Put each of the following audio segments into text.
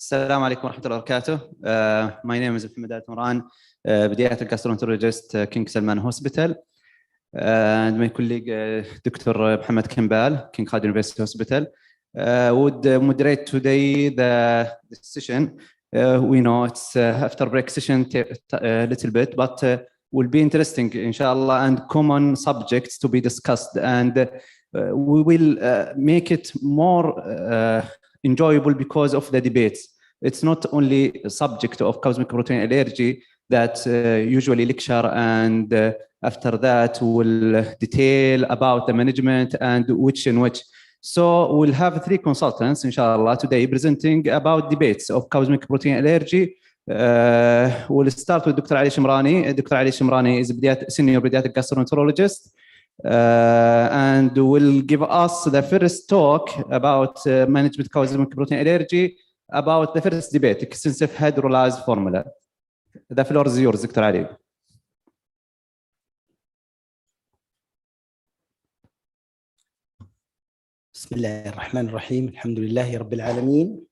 السلام عليكم ورحمة الله وبركاته. My name is Mohammed Al-Moran, pediatric gastroenterologist, King Salman Hospital, and my colleague Dr. Mohammed Kimbal, King Khalid University Hospital, would moderate today the session. We know it's after break session a little bit, but will be interesting, inshallah, and common subjects to be discussed, and we will make it more enjoyable because of the debates. It's not only a subject of cosmic protein allergy that usually lecture, and after that we'll detail about the management and which and which. So we'll have 3 consultants, inshallah, today presenting about debates of cosmic protein allergy. We'll start with Dr. Ali Shimrani. Dr. Ali Shimrani is a senior pediatric gastroenterologist, and will give us the first talk about management cosmic protein allergy, about the first debate, extensive hydrolyzed formula. The floor is yours, Dr. Ali. بسم الله الرحمن الرحيم. الحمد لله رب العالمين،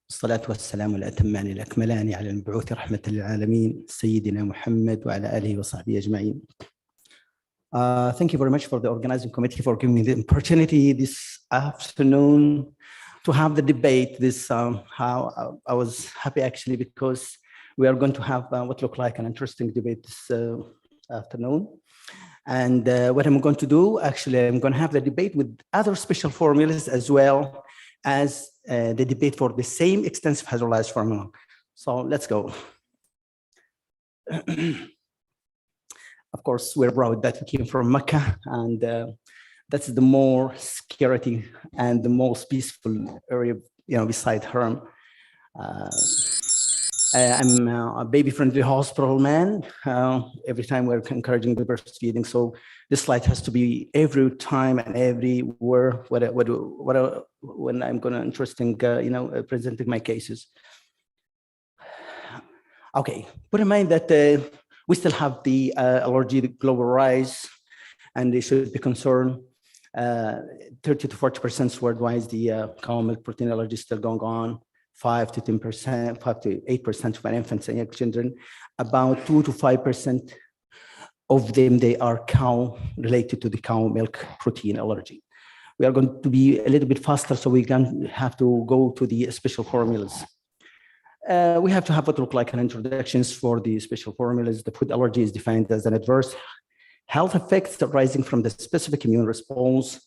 والصلاة والسلام الأتمان الأكملان على المبعوث رحمة للعالمين سيدنا محمد وعلى آله وصحبه أجمعين. Thank you very much for the organizing committee for giving me the opportunity this afternoon to have the debate. How I was happy actually, because we are going to have what look like an interesting debate this afternoon. And what I'm going to do, actually, I'm going to have the debate with other special formulas as well as the debate for the same extensive hydrolyzed formula. So let's go. Of course, we're proud that we came from Mecca, and that's the more security and the most peaceful area, beside Haram. I'm a baby-friendly hospital man. Every time we're encouraging the breastfeeding, so this slide has to be every time and everywhere when I'm going to interesting, presenting my cases. Okay, put in mind that we still have the allergy global rise, and they should be concerned. 30 to 40% worldwide, the cow milk protein allergy is still going on. 5 to 10%, 5 to 8% of infants and young children. About 2 to 5% of them, they are related to the cow milk protein allergy. We are going to be a little bit faster, so we can have to go to the special formulas. We have to have what look like an introductions for the special formulas. The food allergy is defined as an adverse health effects arising from the specific immune response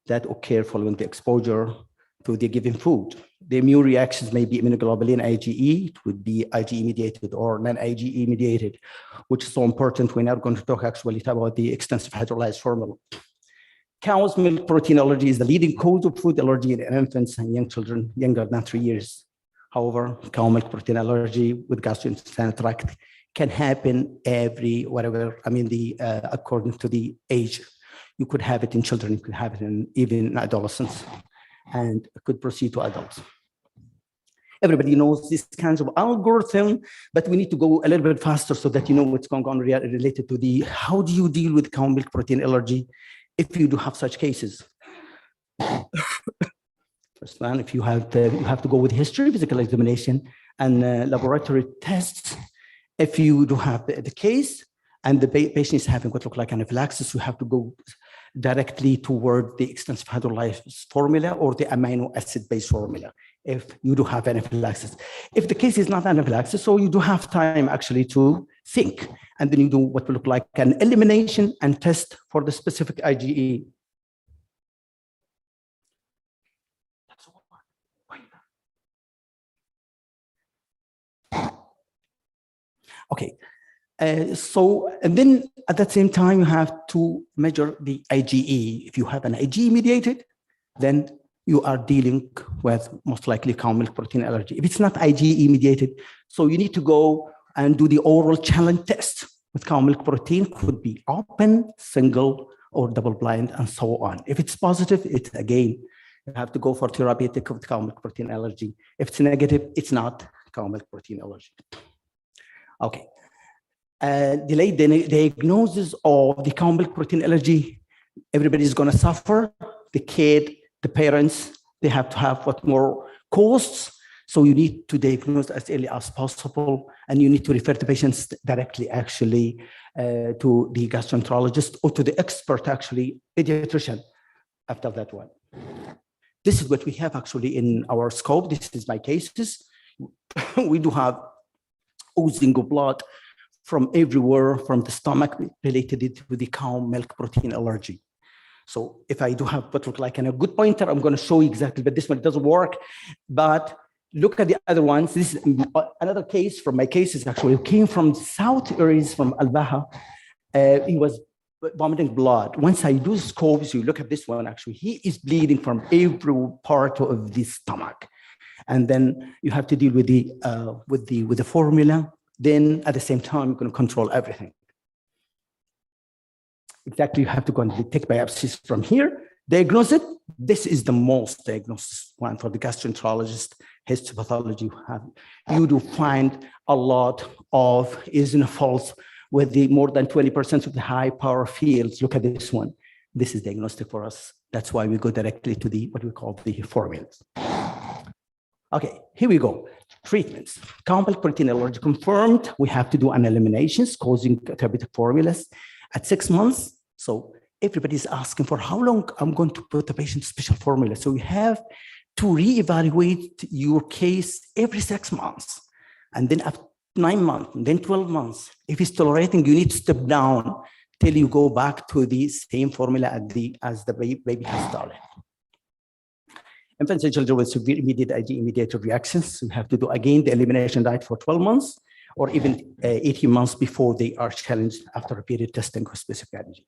that occur following the exposure to the given food. The immune reactions may be immunoglobulin IgE, it would be IgE mediated or non-IgE mediated, which is so important. We're now going to talk actually about the extensive hydrolyzed formula. Cow's milk protein allergy is the leading cause of food allergy in infants and young children younger than 3 years. However, cow milk protein allergy with gastrointestinal tract can happen according to the age. You could have it in children, you could have it even in adolescents, and could proceed to adults. Everybody knows this kinds of algorithm, but we need to go a little bit faster so that you know what's going on related to the how do you deal with cow milk protein allergy if you do have such cases. First one, if you have to go with history, physical examination, and laboratory tests. If you do have the case and the patient is having what look like anaphylaxis, you have to go directly toward the extensive hydrolyzed formula or the amino acid-based formula if you do have anaphylaxis. If the case is not anaphylaxis, so you do have time actually to think, and then you do what will look like an elimination and test for the specific IgE. Okay, and then at that same time, you have to measure the IgE. If you have an IgE mediated, then you are dealing with most likely cow milk protein allergy. If it's not IgE mediated, so you need to go and do the oral challenge test with cow milk protein, could be open, single, or double blind, and so on. If it's positive, it's again, you have to go for therapeutic with cow milk protein allergy. If it's negative, it's not cow milk protein allergy. Okay. Delayed diagnosis of the cow milk protein allergy, everybody's going to suffer. The kid, the parents, they have to have what more costs. So you need to diagnose as early as possible, and you need to refer the patients directly actually to the gastroenterologist or to the expert actually pediatrician after that one. This is what we have actually in our scope. This is my cases. We do have oozing of blood from everywhere, from the stomach, related to the cow milk protein allergy. So if I do have what look like a good pointer, I'm going to show you exactly, but this one doesn't work. But look at the other ones. This is another case from my cases actually. It came from south areas from Al-Baha. He was vomiting blood. Once I do scopes, you look at this one actually, he is bleeding from every part of the stomach. And then you have to deal with the formula. Then at the same time, you're going to control everything. Exactly, you have to go and take biopsies from here, diagnose it. This is the most diagnosis one for the gastroenterologist, histopathology. You do find a lot of eosinophils with the more than 20% of the high power fields. Look at this one. This is diagnostic for us. That's why we go directly to the what we call the formulas. Okay, here we go. Treatments. Cow milk protein allergy confirmed. We have to do an eliminations causing therapeutic formulas at 6 months. So everybody's asking for how long I'm going to put the patient special formula. So we have to reevaluate your case every 6 months. And then after 9 months, and then 12 months. If it's tolerating, you need to step down till you go back to the same formula as the baby has started. Infants and children with severe immediate IgE-mediated reactions, we have to do again the elimination diet for 12 months or even 18 months before they are challenged after repeated testing for specific allergy.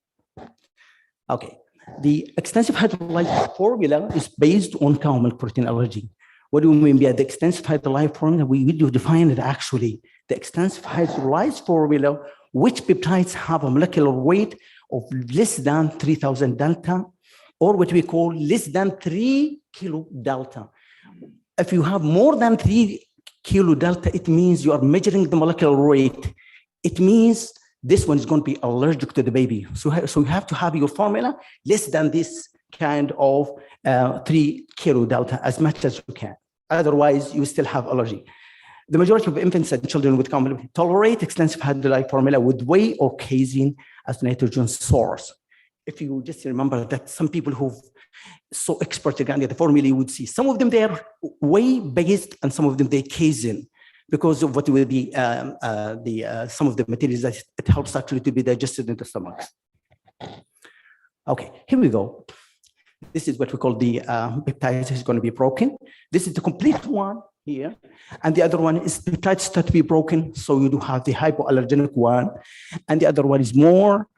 Okay, the extensive hydrolyzed formula is based on cow milk protein allergy. What do we mean by the extensive hydrolyzed formula? We do define it actually, the extensive hydrolyzed formula, which peptides have a molecular weight of less than 3,000 delta, or what we call less than 3 kilo delta. If you have more than 3 kilo delta, it means you are measuring the molecular weight. It means this one is going to be allergic to the baby. So you have to have your formula less than this kind of 3 kilo delta as much as you can. Otherwise, you still have allergy. The majority of infants and children with common tolerate extensive hydrolyzed formula with whey or casein as nitrogen source. If you just remember that some people who've so expert again the formula, you would see some of them they are whey based and some of them they casein because of what will be some of the materials that it helps actually to be digested in the stomach. Okay, here we go. This is what we call the peptides is going to be broken. This is the complete one here, and the other one is peptides start to be broken. So you do have the hypoallergenic one, and the other one is more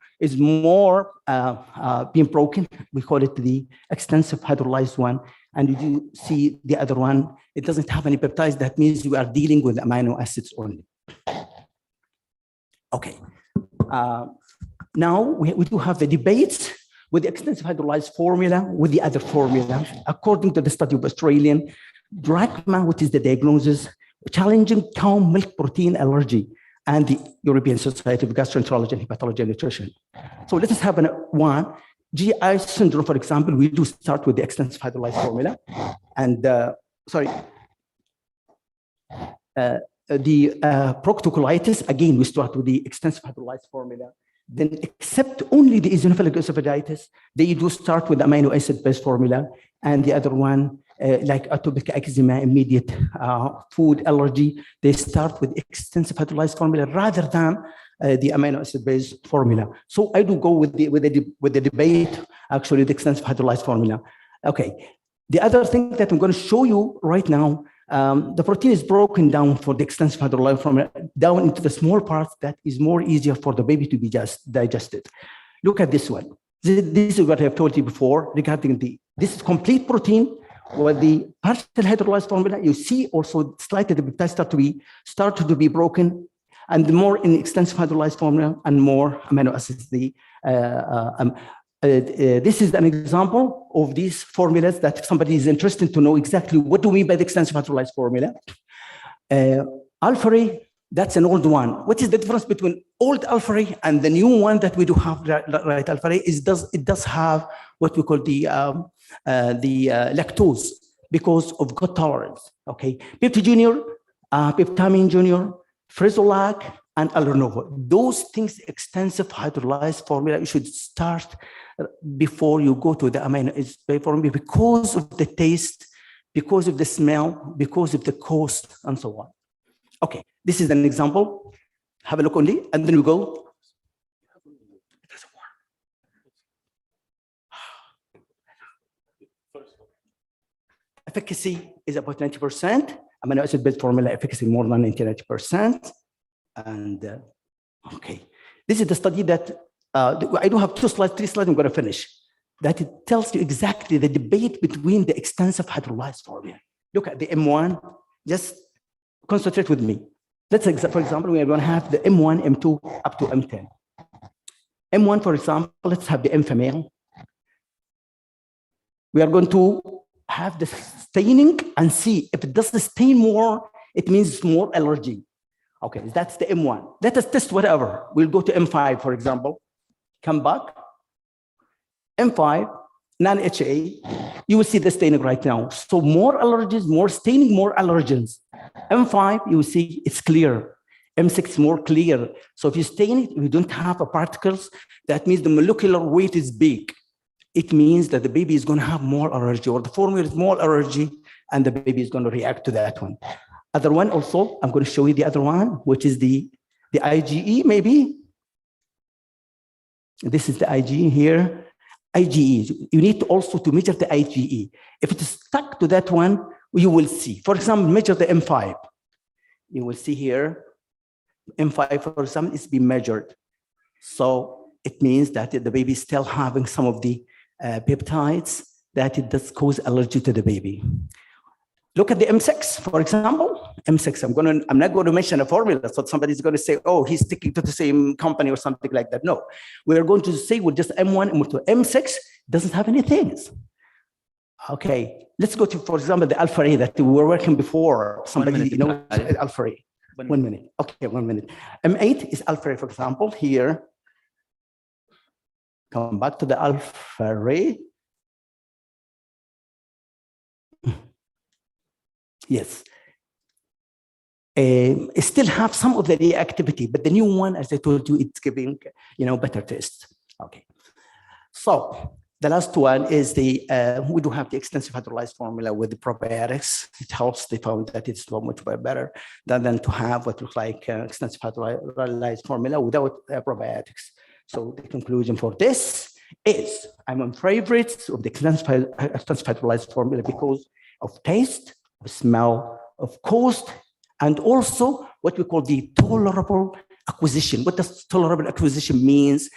being broken. We call it the extensive hydrolyzed one. And you do see the other one, it doesn't have any peptides. That means you are dealing with amino acids only. Okay. Now we do have the debates with the extensive hydrolyzed formula with the other formula. According to the study of Australian, DRACMA, which is the diagnosis, challenging cow milk protein allergy, and the European Society of Gastroenterology and Hepatology and Nutrition. So let us have one. GI syndrome, for example, we do start with the extensive hydrolyzed formula. And the proctocolitis, again, we start with the extensive hydrolyzed formula. Then except only the eosinophilic esophagitis, they do start with amino acid-based formula. And the other one, like atopic eczema, immediate food allergy, they start with extensive hydrolyzed formula rather than the amino acid-based formula. So I do go with the debate, actually, the extensive hydrolyzed formula. Okay. The other thing that I'm going to show you right now, the protein is broken down for the extensive hydrolyzed formula down into the small parts that is more easier for the baby to be just digested. Look at this one. This is what I have told you before regarding this is complete protein with the partial hydrolyzed formula. You see also slightly the peptides start to be broken, and more in extensive hydrolyzed formula and more amino acids. This is an example of these formulas that if somebody is interested to know exactly what do we mean by the extensive hydrolyzed formula. Alpha-Ray, that's an old one. What is the difference between old Alpha-Ray and the new one that we do have, right? Alpha-Ray it does have what we call the lactose because of gut tolerance. Okay, Pepti Junior, Peptamine Junior, Frisolac, and Alernova. Those things, extensive hydrolyzed formula, you should start before you go to the amino acid formula because of the taste, because of the smell, because of the cost, and so on. Okay, this is an example. Have a look only, and then we go. It doesn't work. Efficacy is about 90%. Amino acid-based formula efficacy more than 90%. And okay, this is the study that I do have 3 slides I'm going to finish. That it tells you exactly the debate between the extensive hydrolyzed formula. Look at the M1, just concentrate with me. Let's say, for example, we are going to have the M1, M2, up to M10. M1, for example, let's have the M female. We are going to have the staining and see if it doesn't stain more, it means more allergy. Okay, that's the M1. Let us test whatever. We'll go to M5, for example. Come back. M5, non-HA. You will see the staining right now. So more allergies, more staining, more allergens. M5, you will see it's clear. M6 is more clear. So if you stain it, you don't have particles. That means the molecular weight is big. It means that the baby is going to have more allergy, or the formula is more allergy, and the baby is going to react to that one. Other one also, I'm going to show you the other one, which is the IgE, maybe. This is the IgE here. IgE, you need also to measure the IgE. If it is stuck to that one, you will see. For example, measure the M5. You will see here, M5, for example, is being measured. So it means that the baby is still having some of the peptides that it does cause allergy to the baby. Look at the M6, for example. M6, I'm not going to mention a formula, so somebody's going to say, oh, he's sticking to the same company or something like that. No, we're going to say with just M1, M2. M6 doesn't have any things. Okay, let's go to, for example, the Alpha-Ray that we were working before. Somebody, you know, Alpha-Ray. 1 minute. Okay, 1 minute. M8 is Alpha-Ray, for example, here. Come back to the Alpha-Ray. Yes. It still have some of the reactivity, but the new one, as I told you, it's giving, better taste. Okay. So the last one is we do have the extensive hydrolyzed formula with the probiotics. It helps. They found that it's so much better than to have what looks like extensive hydrolyzed formula without probiotics. So the conclusion for this is I'm in favorites of the extensive hydrolyzed formula because of taste, of smell, of cost, and also what we call the tolerable acquisition. What does tolerable acquisition means?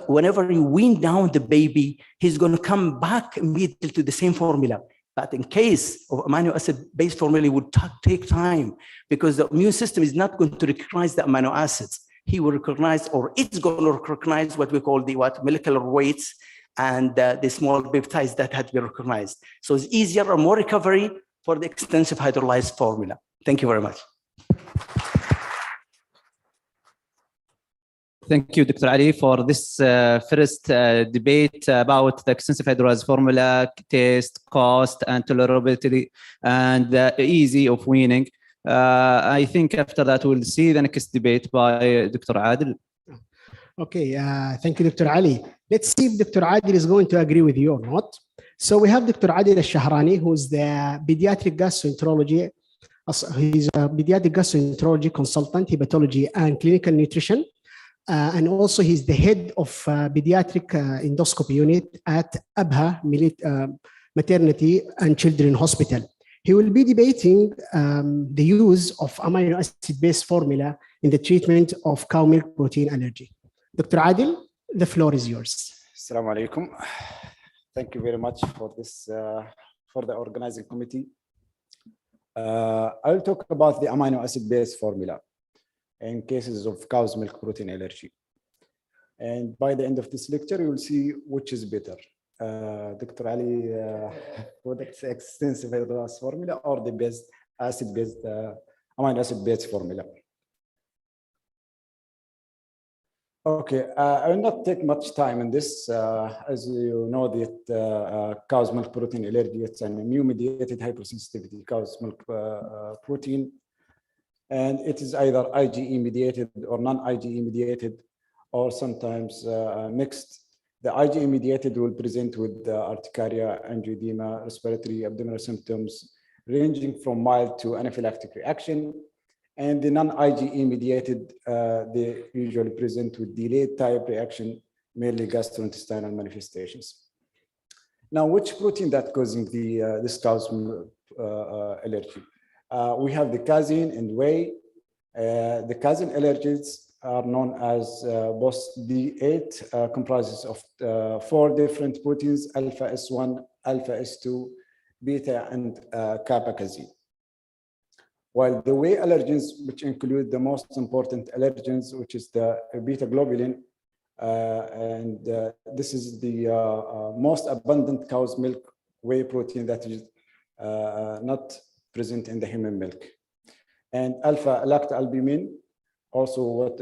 Whenever you wean down the baby, he's going to come back immediately to the same formula. But in case of amino acid-based formula, it would take time because the immune system is not going to recognize the amino acids. He will recognize, or it's going to recognize what we call the molecular weights and the small peptides that had to be recognized. So it's easier or more recovery for the extensive hydrolyzed formula. Thank you very much. Thank you, Dr. Ali, for this first debate about the extensive hydrolyzed formula, taste, cost, and tolerability, and the easy of weaning. I think after that, we'll see the next debate by Dr. Adil. Okay, thank you, Dr. Ali. Let's see if Dr. Adil is going to agree with you or not. So we have Dr. Adil Al-Shahrani, who's the pediatric gastroenterology. He's a pediatric gastroenterology consultant, hepatology, and clinical nutrition. And also he's the head of pediatric endoscopy unit at ABHA Maternity and Children Hospital. He will be debating the use of amino acid-based formula in the treatment of cow milk protein allergy. Dr. Adil, the floor is yours. Assalamu alaikum. Thank you very much for this, for the organizing committee. I'll talk about the amino acid-based formula in cases of cow's milk protein allergy. And by the end of this lecture, you will see which is better. Dr. Ali products extensive hydrolyzed formula or the best acid-based amino acid-based formula. Okay, I will not take much time in this. As you know, that cow's milk protein allergy, it's an immune-mediated hypersensitivity cow's milk protein. And it is either IgE-mediated or non-IgE-mediated, or sometimes mixed. The IgE-mediated will present with urticaria, angioedema, respiratory abdominal symptoms, ranging from mild to anaphylactic reaction. And the non-IgE-mediated, they usually present with delayed type reaction, mainly gastrointestinal manifestations. Now, which protein that causing this cow's allergy? We have the casein and whey. The casein allergies are known as BOS-D8, comprises of 4 different proteins: alpha S1, alpha S2, beta, and kappa casein. While the whey allergens, which include the most important allergens, which is the beta globulin, and this is the most abundant cow's milk whey protein that is not present in the human milk. And alpha lactalbumin, also what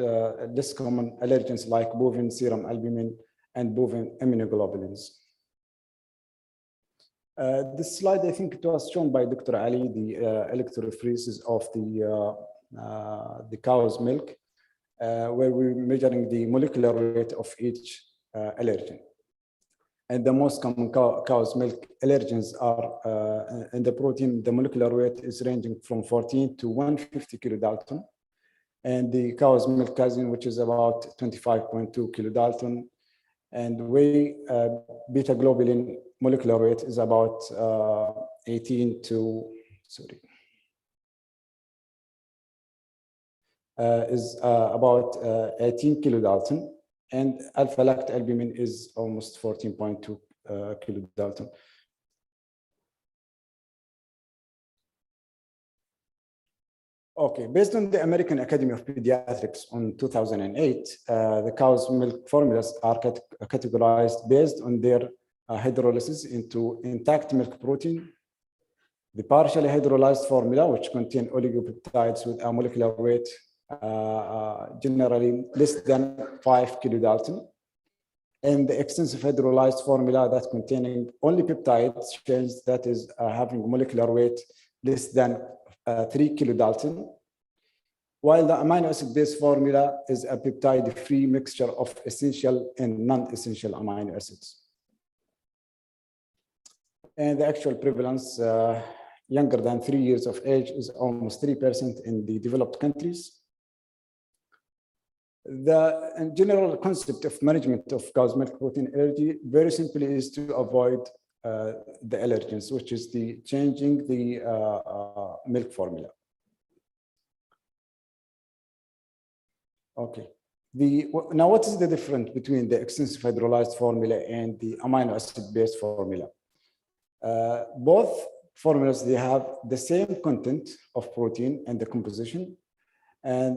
less common allergens like bovine serum albumin and bovine immunoglobulins. This slide, I think it was shown by Dr. Ali, the electrophoresis of the cow's milk, where we're measuring the molecular weight of each allergen. And the most common cow's milk allergens are in the protein, the molecular weight is ranging from 14 to 150 kilodalton. And the cow's milk casein, which is about 25.2 kilodalton. And whey beta globulin molecular weight is about 18 to, is about 18 kilodalton. And alpha lactalbumin is almost 14.2 kilodalton. Okay, based on the American Academy of Pediatrics on 2008, the cow's milk formulas are categorized based on their hydrolysis into intact milk protein, the partially hydrolyzed formula, which contain oligopeptides with a molecular weight generally less than 5 kilodalton, and the extensive hydrolyzed formula that containing only peptides chains that is having molecular weight less than 3 kilodalton, while the amino acid-based formula is a peptide-free mixture of essential and non-essential amino acids. And the actual prevalence younger than 3 years of age is almost 3% in the developed countries. The general concept of management of cow's milk protein allergy very simply is to avoid the allergens, which is the changing the milk formula. Okay. Now, what is the difference between the extensive hydrolyzed formula and the amino acid-based formula? Both formulas, they have the same content of protein and the composition, and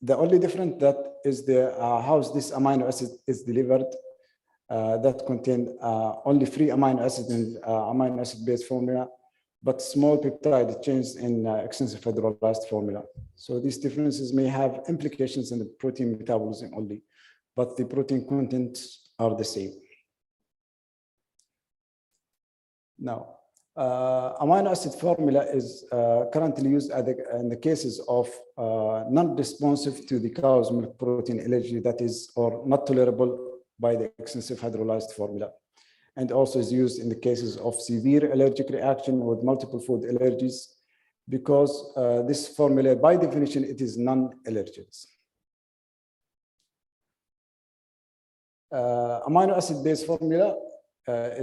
the only difference that is the how this amino acid is delivered. That contain only 3 amino acids in amino acid-based formula, but small peptide changes in extensive hydrolyzed formula. So these differences may have implications in the protein metabolism only, but the protein contents are the same. Now, amino acid formula is currently used in the cases of non-responsive to the cow's milk protein allergy, that is, or not tolerable by the extensive hydrolyzed formula, and also is used in the cases of severe allergic reaction with multiple food allergies, because this formula, by definition, it is non-allergens. Amino acid-based formula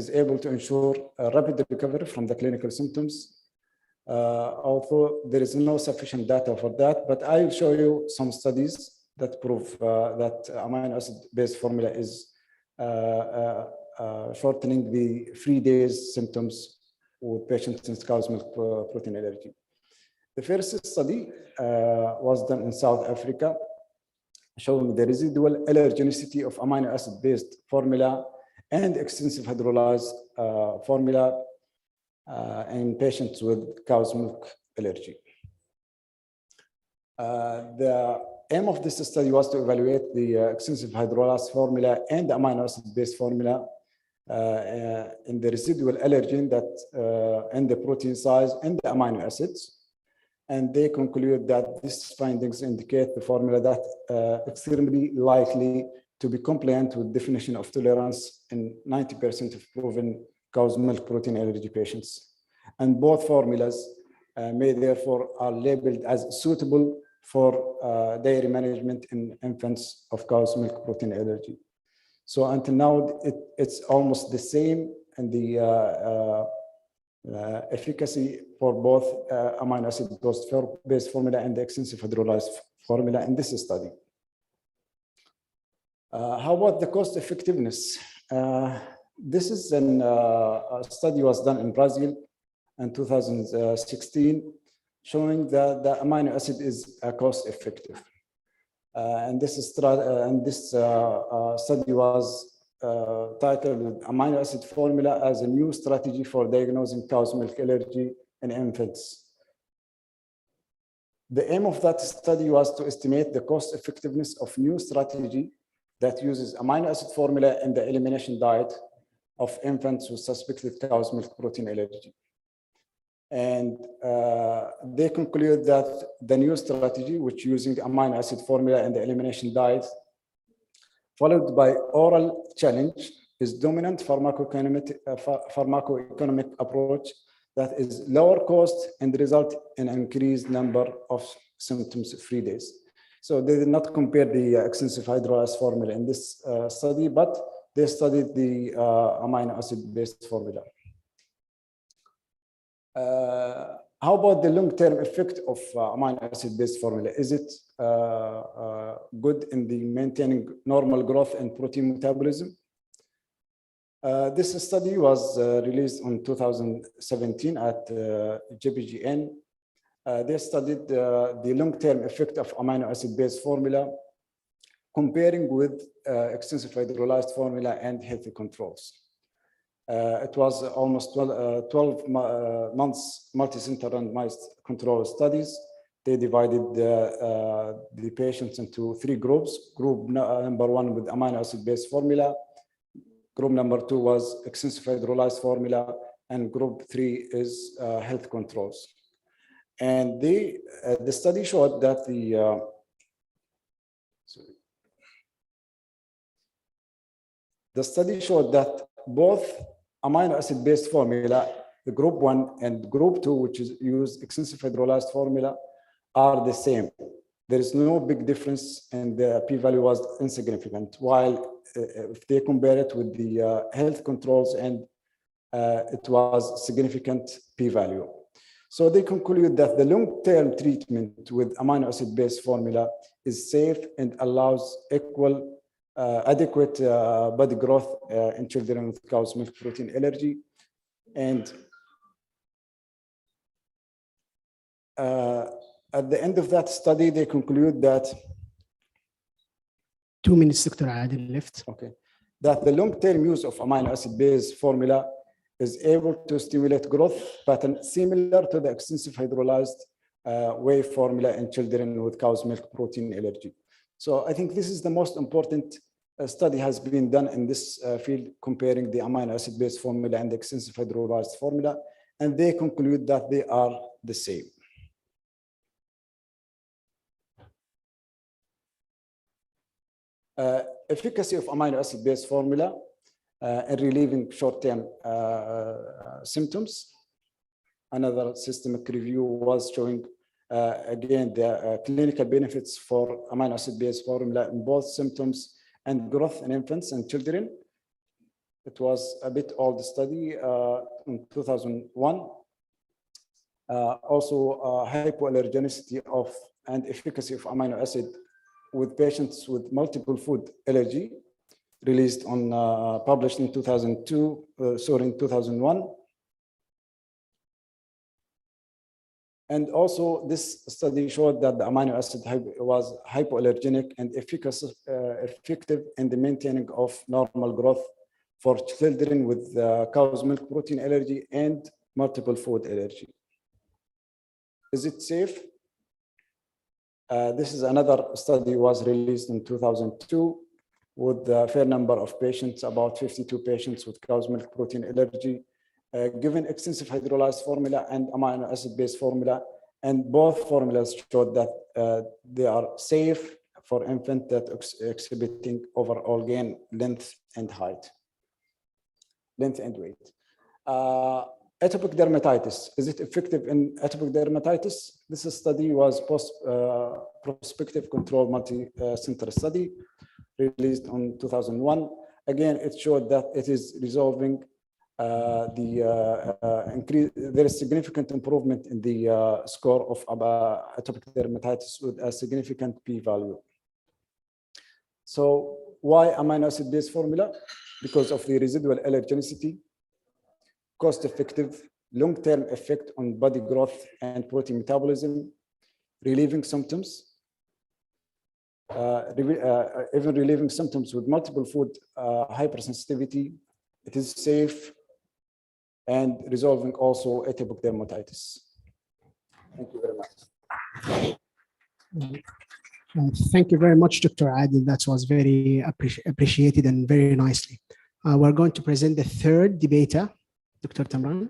is able to ensure a rapid recovery from the clinical symptoms, although there is no sufficient data for that, but I will show you some studies that prove that amino acid-based formula is shortening the 3 days symptoms with patients with cow's milk protein allergy. The first study was done in South Africa, showing the residual allergenicity of amino acid-based formula and extensive hydrolyzed formula in patients with cow's milk allergy. The aim of this study was to evaluate the extensive hydrolyzed formula and the amino acid-based formula in the residual allergen that and the protein size and the amino acids. And they conclude that these findings indicate the formula that extremely likely to be compliant with definition of tolerance in 90% of proven cow's milk protein allergy patients. And both formulas may therefore are labeled as suitable for dairy management in infants of cow's milk protein allergy. So until now, it's almost the same in the efficacy for both amino acid-based formula and the extensive hydrolyzed formula in this study. How about the cost effectiveness? This is a study was done in Brazil in 2016, showing that the amino acid is cost effective. And this study was titled Amino Acid Formula as a New Strategy for Diagnosing Cow's Milk Allergy in Infants. The aim of that study was to estimate the cost effectiveness of new strategy that uses amino acid formula in the elimination diet of infants with suspected cow's milk protein allergy. And they conclude that the new strategy, which using amino acid formula in the elimination diet, followed by oral challenge, is dominant pharmacoeconomic approach that is lower cost and result in an increased number of symptoms-free days. So they did not compare the extensive hydrolyzed formula in this study, but they studied the amino acid-based formula. How about the long-term effect of amino acid-based formula? Is it good in the maintaining normal growth and protein metabolism? This study was released in 2017 at JPGN. They studied the long-term effect of amino acid-based formula, comparing with extensive hydrolyzed formula and healthy controls. It was almost 12 months multi-center randomized control studies. They divided the patients into 3 groups. Group number 1 with amino acid-based formula. Group number 2 was extensive hydrolyzed formula. and group 3 is health controls. And the study showed that the study showed that both amino acid-based formula, the group 1 and group 2, which is use extensive hydrolyzed formula, are the same. There is no big difference, and the p-value was insignificant, while if they compare it with the health controls, and it was significant p-value. So they conclude that the long-term treatment with amino acid-based formula is safe and allows adequate body growth in children with cow's milk protein allergy. And at the end of that study, they conclude that 2 minutes, Dr. Adil, left. Okay, that the long-term use of amino acid-based formula is able to stimulate growth pattern similar to the extensive hydrolyzed whey formula in children with cow's milk protein allergy. So I think this is the most important study has been done in this field, comparing the amino acid-based formula and the extensive hydrolyzed formula, and they conclude that they are the same. Efficacy of amino acid-based formula in relieving short-term symptoms. Another systemic review was showing again the clinical benefits for amino acid-based formula in both symptoms and growth in infants and children. It was a bit old study in 2001. Also hypoallergenicity of and efficacy of amino acid with patients with multiple food allergy, released on published in 2002, in 2001. And also this study showed that the amino acid was hypoallergenic and effective in the maintaining of normal growth for children with cow's milk protein allergy and multiple food allergy. Is it safe? This is another study was released in 2002 with a fair number of patients, about 52 patients with cow's milk protein allergy, given extensive hydrolyzed formula and amino acid-based formula, and both formulas showed that they are safe for infants that exhibiting overall gain, length and height, length and weight. Atopic dermatitis, is it effective in atopic dermatitis? This study was prospective controlled multi-center study released in 2001. Again, it showed that it is resolving there is significant improvement in the score of atopic dermatitis with a significant p-value. So why amino acid-based formula? Because of the residual allergenicity, cost-effective, long-term effect on body growth and protein metabolism, relieving symptoms, even relieving symptoms with multiple food hypersensitivity. It is safe and resolving also atopic dermatitis. Thank you very much. Thank you very much, Dr. Adil. That was very appreciated and very nicely. We're going to present the third debater, Dr. Tamran.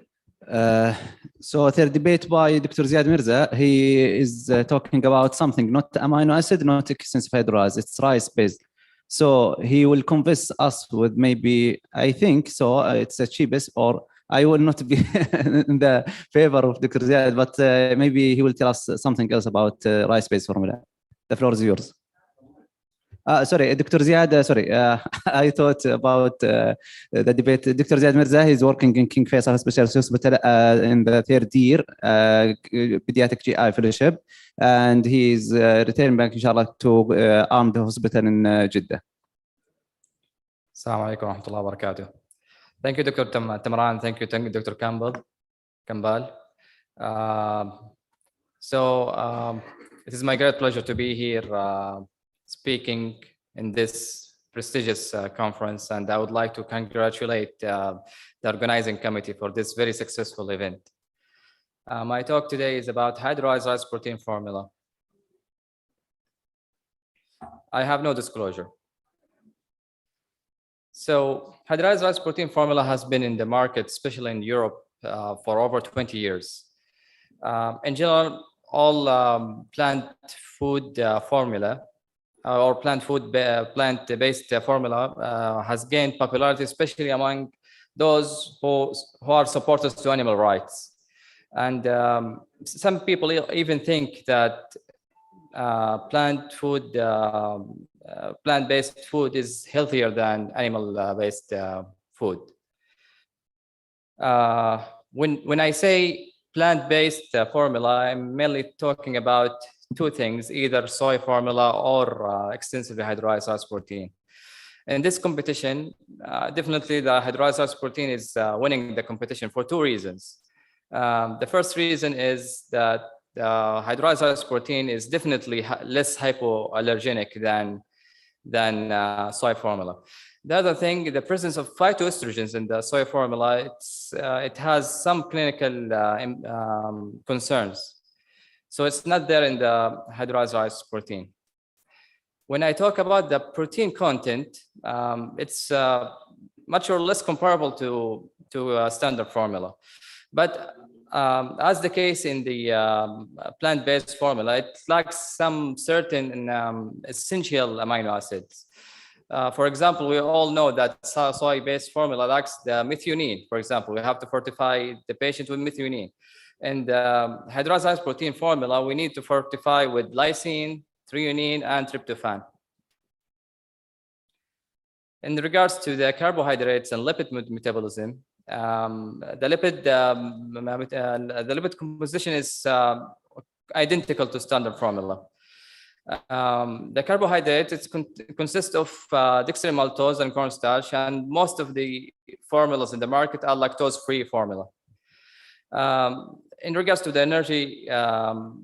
So third debate by Dr. Ziad Mirza. He is talking about something, not amino acid, not extensive hydrolyzed, it's rice-based. So he will convince us with maybe, I think, so it's the cheapest, or I will not be in the favor of Dr. Ziad, but maybe he will tell us something else about rice-based formula. The floor is yours. Sorry, Dr. Ziad, I thought about the debate. Dr. Ziad Mirza, he's working in King Faisal Specialist Hospital in the third year, pediatric GI fellowship, and he's returning back, inshallah, to Armed Hospital in Jeddah. Assalamu alaikum wa rahmatullahi wa barakatuh. Thank you, Dr. Tamran. Thank you, Dr. Campbell. It is my great pleasure to be here speaking in this prestigious conference, and I would like to congratulate the organizing committee for this very successful event. My talk today is about hydrolyzed rice protein formula. I have no disclosure. So hydrolyzed rice protein formula has been in the market, especially in Europe, for over 20 years. In general, all plant food formula or plant-based formula has gained popularity, especially among those who are supporters to animal rights. And some people even think that plant-based food is healthier than animal-based food. When I say plant-based formula, I'm mainly talking about two things, either soy formula or extensively hydrolyzed rice protein. In this competition, definitely the hydrolyzed rice protein is winning the competition for two reasons. The first reason is that hydrolyzed rice protein is definitely less hypoallergenic than soy formula. The other thing, the presence of phytoestrogens in the soy formula, it has some clinical concerns. So it's not there in the hydrolyzed rice protein. When I talk about the protein content, it's much or less comparable to a standard formula. But as the case in the plant-based formula, it lacks some certain essential amino acids. For example, we all know that soy-based formula lacks the methionine. For example, we have to fortify the patient with methionine. And hydrolyzed rice protein formula, we need to fortify with lysine, threonine, and tryptophan. In regards to the carbohydrates and lipid metabolism, the lipid composition is identical to standard formula. The carbohydrates consist of dextrin maltose and cornstarch, and most of the formulas in the market are lactose-free formula. In regards to the energy,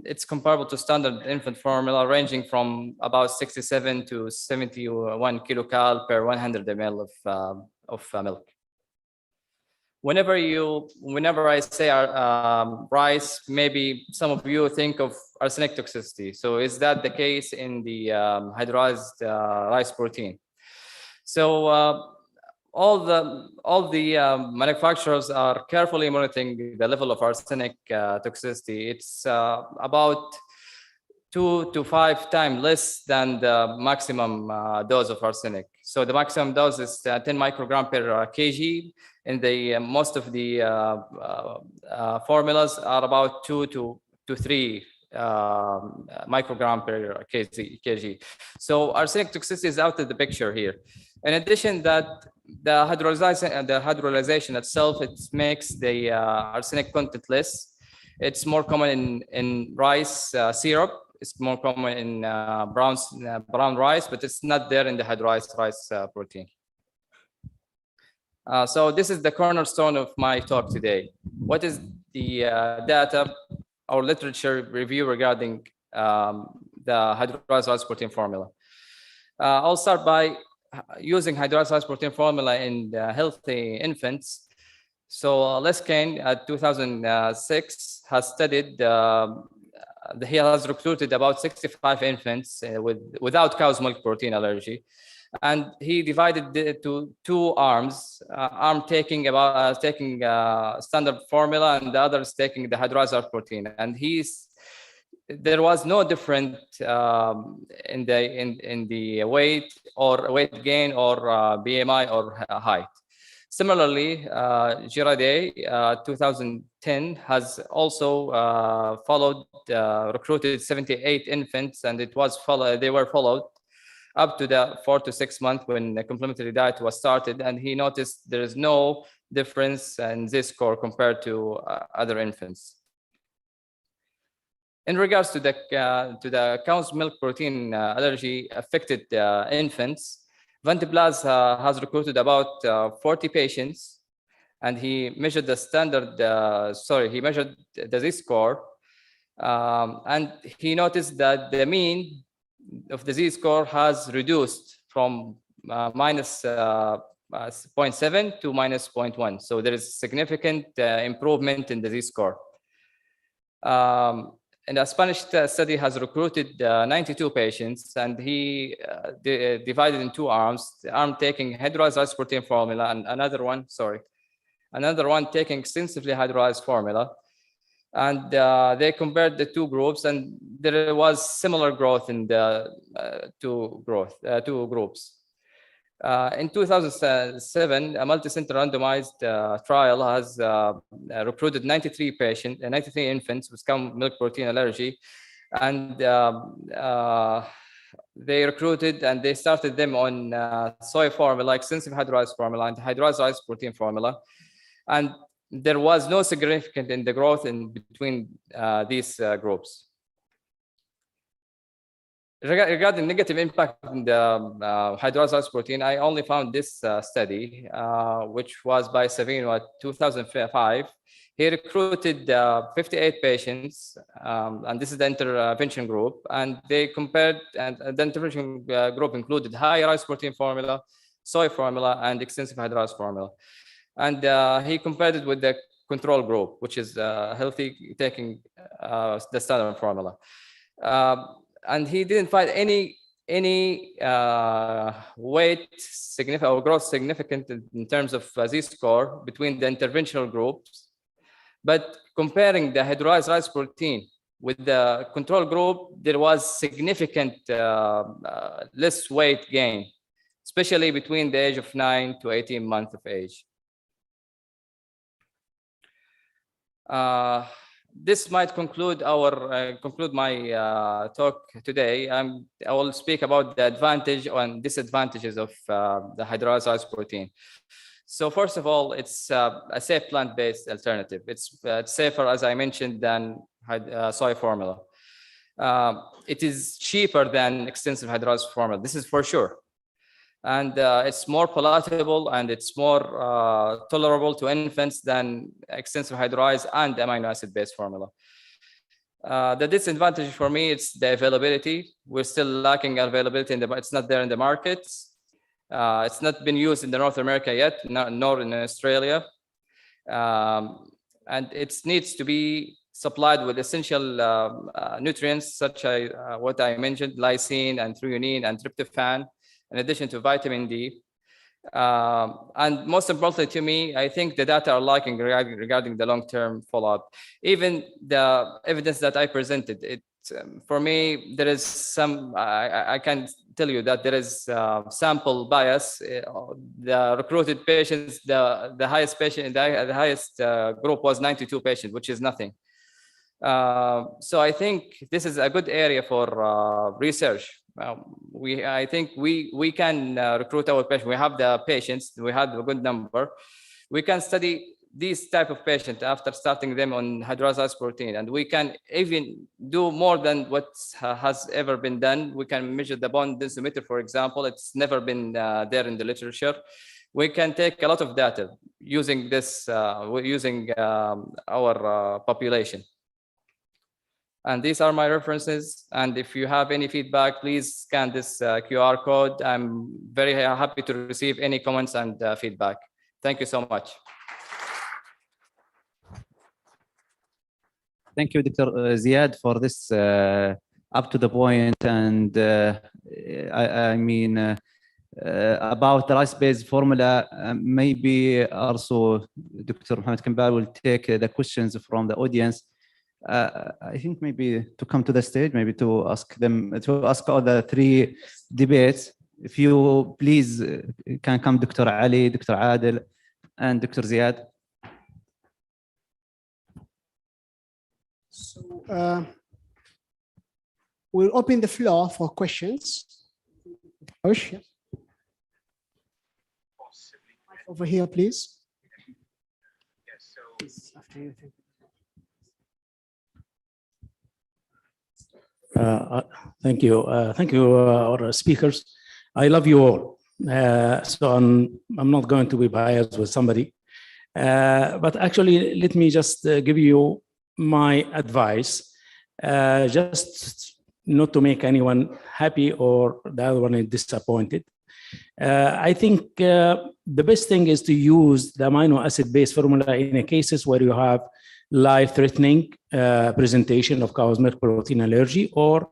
it's comparable to standard infant formula, ranging from about 67 to 71 kilocal per 100 ml of milk. Whenever I say rice, maybe some of you think of arsenic toxicity. So is that the case in the hydrolyzed rice protein? So all the manufacturers are carefully monitoring the level of arsenic toxicity. It's about 2 to 5 times less than the maximum dose of arsenic. So the maximum dose is 10 microgram per kg, and most of the formulas are about 2 to 3 microgram per kg. So arsenic toxicity is out of the picture here. In addition, that the hydrolyzation itself, it makes the arsenic content less. It's more common in rice syrup. It's more common in brown rice, but it's not there in the hydrolyzed rice protein. So this is the cornerstone of my talk today. What is the data or literature review regarding the hydrolyzed rice protein formula? I'll start by using hydrolyzed rice protein formula in healthy infants. So Leskin at 2006 has studied, he has recruited about 65 infants without cow's milk protein allergy. And he divided it to 2 arms, arm taking standard formula and the others taking the hydrolyzed rice protein. And there was no difference in the weight gain or BMI or height. Similarly, Girardet, 2010, has also recruited 78 infants, and they were followed up to the 4 to 6 months when the complementary diet was started, and he noticed there is no difference in this score compared to other infants. In regards to the cow's milk protein allergy affected infants, Vantiblas has recruited about 40 patients, and he measured the disease score, and he noticed that the mean of disease score has reduced from minus 0.7 to minus 0.1. So there is significant improvement in disease score. And a Spanish study has recruited 92 patients, and he divided in 2 arms, the arm taking hydrolyzed rice protein formula and another another one taking extensively hydrolyzed formula. And they compared the two groups, and there was similar growth in the two groups. In 2007, a multi-center randomized trial has recruited 93 infants with cow milk protein allergy, and they recruited and they started them on soy formula, extensive hydrolyzed formula, and hydrolyzed rice protein formula, and there was no significant in the growth in between these groups. Regarding negative impact in the hydrolyzed protein, I only found this study, which was by Savino at 2005. He recruited 58 patients, and this is the intervention group, and they compared, and the intervention group included high rice protein formula, soy formula, and extensive hydrolyzed formula. And he compared it with the control group, which is healthy, taking the standard formula. And he didn't find any weight significant or growth significant in terms of Z-score between the interventional groups. But comparing the hydrolyzed rice protein with the control group, there was significant less weight gain, especially between the age of 9 to 18 months of age. This might conclude my talk today. I will speak about the advantage and disadvantages of the hydrolyzed rice protein. So first of all, it's a safe plant-based alternative. It's safer, as I mentioned, than soy formula. It is cheaper than extensive hydrolyzed formula. This is for sure. And it's more palatable and it's more tolerable to infants than extensive hydrolyzed and amino acid-based formula. The disadvantage for me, it's the availability. We're still lacking availability it's not there in the markets. It's not been used in North America yet, nor in Australia. And it needs to be supplied with essential nutrients such as what I mentioned, lysine and threonine and tryptophan, in addition to vitamin D. And most importantly to me, I think the data are lacking regarding the long-term follow-up. Even the evidence that I presented, for me, there is some, I can tell you that there is sample bias. The recruited patients, the highest group was 92 patients, which is nothing. So I think this is a good area for research. I think we can recruit our patients. We have the patients, we have a good number. We can study these type of patients after starting them on hydrolyzed protein, and we can even do more than what has ever been done. We can measure the bone densimeter, for example. It's never been there in the literature. We can take a lot of data using this, using our population. And these are my references. And if you have any feedback, please scan this QR code. I'm very happy to receive any comments and feedback. Thank you so much. Thank you, Dr. Ziad, for this up to the point. And I mean, about the rice-based formula, maybe also Dr. Mohammed Kimbal will take the questions from the audience. I think maybe to come to the stage, maybe to ask all the three debates. If you please can come, Dr. Ali, Dr. Adil, and Dr. Ziad. So we'll open the floor for questions. Over here, please. Yes, so After you. Thank you. Thank you, our speakers. I love you all. So I'm not going to be biased with somebody. But actually, let me just give you my advice, just not to make anyone happy or the other one is disappointed. I think the best thing is to use the amino acid-based formula in cases where you have life-threatening presentation of cow's milk protein allergy or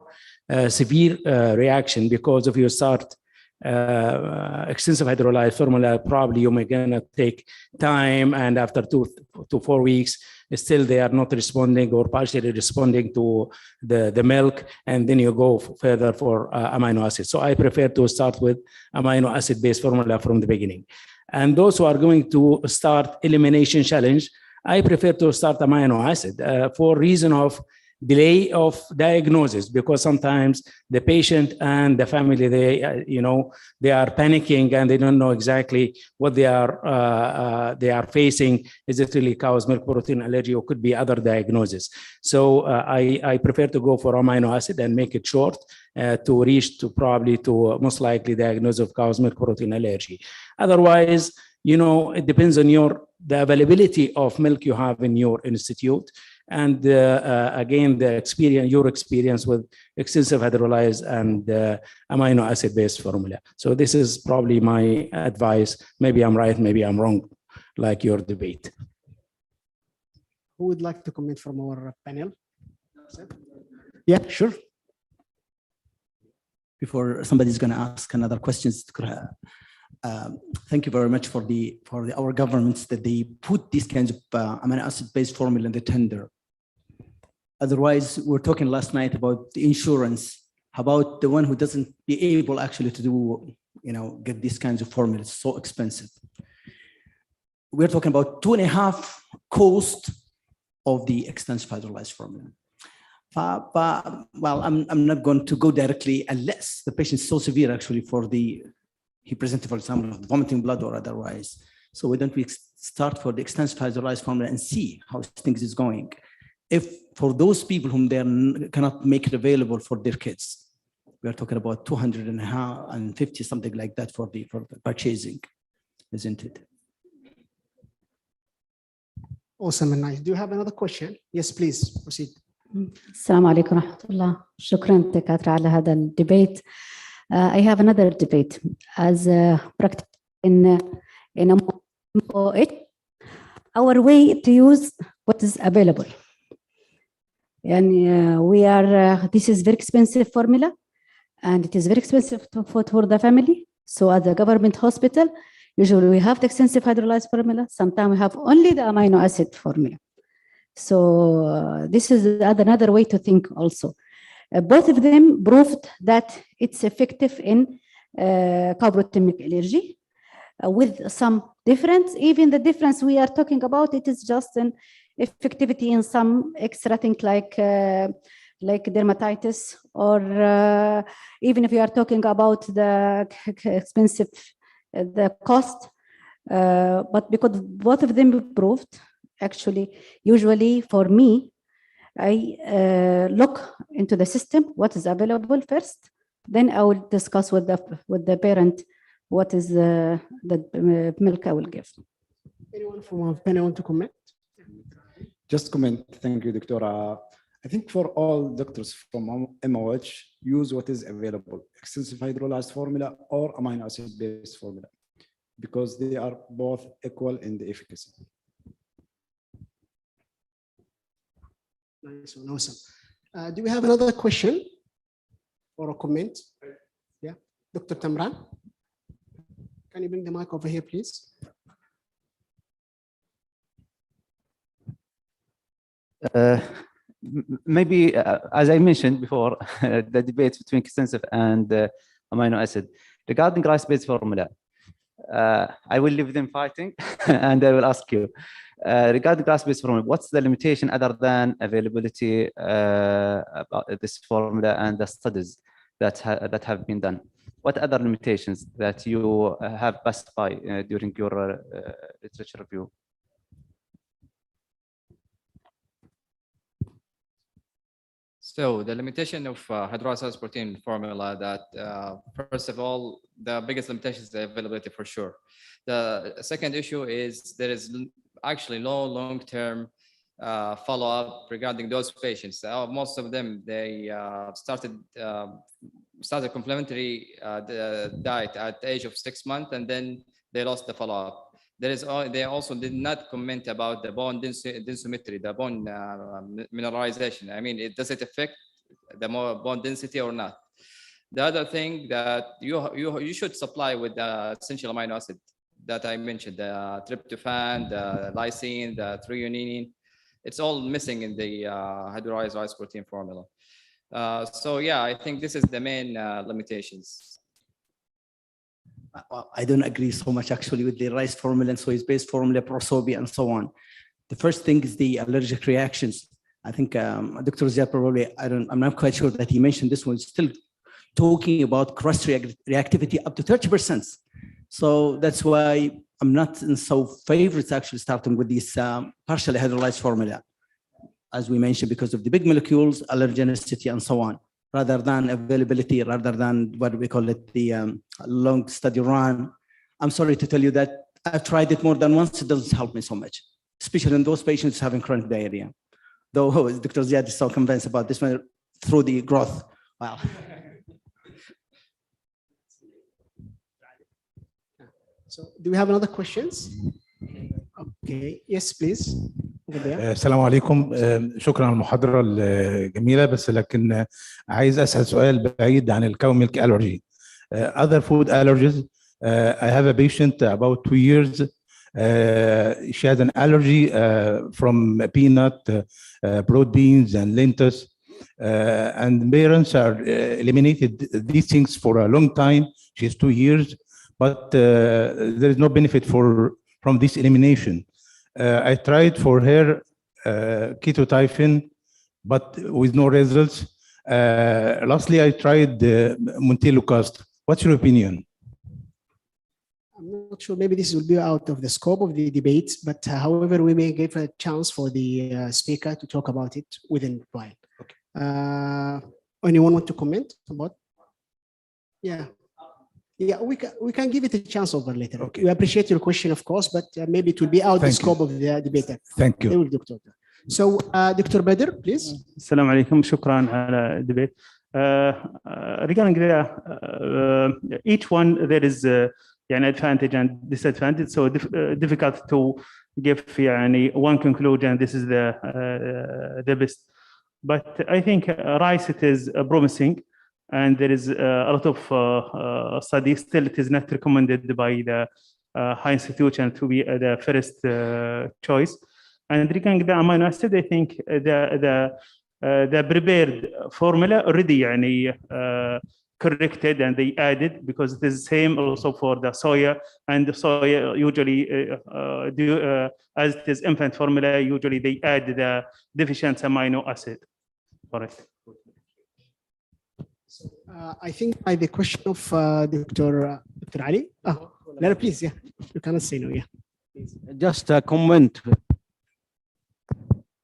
severe reaction because of you start extensive hydrolyzed formula, probably you may gonna take time, and after 2 to 4 weeks, still they are not responding or partially responding to the milk, and then you go further for amino acid. So I prefer to start with amino acid-based formula from the beginning. And those who are going to start elimination challenge, I prefer to start amino acid for reason of delay of diagnosis, because sometimes the patient and the family, they are panicking and they don't know exactly what they are facing. Is it really cow's milk protein allergy, or could be other diagnosis? So I prefer to go for amino acid and make it short to reach to probably to most likely diagnosis of cow's milk protein allergy. Otherwise, it depends on the availability of milk you have in your institute. And again, your experience with extensive hydrolyzed and amino acid-based formula. So this is probably my advice. Maybe I'm right, maybe I'm wrong, like your debate. Who would like to comment from our panel? Yeah, sure. Before somebody's going to ask another question, thank you very much for our governments that they put these kinds of amino acid-based formula in the tender. Otherwise, we were talking last night about the insurance, about the one who doesn't be able actually to do, get these kinds of formulas. So expensive. We're talking about 2.5 cost of the extensive hydrolyzed formula. Well, I'm not going to go directly unless the patient is so severe actually he presented, for example, vomiting blood or otherwise. So why don't we start for the extensive hydrolyzed formula and see how things is going? If for those people whom they cannot make it available for their kids, we are talking about 250, something like that for the purchasing, isn't it? Awesome and nice. Do you have another question? Yes, please proceed. السلام عليكم ورحمة الله. شكرا دكاترة على هذا الدبيت. I have another debate as a practice in MOH. Our way to use what is available. And this is very expensive formula, and it is very expensive for the family. So at the government hospital, usually we have the extensive hydrolyzed formula. Sometimes we have only the amino acid formula. So this is another way to think also. Both of them proved that it's effective in cow protein milk allergy with some difference. Even the difference we are talking about, it is just an effectivity in some extra thing like dermatitis, or even if you are talking about the expensive, the cost, but because both of them proved, actually, usually for me, I look into the system, what is available first, then I will discuss with the parent what is the milk I will give. Anyone from our panel want to comment? Just comment. Thank you, Doctor. I think for all doctors from MOH, use what is available, extensive hydrolyzed formula or amino acid-based formula, because they are both equal in the efficacy. Nice one, awesome. Do we have another question or a comment? Yeah, Dr. Tamran, can you bring the mic over here, please? Maybe, as I mentioned before, the debate between extensive and amino acid. Regarding rice-based formula, I will leave them fighting and I will ask you. Regarding rice-based formula, what's the limitation other than availability about this formula and the studies that have been done? What other limitations that you have passed by during your literature review? So the limitation of hydrolyzed protein formula, that first of all, the biggest limitation is the availability for sure. The second issue is there is actually no long-term follow-up regarding those patients. Most of them, they started complementary diet at the age of 6 months, and then they lost the follow-up. They also did not comment about the bone densimetry, the bone mineralization. I mean, does it affect the more bone density or not? The other thing that you should supply with the essential amino acid that I mentioned, the tryptophan, the lysine, the threonine. It's all missing in the hydrolyzed rice protein formula. So yeah, I think this is the main limitations. I don't agree so much actually with the rice formula and soy-based formula, prosopia, and so on. The first thing is the allergic reactions. I think Dr. Ziad probably, I'm not quite sure that he mentioned this one, still talking about cross reactivity up to 30%. So that's why I'm not in so favorites actually starting with this partially hydrolyzed formula, as we mentioned, because of the big molecules, allergenicity, and so on, rather than availability, rather than what we call it, the long study run. I'm sorry to tell you that I've tried it more than once. It doesn't help me so much, especially in those patients having chronic diarrhea. Though Dr. Ziad is so convinced about this one through the growth. Wow. So do we have another questions? Okay, yes, please. السلام عليكم. شكرا على المحاضرة الجميلة، بس لكن عايز أسأل سؤال بعيد عن الكاو ميلك allergy. Other food allergies. I have a patient about 2 years. She has an allergy from peanut, broad beans, and lentils. And parents are eliminated these things for a long time. She's 2 years, but there is no benefit from this elimination. I tried for her ketotyphon, but with no results. Lastly, I tried Montelukast. What's your opinion? I'm not sure, maybe this will be out of the scope of the debate, but however, we may give a chance for the speaker to talk about it within a while. Okay. Anyone want to comment about? Yeah. Yeah, we can give it a chance over later. Okay. We appreciate your question, of course, but maybe it will be out the scope of the debate. Thank you. So, Dr. Badr, please. Assalamu alaikum. Shukran ala debate. Regarding each one, there is an advantage and disadvantage. So difficult to give one conclusion. This is the best. But I think rice, it is promising. And there is a lot of studies. Still, it is not recommended by the high institution to be the first choice. And regarding the amino acid, I think the prepared formula already corrected and they added, because it is the same also for the soya. And the soya usually, as it is infant formula, usually they add the deficient amino acid for it. I think by the question of Dr. Ali. No, please, yeah, you cannot say no, yeah. Just a comment.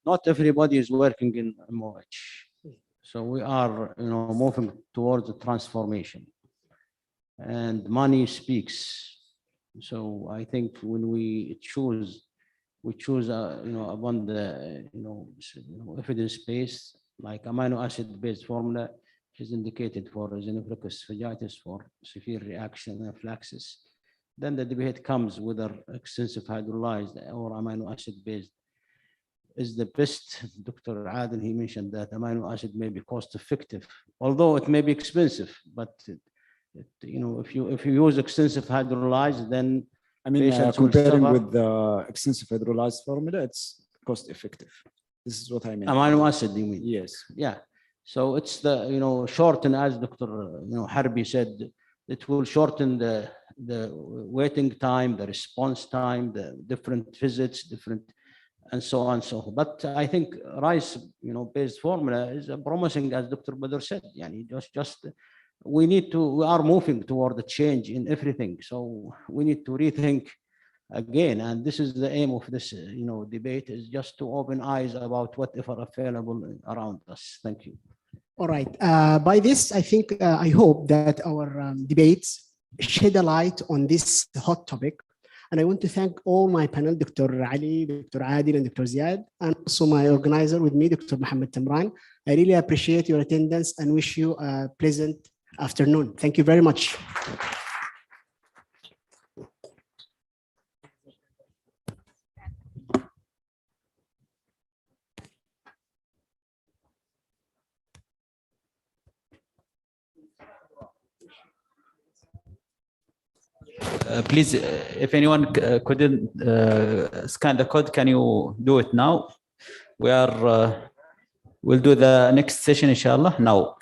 Not everybody is working in MOH, so we are, moving towards the transformation, and money speaks. So I think when we choose, upon the, evidence-based, like amino acid-based formula, is indicated for eosinophilic esophagitis, for severe reaction anaphylaxis. Then the debate comes whether extensive hydrolyzed or amino acid based is the best. Dr. Adel, he mentioned that amino acid may be cost effective, although it may be expensive. But if you use extensive hydrolyzed, then comparing with the extensive hydrolyzed formula, it's cost effective. This is what I mean. Amino acid, you mean? Yes. Yeah. So it's the shorten, as Dr. Harbi said, it will shorten the waiting time, the response time, the different visits, and so on and so forth. But I think rice based formula is promising, as Dr. Badr said. We are moving toward the change in everything. So we need to rethink again, and this is the aim of this debate, is just to open eyes about whatever available around us. Thank you. All right. By this, I think, I hope that our debates shed a light on this hot topic. And I want to thank all my panel, Dr. Ali, Dr. Adil, and Dr. Ziad, and also my organizer with me, Dr. Mohammed Tamran. I really appreciate your attendance and wish you a pleasant afternoon. Thank you very much. please, if anyone couldn't scan the code, can you do it now? We are, we'll do the next session, inshallah, now.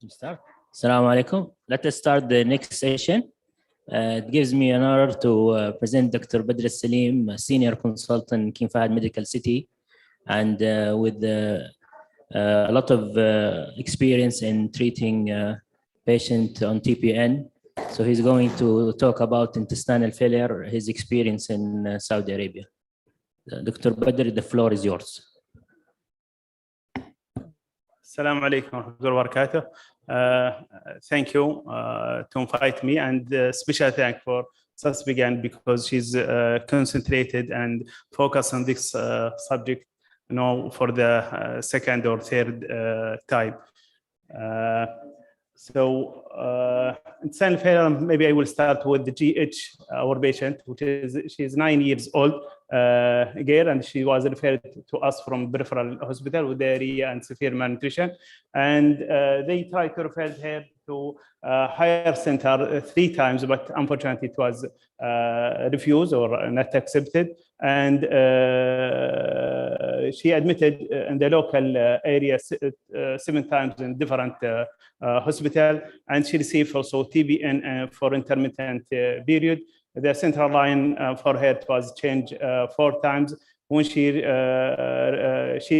Start. Assalamu alaikum. Let us start the next session. It gives me an honor to present Dr. Badr Salim, a senior consultant in King Fahd Medical City, and with a lot of experience in treating patients on TPN. So he's going to talk about intestinal failure, his experience in Saudi Arabia. Dr. Badr, the floor is yours. Assalamu alaikum wa rahmatullahi wa barakatuh. Thank you to invite me, and special thank for SASPGHAN because she's concentrated and focused on this subject, you know, for the second or third time. Intestinal failure, maybe I will start with the GH, our patient, which is, she's 9 years old, girl, and she was referred to us from peripheral hospital with diarrhea and severe malnutrition. And they tried to refer her to a higher center 3 times, but unfortunately it was refused or not accepted. And she admitted in the local area 7 times in different hospital, and she received also TBN for intermittent period. The central line for her was changed 4 times. When she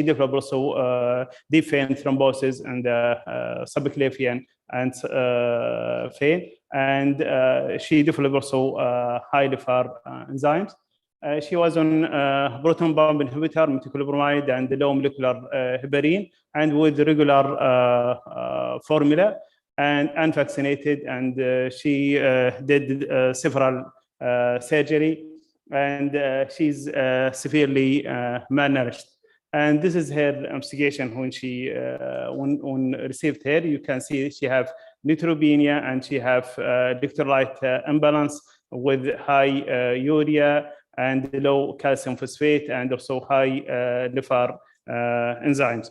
developed also deep vein thrombosis and subclavian and vein, and she developed also high liver enzymes. She was on proton pump inhibitor, metoclopramide, and low molecular heparin, and with regular formula, and unvaccinated. And she did several surgery, and she's severely malnourished. And this is her investigation when she when received her. You can see she have neutropenia, and she have electrolyte imbalance with high urea and low calcium phosphate, and also high liver enzymes.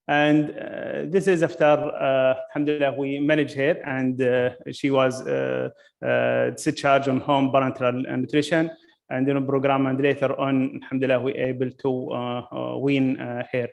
And this is after, alhamdulillah, we managed her, and she was discharged on home parenteral nutrition and then program, and later on, alhamdulillah, we able to wean her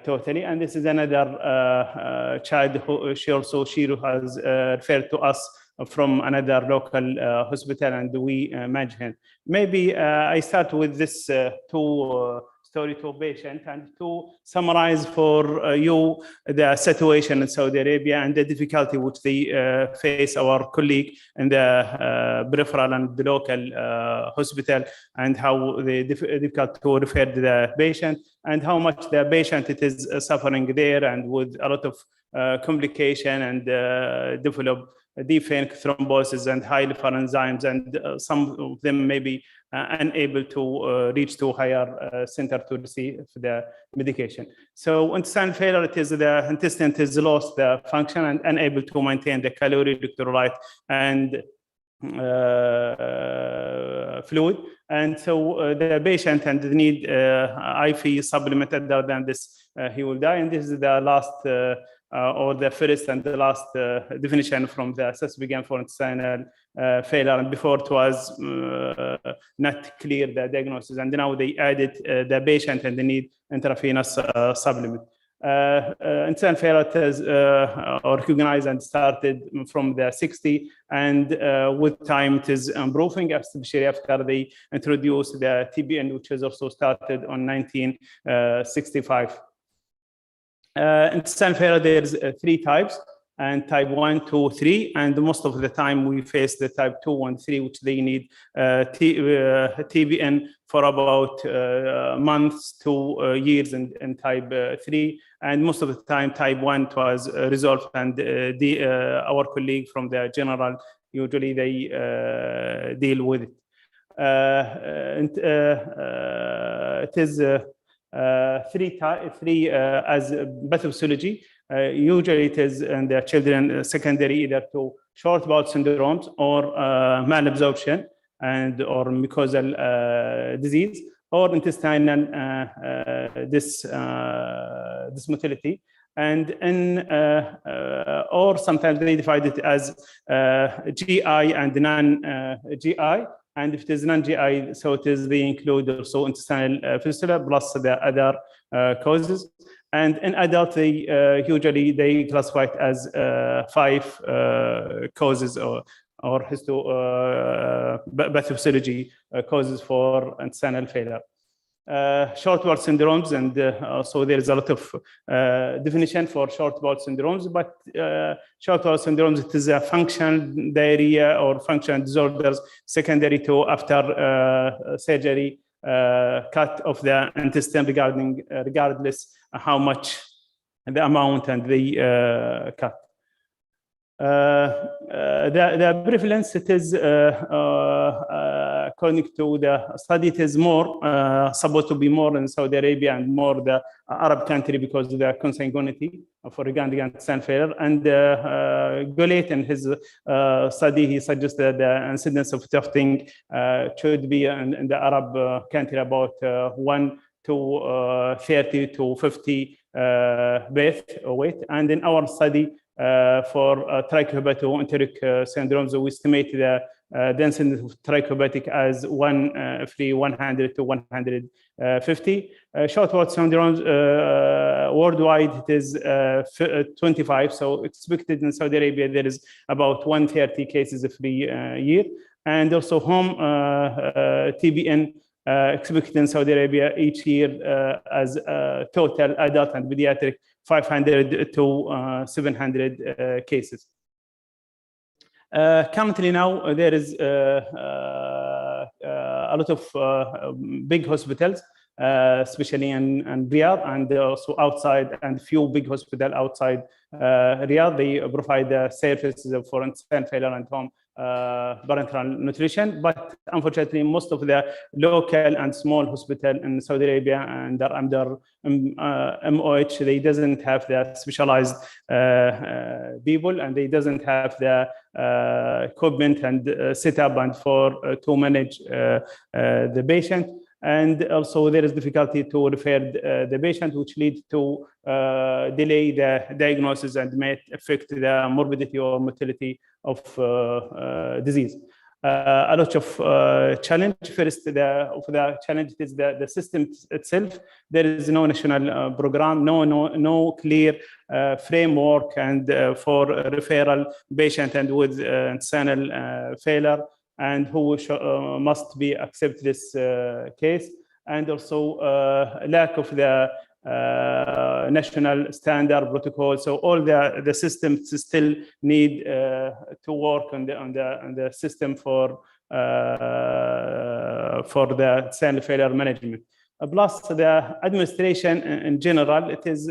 totally. And this is another child who she has referred to us from another local hospital, and we manage him. Maybe I start with this 2 story to patient, and to summarize for you the situation in Saudi Arabia and the difficulty which they face, our colleague in the peripheral and the local hospital, and how they difficult to refer the patient, and how much the patient it is suffering there, and with a lot of complication, and develop deep vein thrombosis and high liver enzymes, and some of them may be unable to reach to higher center to receive the medication. So intestinal failure, it is the intestine has lost the function and unable to maintain the calorie, electrolyte, and fluid, and so the patient and the need IV supplement. Other than this, he will die. And this is the last or the first and the last definition from the SASPGHAN for intestinal failure. And before it was not clear the diagnosis, and now they added the patient and the need intravenous supplement. Intestinal failure is recognized and started from the 60s, and with time it is improving, especially after they introduced the TBN, which is also started on 1965. Intestinal failure, there's 3 types, and type 1, 2, 3, and most of the time we face the type 2 and 3, which they need TBN for about months to years in type 3, and most of the time type 1 was resolved, and our colleague from the general, usually they deal with it. It is 3 as pathophysiology. Usually it is in the children secondary either to short bowel syndromes or malabsorption and or mucosal disease or intestinal dysmotility. And in or sometimes they divide it as GI and non-GI. And if it is non-GI, so it is they include also intestinal fistula plus the other causes. And in adult, they usually they classify it as 5 causes or pathophysiology causes for intestinal failure. Short bowel syndromes, and so there is a lot of definition for short bowel syndromes, but short bowel syndromes, it is a functional diarrhea or functional disorders secondary to after surgery cut of the intestine regardless how much the amount and the cut. The prevalence, it is according to the study, it is more supposed to be more in Saudi Arabia and more the Arab country because of the consanguinity for regarding intestinal failure. And Golet in his study, he suggested the incidence of tufting should be in the Arab country about 1 to 30 to 50 birth weight. And in our study, for trichohepatoenteric syndromes, we estimate the incidence of trichohepatic as 100 to 150. Short bowel syndromes worldwide, it is 25. So expected in Saudi Arabia, there is about 130 cases every year. And also home TBN expected in Saudi Arabia each year as total adult and pediatric 500 to 700 cases. Currently now, there is a lot of big hospitals, especially in Riyadh and also outside, and few big hospitals outside Riyadh. They provide the services for intestinal failure and home parenteral nutrition, but unfortunately, most of the local and small hospital in Saudi Arabia and under MOH, they doesn't have the specialized people, and they doesn't have the equipment and setup and for to manage the patient. And also there is difficulty to refer the patient, which leads to delay the diagnosis and may affect the morbidity or mortality of disease. A lot of challenge. First, the challenge is the system itself. There is no national program, no clear framework and for referral patient and with intestinal failure, and who must be accept this case, and also lack of the national standard protocol. So all the systems still need to work on the system for the intestinal failure management. Plus the administration in general, it is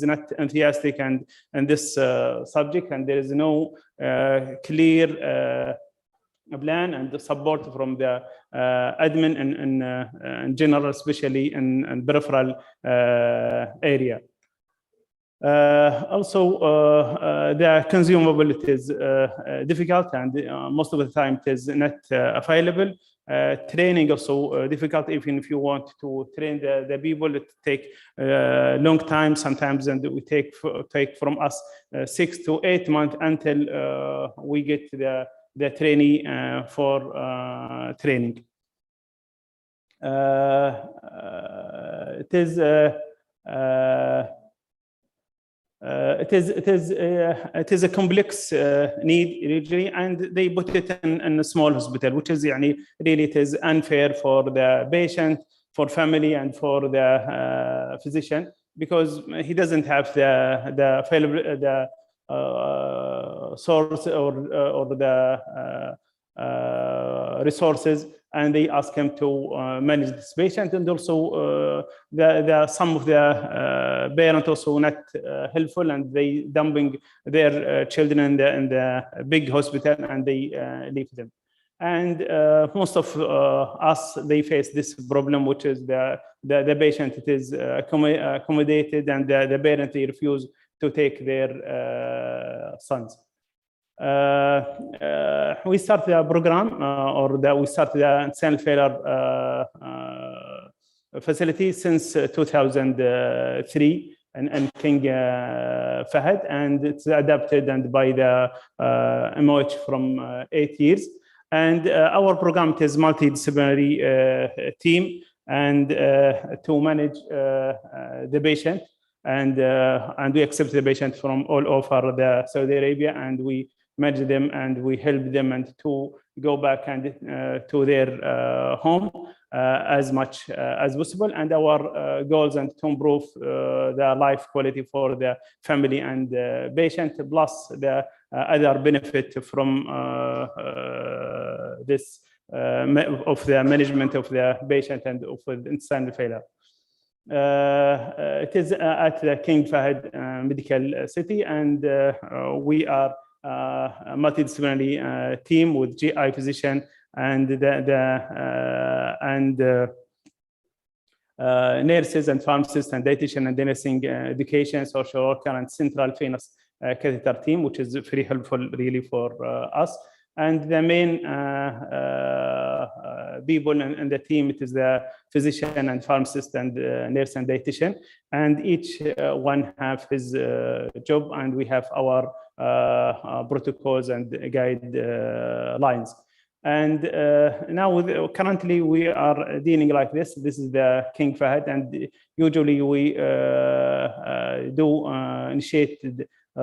not enthusiastic and this subject, and there is no clear plan and the support from the admin in general, especially in peripheral area. Also, the consumability is difficult, and most of the time it is not available. Training also difficult. Even if you want to train the people, it take long time sometimes, and we take from us 6 to 8 months until we get the trainee for training. It is a complex need usually, and they put it in a small hospital, which is really it is unfair for the patient, for family, and for the physician, because he doesn't have the source or the resources, and they ask him to manage this patient. And also some of the parents also not helpful, and they dumping their children in the big hospital, and they leave them. And most of us, they face this problem, which is the patient, it is accommodated, and the parent, they refuse to take their sons. We started a program, we started the Intestinal Failure facility since 2003 in King Fahd, and it's adapted and by the MOH from 8 years. And our program is multidisciplinary team, and to manage the patient, and we accept the patient from all over the Saudi Arabia, and we manage them, and we help them and to go back and to their home as much as possible. And our goals and to improve the life quality for the family and the patient, plus the other benefit from this of the management of the patient and of the intestinal failure. It is at the King Fahd Medical City, and we are a multidisciplinary team with GI physician and nurses and pharmacists and dietitian and nursing education, social worker, and central venous catheter team, which is very helpful really for us. And the main people in the team, it is the physician and pharmacist and nurse and dietitian, and each one have his job, and we have our protocols and guidelines. And now currently we are dealing like this. This is the King Fahd, and usually we do initiate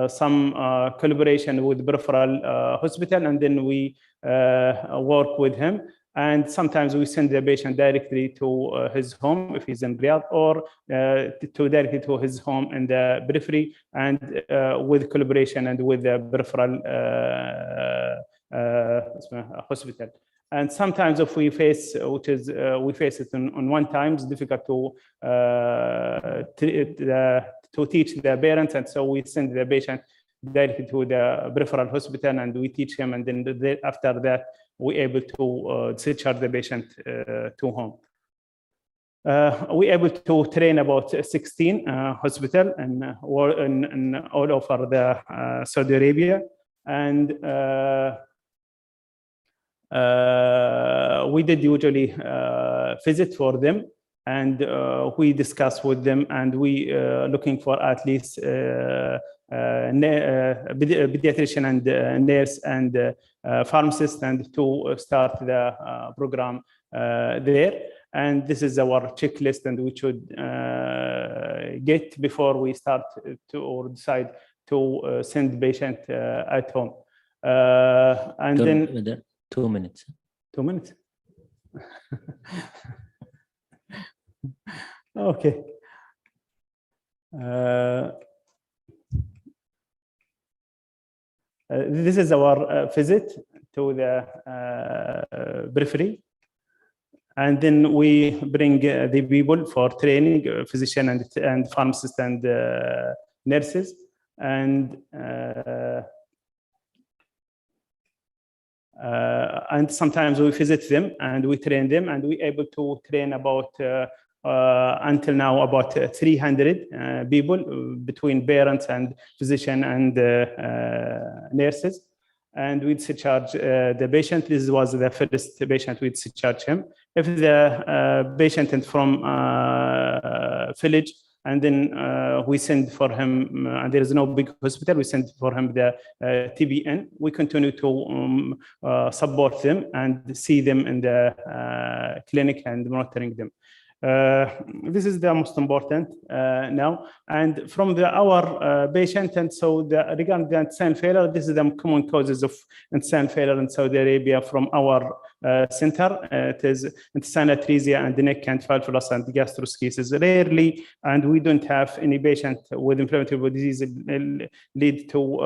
some collaboration with peripheral hospital, and then we work with him. And sometimes we send the patient directly to his home if he's in Riyadh, or directly to his home in the periphery, and with collaboration and with the peripheral hospital. And sometimes if we face, we face it on one time, it's difficult to teach the parents, and so we send the patient directly to the peripheral hospital, and we teach him, and then after that we able to discharge the patient to home. We able to train about 16 hospital and all over the Saudi Arabia, and we did usually visit for them, and we discuss with them, and we looking for at least pediatrician and nurse and pharmacist, and to start the program there. And this is our checklist, and we should get before we start to or decide to send the patient at home. And then 2 minutes. 2 minutes. Okay. This is our visit to the periphery, and then we bring the people for training, physician and pharmacist and nurses, and sometimes we visit them and we train them, and we able to train about until now about 300 people between parents and physician and nurses. And we discharge the patient. This was the first patient we discharge him. If the patient is from village, and then we send for him, and there is no big hospital, we send for him the TBN. We continue to support them and see them in the clinic and monitoring them. This is the most important now. And from our patient, and so regarding the intestinal failure, this is the common causes of intestinal failure in Saudi Arabia from our center. It is intestinal atresia and neck and fibrosis and gastroschisis. Rarely, and we don't have any patient with inflammatory bowel disease lead to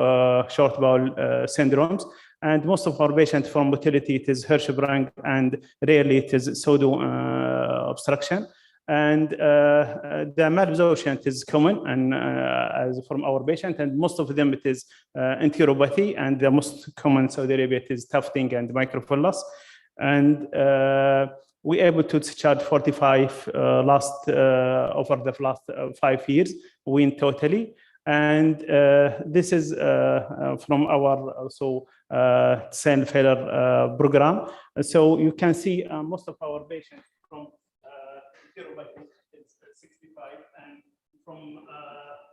short bowel syndromes. And most of our patients from motility, it is Hirschsprung, and rarely it is pseudo-obstruction. And the malabsorption is common, and as from our patient, and most of them it is enteropathy, and the most common in Saudi Arabia it is tufting and microphallus. And we able to discharge 45 over the last 5 years, win totally. And this is from our also intestinal failure program. So you can see most of our patients from enteropathy is 65, and from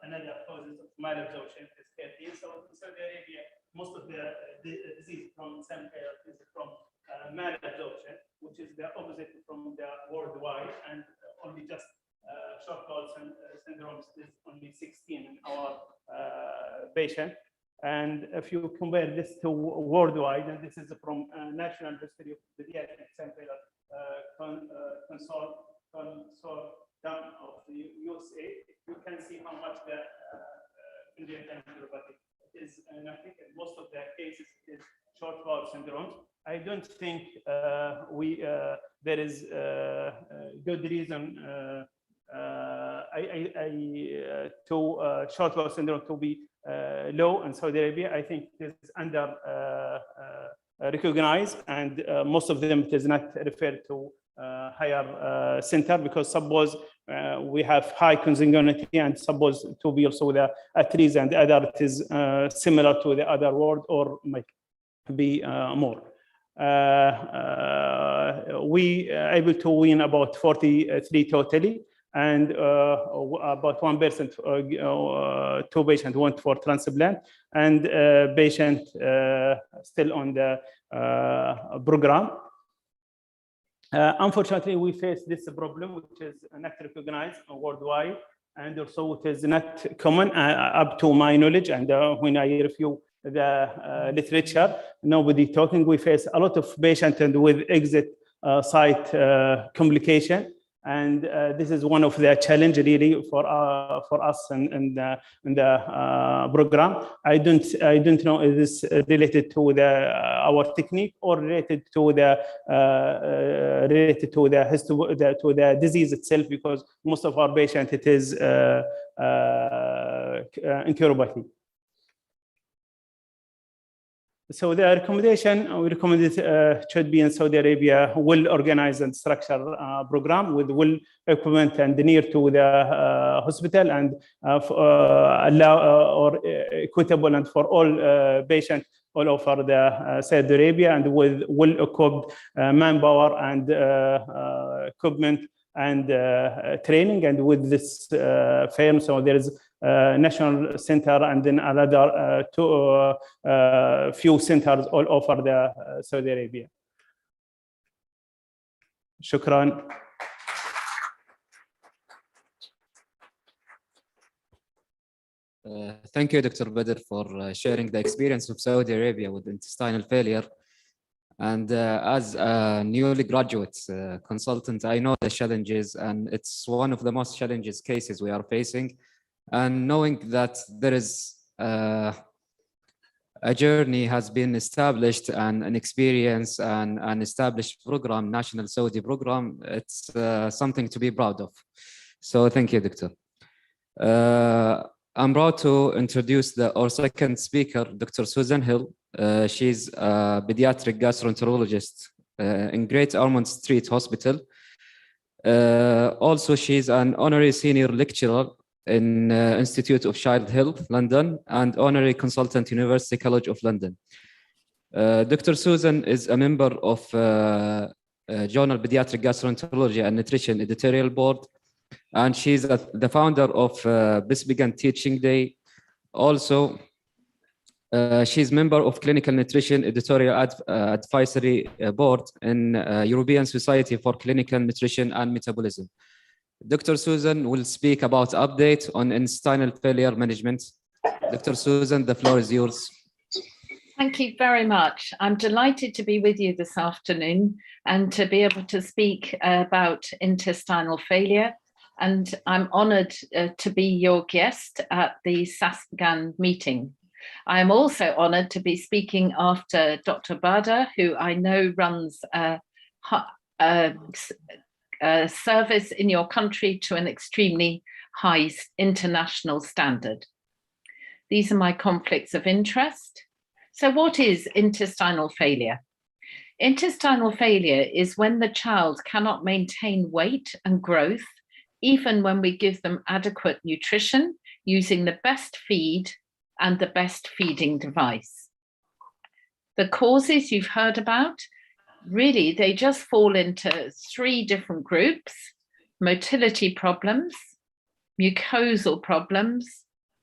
another causes of malabsorption is 30. So in Saudi Arabia, most of the disease from intestinal failure is from malabsorption, which is the opposite from the worldwide, and only just short bowel syndromes is only 16 in our patient. And if you compare this to worldwide, and this is from National History of Pediatric Failure Consortium of the USA, you can see how much the congenital enteropathy is. And I think in most of the cases is short bowel syndromes. I don't think there is good reason to short bowel syndrome to be low in Saudi Arabia. I think it is under recognized, and most of them it is not referred to higher center, because suppose we have high consanguinity, and suppose to be also the atresia and the other, it is similar to the other word, or might be more. We able to win about 43 totally, and about 1%, 2 patients went for transplant, and patient still on the program. Unfortunately, we face this problem, which is not recognized worldwide, and also it is not common up to my knowledge. And when I review the literature, nobody talking. We face a lot of patients and with exit site complication, and this is one of the challenge really for us in the program. I don't know if this related to our technique or related to the disease itself, because most of our patients it is enteropathy. So the recommendation we recommend should be in Saudi Arabia well-organized and structured program with well equipment and near to the hospital, and allow or equitable and for all patients all over the Saudi Arabia, and with well-equipped manpower and equipment and training, and with this firm. So there is national center, and then another few centers all over the Saudi Arabia. Shukran. Thank you, Dr. Badr, for sharing the experience of Saudi Arabia with intestinal failure. And as a newly graduate consultant, I know the challenges, and it's one of the most challenging cases we are facing. And knowing that there is a journey has been established, and an experience and an established program, national Saudi program, it's something to be proud of. So thank you, Doctor. I'm proud to introduce our second speaker, Dr. Susan Hill. She's a pediatric gastroenterologist in Great Ormond Street Hospital. Also, she's an honorary senior lecturer in Institute of Child Health, London, and honorary consultant, University College of London. Dr. Susan is a member of Journal Pediatric Gastroenterology and Nutrition editorial board, and she's the founder of SASPGHAN Teaching Day. Also, she's member of Clinical Nutrition Editorial Advisory Board in European Society for Clinical Nutrition and Metabolism. Dr. Susan will speak about update on intestinal failure management. Dr. Susan, the floor is yours. Thank you very much. I'm delighted to be with you this afternoon and to be able to speak about intestinal failure. And I'm honored to be your guest at the SASPGHAN meeting. I am also honored to be speaking after Dr. Bada, who I know runs a service in your country to an extremely high international standard. These are my conflicts of interest. So what is intestinal failure? Intestinal failure is when the child cannot maintain weight and growth, even when we give them adequate nutrition using the best feed and the best feeding device. The causes you've heard about, really, they just fall into 3 different groups: motility problems, mucosal problems,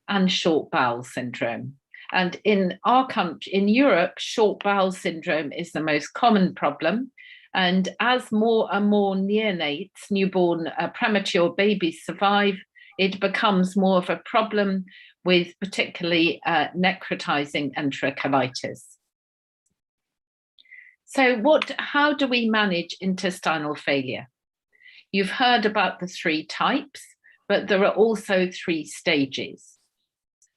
and short bowel syndrome. And in our country, in Europe, short bowel syndrome is the most common problem. And as more and more neonates, newborn premature babies survive, it becomes more of a problem with particularly necrotizing enterocolitis. So how do we manage intestinal failure? You've heard about the 3 types, but there are also 3 stages.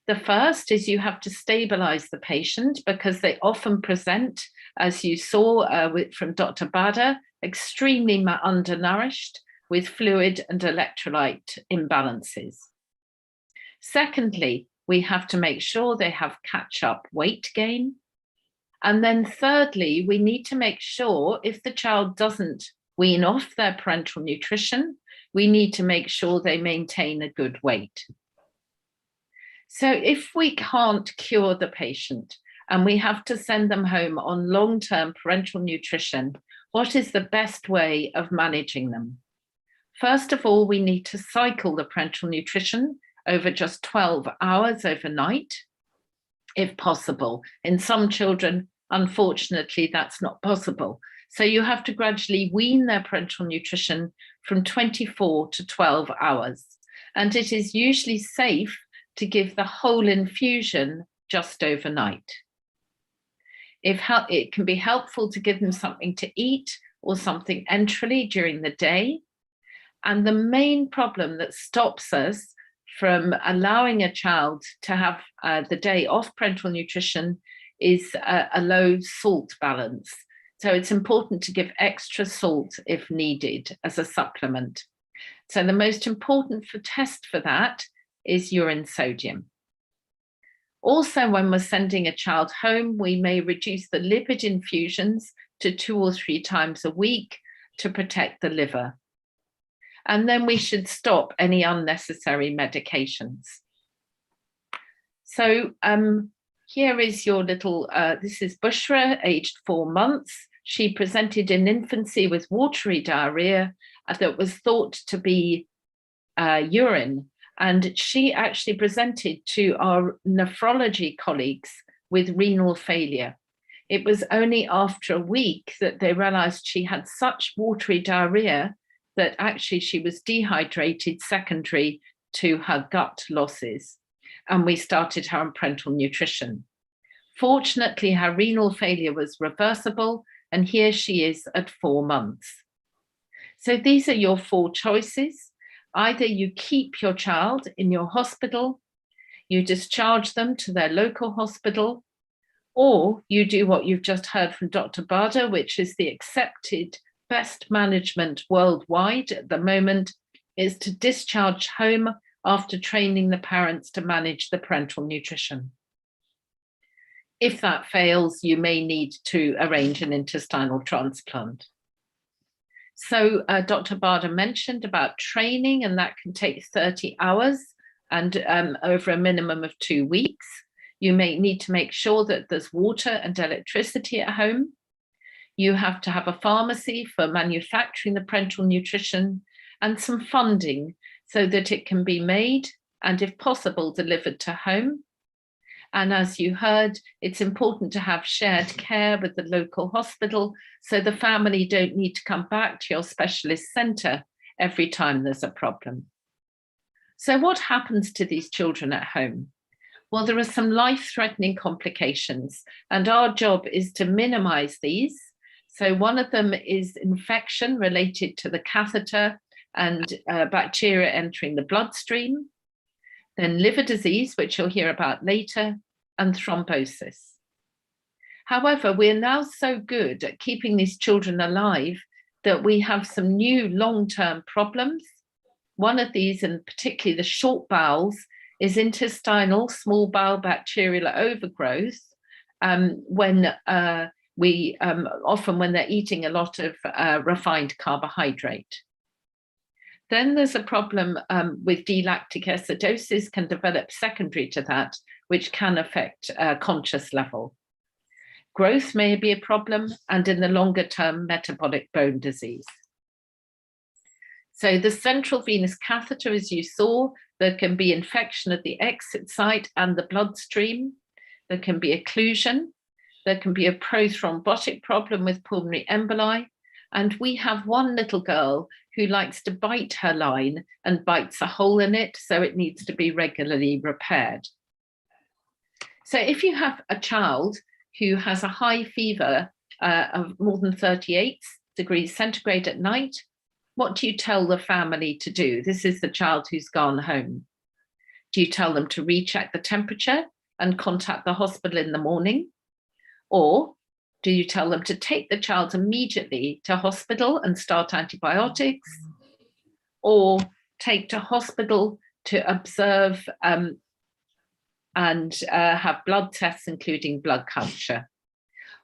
The first is you have to stabilize the patient because they often present, as you saw from Dr. Bada, extremely undernourished with fluid and electrolyte imbalances. Secondly, we have to make sure they have catch-up weight gain. And then thirdly, we need to make sure if the child doesn't wean off their parenteral nutrition, we need to make sure they maintain a good weight. So if we can't cure the patient and we have to send them home on long-term parenteral nutrition, what is the best way of managing them? First of all, we need to cycle the parenteral nutrition over just 12 hours overnight, if possible. In some children, unfortunately, that's not possible. So you have to gradually wean their parenteral nutrition from 24 to 12 hours. And it is usually safe to give the whole infusion just overnight. It can be helpful to give them something to eat or something enterally during the day. And the main problem that stops us from allowing a child to have the day off parenteral nutrition is a low salt balance. So it's important to give extra salt if needed as a supplement. So the most important test for that is urine sodium. Also, when we're sending a child home, we may reduce the lipid infusions to 2 or 3 times a week to protect the liver. And then we should stop any unnecessary medications. So here is your little, this is Bushra, aged 4 months. She presented in infancy with watery diarrhea that was thought to be urine. And she actually presented to our nephrology colleagues with renal failure. It was only after a week that they realized she had such watery diarrhea that actually she was dehydrated secondary to her gut losses. And we started her on parenteral nutrition. Fortunately, her renal failure was reversible, and here she is at 4 months. So these are your 4 choices. Either you keep your child in your hospital, you discharge them to their local hospital, or you do what you've just heard from Dr. Bada, which is the accepted best management worldwide at the moment, is to discharge home after training the parents to manage the parenteral nutrition. If that fails, you may need to arrange an intestinal transplant. So Dr. Bada mentioned about training, and that can take 30 hours and over a minimum of 2 weeks. You may need to make sure that there's water and electricity at home. You have to have a pharmacy for manufacturing the parenteral nutrition and some funding so that it can be made and, if possible, delivered to home. And as you heard, it's important to have shared care with the local hospital so the family don't need to come back to your specialist centre every time there's a problem. So what happens to these children at home? Well, there are some life-threatening complications, and our job is to minimise these. So one of them is infection related to the catheter and bacteria entering the bloodstream, then liver disease, which you'll hear about later, and thrombosis. However, we're now so good at keeping these children alive that we have some new long-term problems. One of these, and particularly the short bowels, is intestinal small bowel bacterial overgrowth when often when they're eating a lot of refined carbohydrate. Then there's a problem with D-lactic acidosis can develop secondary to that, which can affect conscious level. Growth may be a problem, and in the longer term, metabolic bone disease. So the central venous catheter, as you saw, there can be infection at the exit site and the bloodstream. There can be occlusion. There can be a prothrombotic problem with pulmonary emboli. And we have one little girl who likes to bite her line and bites a hole in it, so it needs to be regularly repaired. So if you have a child who has a high fever of more than 38 degrees centigrade at night, what do you tell the family to do? This is the child who's gone home. Do you tell them to recheck the temperature and contact the hospital in the morning? Or do you tell them to take the child immediately to hospital and start antibiotics? Or take to hospital to observe and have blood tests, including blood culture?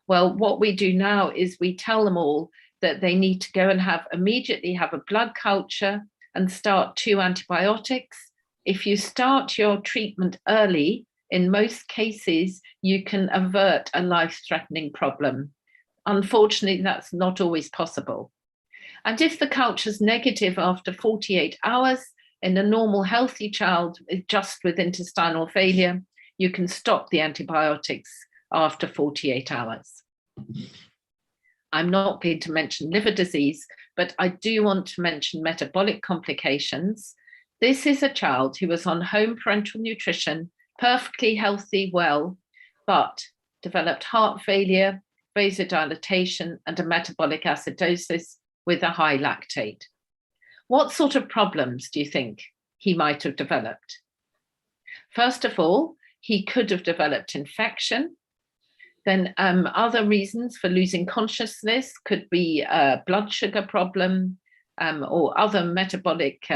Well, what we do now is we tell them all that they need to go and immediately have a blood culture and start 2 antibiotics. If you start your treatment early, in most cases, you can avert a life-threatening problem. Unfortunately, that's not always possible. And if the culture is negative after 48 hours in a normal healthy child just with intestinal failure, you can stop the antibiotics after 48 hours. I'm not going to mention liver disease, but I do want to mention metabolic complications. This is a child who was on home parenteral nutrition, perfectly healthy, well, but developed heart failure, vasodilatation, and a metabolic acidosis with a high lactate. What sort of problems do you think he might have developed? First of all, he could have developed infection. Then other reasons for losing consciousness could be a blood sugar problem or other metabolic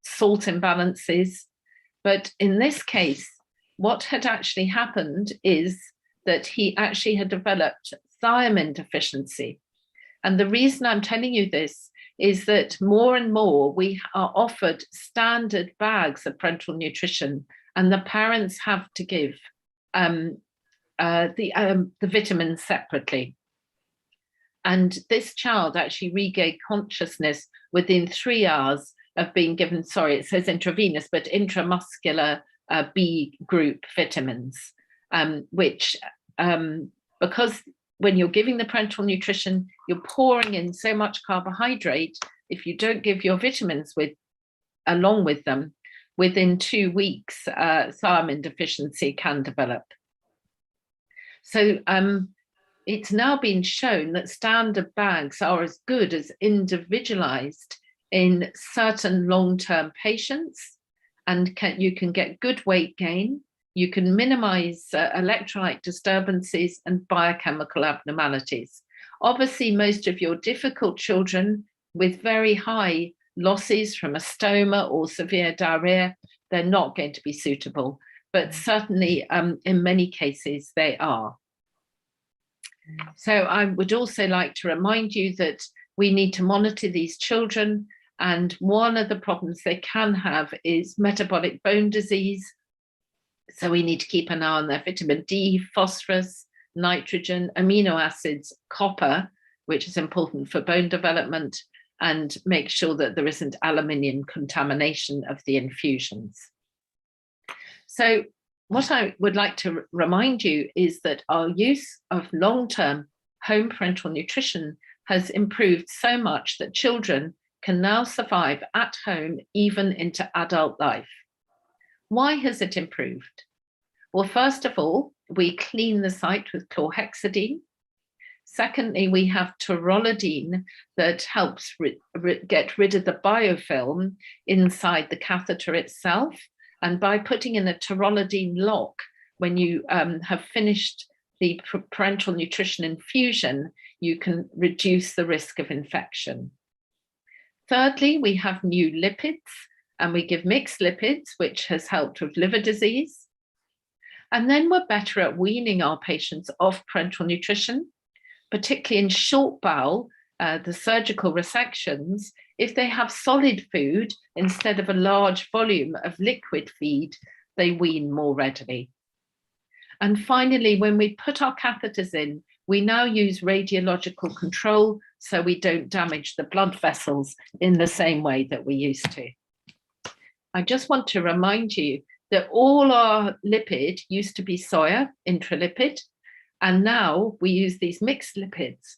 salt imbalances. But in this case, what had actually happened is that he actually had developed thiamine deficiency. And the reason I'm telling you this is that more and more we are offered standard bags of parenteral nutrition, and the parents have to give the vitamins separately. And this child actually regained consciousness within 3 hours of being given, sorry, it says intravenous, but intramuscular B group vitamins, which because when you're giving the parenteral nutrition, you're pouring in so much carbohydrate. If you don't give your vitamins along with them, within 2 weeks, thiamine deficiency can develop. So it's now been shown that standard bags are as good as individualized in certain long-term patients, and you can get good weight gain. You can minimize electrolyte disturbances and biochemical abnormalities. Obviously, most of your difficult children with very high losses from a stoma or severe diarrhea, they're not going to be suitable, but certainly in many cases they are. So I would also like to remind you that We need to monitor these children, and one of the problems they can have is metabolic bone disease. So we need to keep an eye on their vitamin D, phosphorus, nitrogen, amino acids, copper, which is important for bone development, and make sure that there isn't aluminium contamination of the infusions. So what I would like to remind you is that our use of long-term home parenteral nutrition has improved so much that children can now survive at home even into adult life. Why has it improved? Well, first of all, we clean the site with chlorhexidine. Secondly, we have taurolidine that helps get rid of the biofilm inside the catheter itself. And by putting in a taurolidine lock, when you have finished the parenteral nutrition infusion, you can reduce the risk of infection. Thirdly, we have new lipids, and we give mixed lipids, which has helped with liver disease. And then we're better at weaning our patients off parenteral nutrition, particularly in short bowel, the surgical resections. If they have solid food instead of a large volume of liquid feed, they wean more readily. And finally, when we put our catheters in, we now use radiological control so we don't damage the blood vessels in the same way that we used to. I just want to remind you that all our lipid used to be soya, intralipid, and now we use these mixed lipids.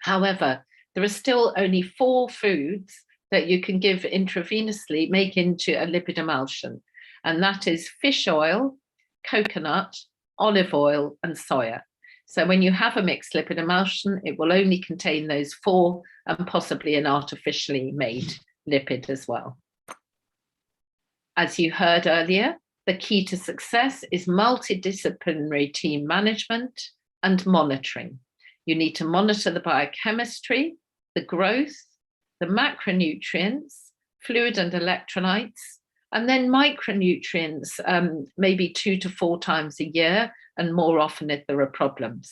However, there are still only 4 foods that you can give intravenously, make into a lipid emulsion, and that is fish oil, coconut, olive oil, and soya. So when you have a mixed lipid emulsion, it will only contain those 4 and possibly an artificially made lipid as well. As you heard earlier, the key to success is multidisciplinary team management and monitoring. You need to monitor the biochemistry, the growth, the macronutrients, fluid and electrolytes, and then micronutrients, maybe 2 to 4 times a year, and more often if there are problems.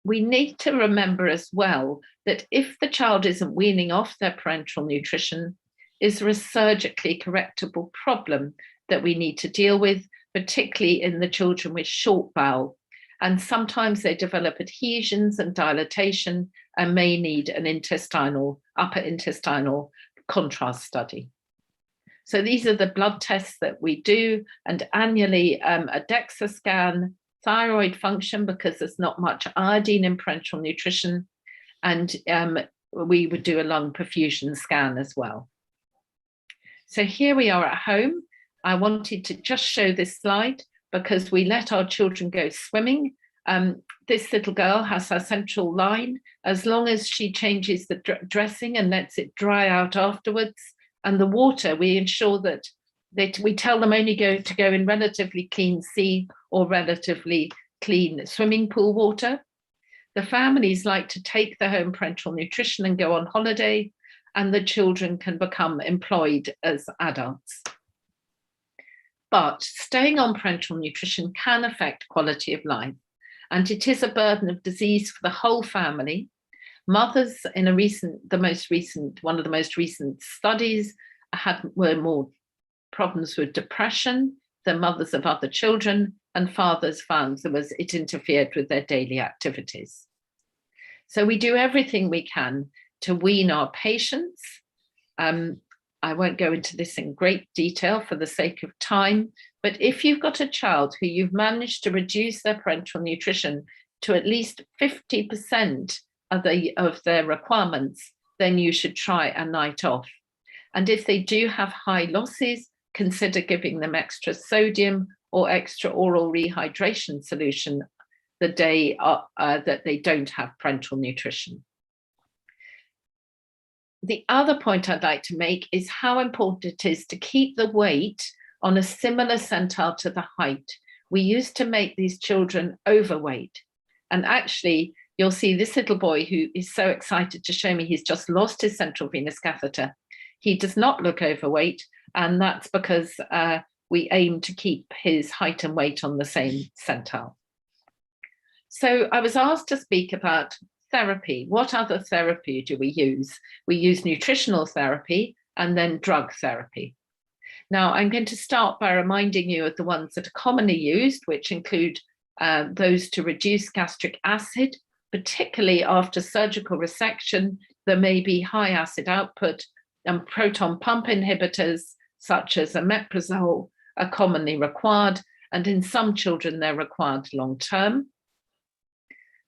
We need to remember as well that if the child isn't weaning off their parenteral nutrition, is there a surgically correctable problem that we need to deal with, particularly in the children with short bowel. And sometimes they develop adhesions and dilatation and may need an upper intestinal contrast study. So these are the blood tests that we do, and annually a DEXA scan, thyroid function, because there's not much iodine in parenteral nutrition, and we would do a lung perfusion scan as well. So here we are at home. I wanted to just show this slide because we let our children go swimming. This little girl has her central line. As long as she changes the dressing and lets it dry out afterwards, and the water, we ensure that we tell them only to go in relatively clean sea or relatively clean swimming pool water. The families like to take their home parenteral nutrition and go on holiday, and the children can become employed as adults. But staying on parenteral nutrition can affect quality of life, and it is a burden of disease for the whole family. Mothers in one of the most recent studies were more problems with depression than mothers of other children, and fathers found it interfered with their daily activities. So we do everything we can to wean our patients. I won't go into this in great detail for the sake of time, but if you've got a child who you've managed to reduce their parenteral nutrition to at least 50% of their requirements, then you should try a night off. And if they do have high losses, consider giving them extra sodium or extra oral rehydration solution the day that they don't have parenteral nutrition. The other point I'd like to make is how important it is to keep the weight on a similar centile to the height. We used to make these children overweight. And actually, you'll see this little boy who is so excited to show me he's just lost his central venous catheter. He does not look overweight, and that's because we aim to keep his height and weight on the same centile. So I was asked to speak about therapy. What other therapy do we use? We use nutritional therapy and then drug therapy. Now, I'm going to start by reminding you of the ones that are commonly used, which include those to reduce gastric acid, particularly after surgical resection. There may be high acid output, and proton pump inhibitors, such as omeprazole, are commonly required, and in some children, they're required long-term.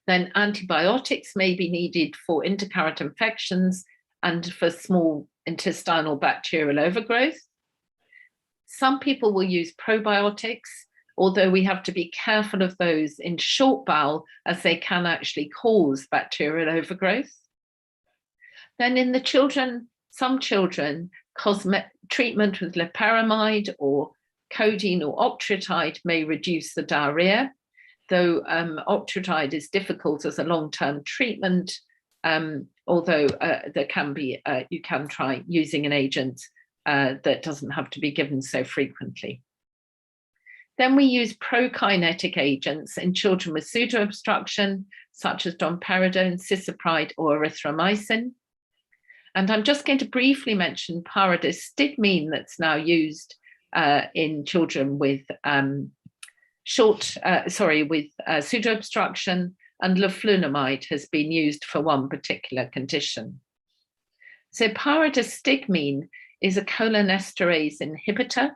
Then antibiotics may be needed for intercurrent infections and for small intestinal bacterial overgrowth. Some people will use probiotics, although we have to be careful of those in short bowel, as they can actually cause bacterial overgrowth. Then in the children, some children, treatment with loperamide or codeine or octreotide may reduce the diarrhea, though octreotide is difficult as a long-term treatment, although there can be, you can try using an agent that doesn't have to be given so frequently. Then we use prokinetic agents in children with pseudo-obstruction, such as domperidone, cisapride, or erythromycin. And I'm just going to briefly mention pyridostigmine that's now used in children with pseudo-obstruction, and leflunomide has been used for one particular condition. So pyridostigmine is a cholinesterase inhibitor,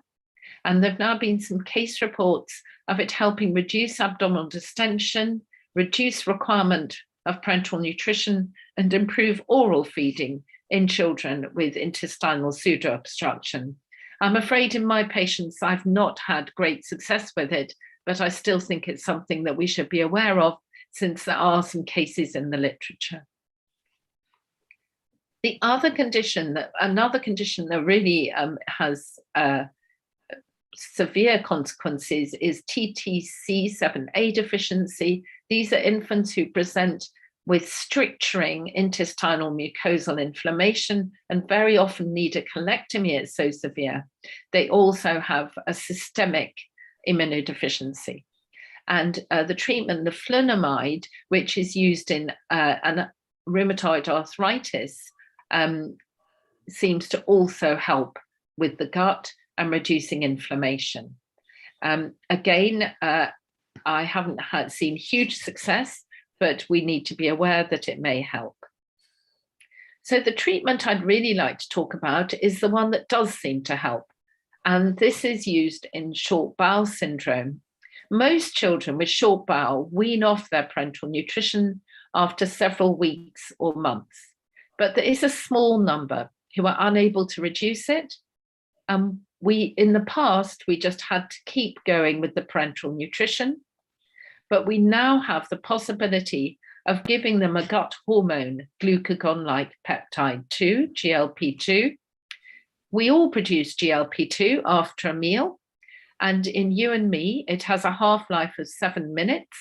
and there have now been some case reports of it helping reduce abdominal distension, reduce requirement of parenteral nutrition, and improve oral feeding in children with intestinal pseudo-obstruction. I'm afraid in my patients, I've not had great success with it, but I still think it's something that we should be aware of, since there are some cases in the literature. The other condition, another condition that really has severe consequences is Ttc7a deficiency. These are infants who present with stricturing intestinal mucosal inflammation and very often need a colectomy. It's so severe. They also have a systemic immunodeficiency. And the treatment, the leflunomide, which is used in rheumatoid arthritis, seems to also help with the gut and reducing inflammation. Again, I haven't seen huge success, but we need to be aware that it may help. So the treatment I'd really like to talk about is the one that does seem to help. And this is used in short bowel syndrome. Most children with short bowel wean off their parenteral nutrition after several weeks or months, but there is a small number who are unable to reduce it. In the past, we just had to keep going with the parenteral nutrition, but we now have the possibility of giving them a gut hormone, glucagon-like peptide 2, GLP-2. We all produce GLP-2 after a meal, and in you and me, it has a half-life of 7 minutes.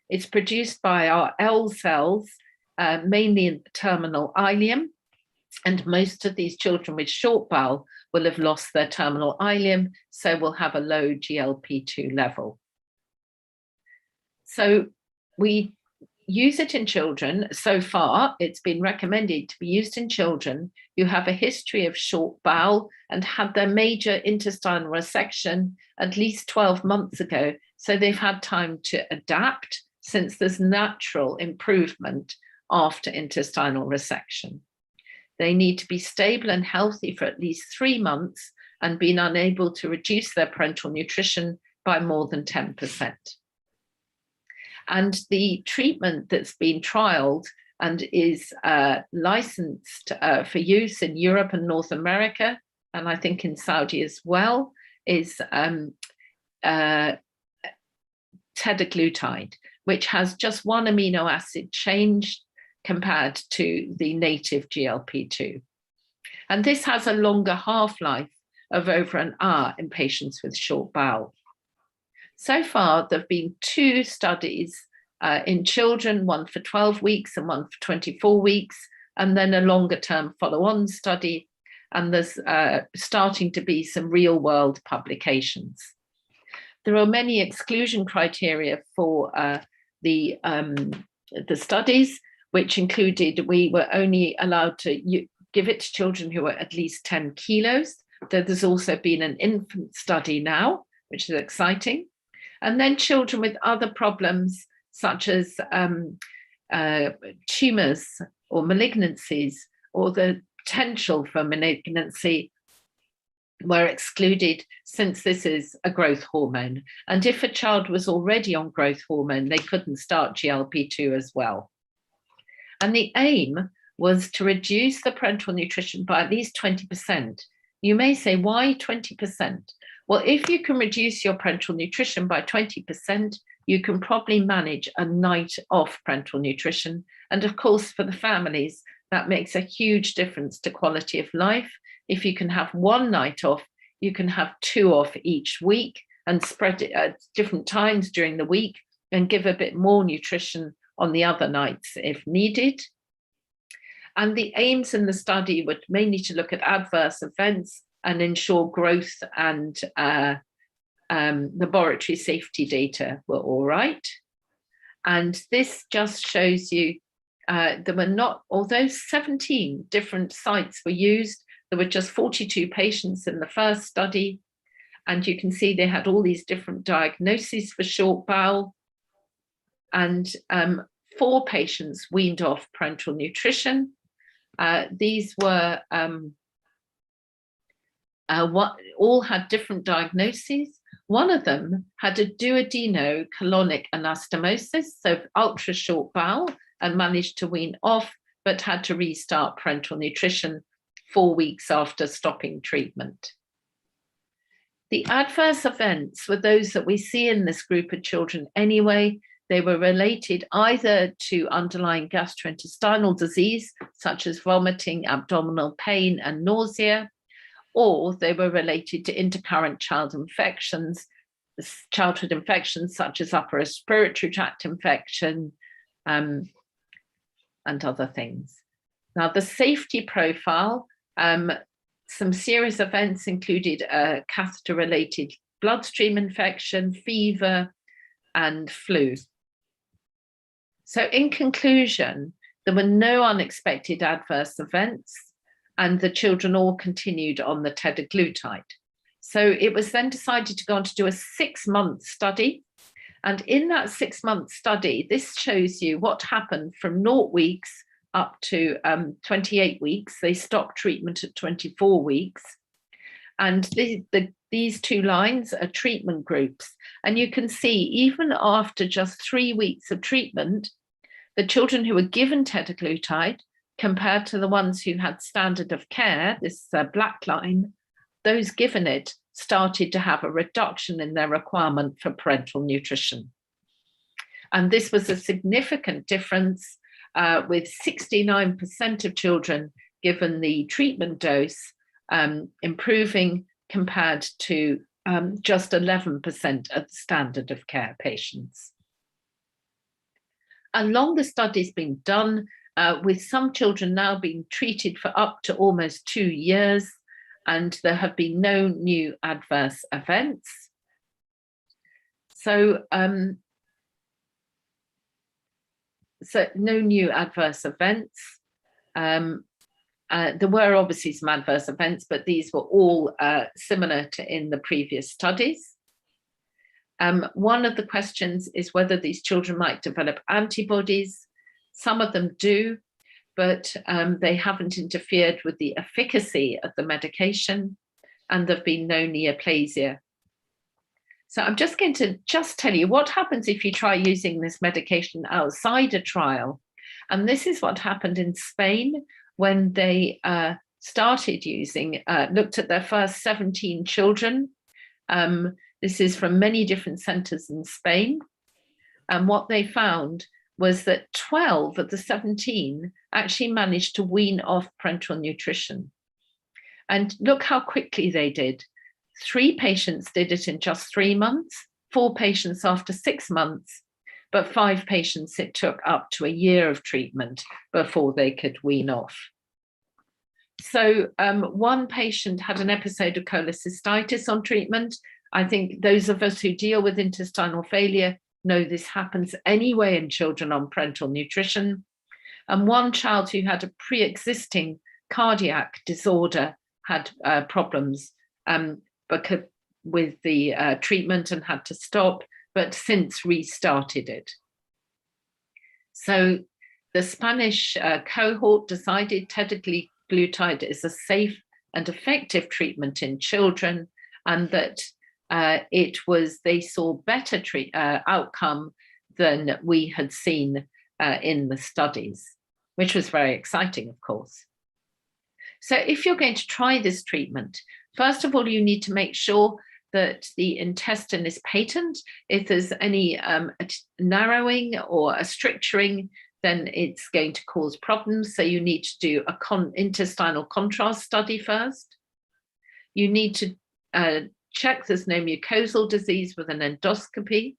It's produced by our L cells, mainly in the terminal ileum, and most of these children with short bowel will have lost their terminal ileum, so will have a low GLP-2 level. So we use it in children. So far, it's been recommended to be used in children who have a history of short bowel and had their major intestinal resection at least 12 months ago. So they've had time to adapt, since there's natural improvement after intestinal resection. They need to be stable and healthy for at least 3 months and been unable to reduce their parenteral nutrition by more than 10%. And the treatment that's been trialed and is licensed for use in Europe and North America, and I think in Saudi as well, is teduglutide, which has just one amino acid change compared to the native GLP-2. And this has a longer half-life of over an hour in patients with short bowel. So far, there have been 2 studies in children, one for 12 weeks and one for 24 weeks, and then a longer-term follow-on study. And there's starting to be some real-world publications. There are many exclusion criteria for the studies, which included we were only allowed to give it to children who were at least 10 kilos. There's also been an infant study now, which is exciting. And then children with other problems, such as tumors or malignancies, or the potential for malignancy, were excluded, since this is a growth hormone. And if a child was already on growth hormone, they couldn't start GLP-2 as well. And the aim was to reduce the parenteral nutrition by at least 20%. You may say, why 20%? Well, if you can reduce your parenteral nutrition by 20%, you can probably manage a night off parenteral nutrition. And of course, for the families, that makes a huge difference to quality of life. If you can have one night off, you can have 2 off each week and spread it at different times during the week and give a bit more nutrition on the other nights if needed. And the aims in the study were mainly to look at adverse events and ensure growth and laboratory safety data were all right. And this just shows you there were not, although 17 different sites were used, there were just 42 patients in the first study. And you can see they had all these different diagnoses for short bowel. And 4 patients weaned off parenteral nutrition. These were all had different diagnoses. One of them had a duodenal-colonic anastomosis, so ultra short bowel, and managed to wean off, but had to restart parenteral nutrition 4 weeks after stopping treatment. The adverse events were those that we see in this group of children anyway. They were related either to underlying gastrointestinal disease, such as vomiting, abdominal pain, and nausea, or they were related to intercurrent childhood infections such as upper respiratory tract infection and other things. Now, the safety profile, some serious events included a catheter-related bloodstream infection, fever, and flu. So in conclusion, there were no unexpected adverse events, and the children all continued on the tetraglutide. So it was then decided to go on to do a 6-month study. And in that 6-month study, this shows you what happened from 0 weeks up to 28 weeks. They stopped treatment at 24 weeks. And these 2 lines are treatment groups. And you can see even after just 3 weeks of treatment, the children who were given tetraglutide compared to the ones who had standard of care, this black line, those given it started to have a reduction in their requirement for parenteral nutrition. And this was a significant difference with 69% of children given the treatment dose improving compared to just 11% of the standard of care patients. A longer study's been done with some children now being treated for up to almost 2 years, and there have been no new adverse events. So, no new adverse events. There were obviously some adverse events, but these were all similar to in the previous studies. One of the questions is whether these children might develop antibodies. Some of them do, but they haven't interfered with the efficacy of the medication, and there have been no neoplasia. So I'm just going to tell you what happens if you try using this medication outside a trial. And this is what happened in Spain when they started using, looked at their first 17 children. This is from many different centers in Spain. And what they found was that 12 of the 17 actually managed to wean off parenteral nutrition. And look how quickly they did. 3 patients did it in just 3 months, 4 patients after 6 months, but 5 patients it took up to a year of treatment before they could wean off. So one patient had an episode of cholecystitis on treatment. I think those of us who deal with intestinal failure know this happens anyway in children on parenteral nutrition. And one child who had a pre-existing cardiac disorder had problems with the treatment and had to stop, but since restarted it. So the Spanish cohort decided tetraglutide is a safe and effective treatment in children, and that they saw better outcome than we had seen in the studies, which was very exciting, of course. So if you're going to try this treatment, first of all, you need to make sure that the intestine is patent. If there's any narrowing or a stricturing, then it's going to cause problems. So you need to do a intestinal contrast study first. You need to check there's no mucosal disease with an endoscopy.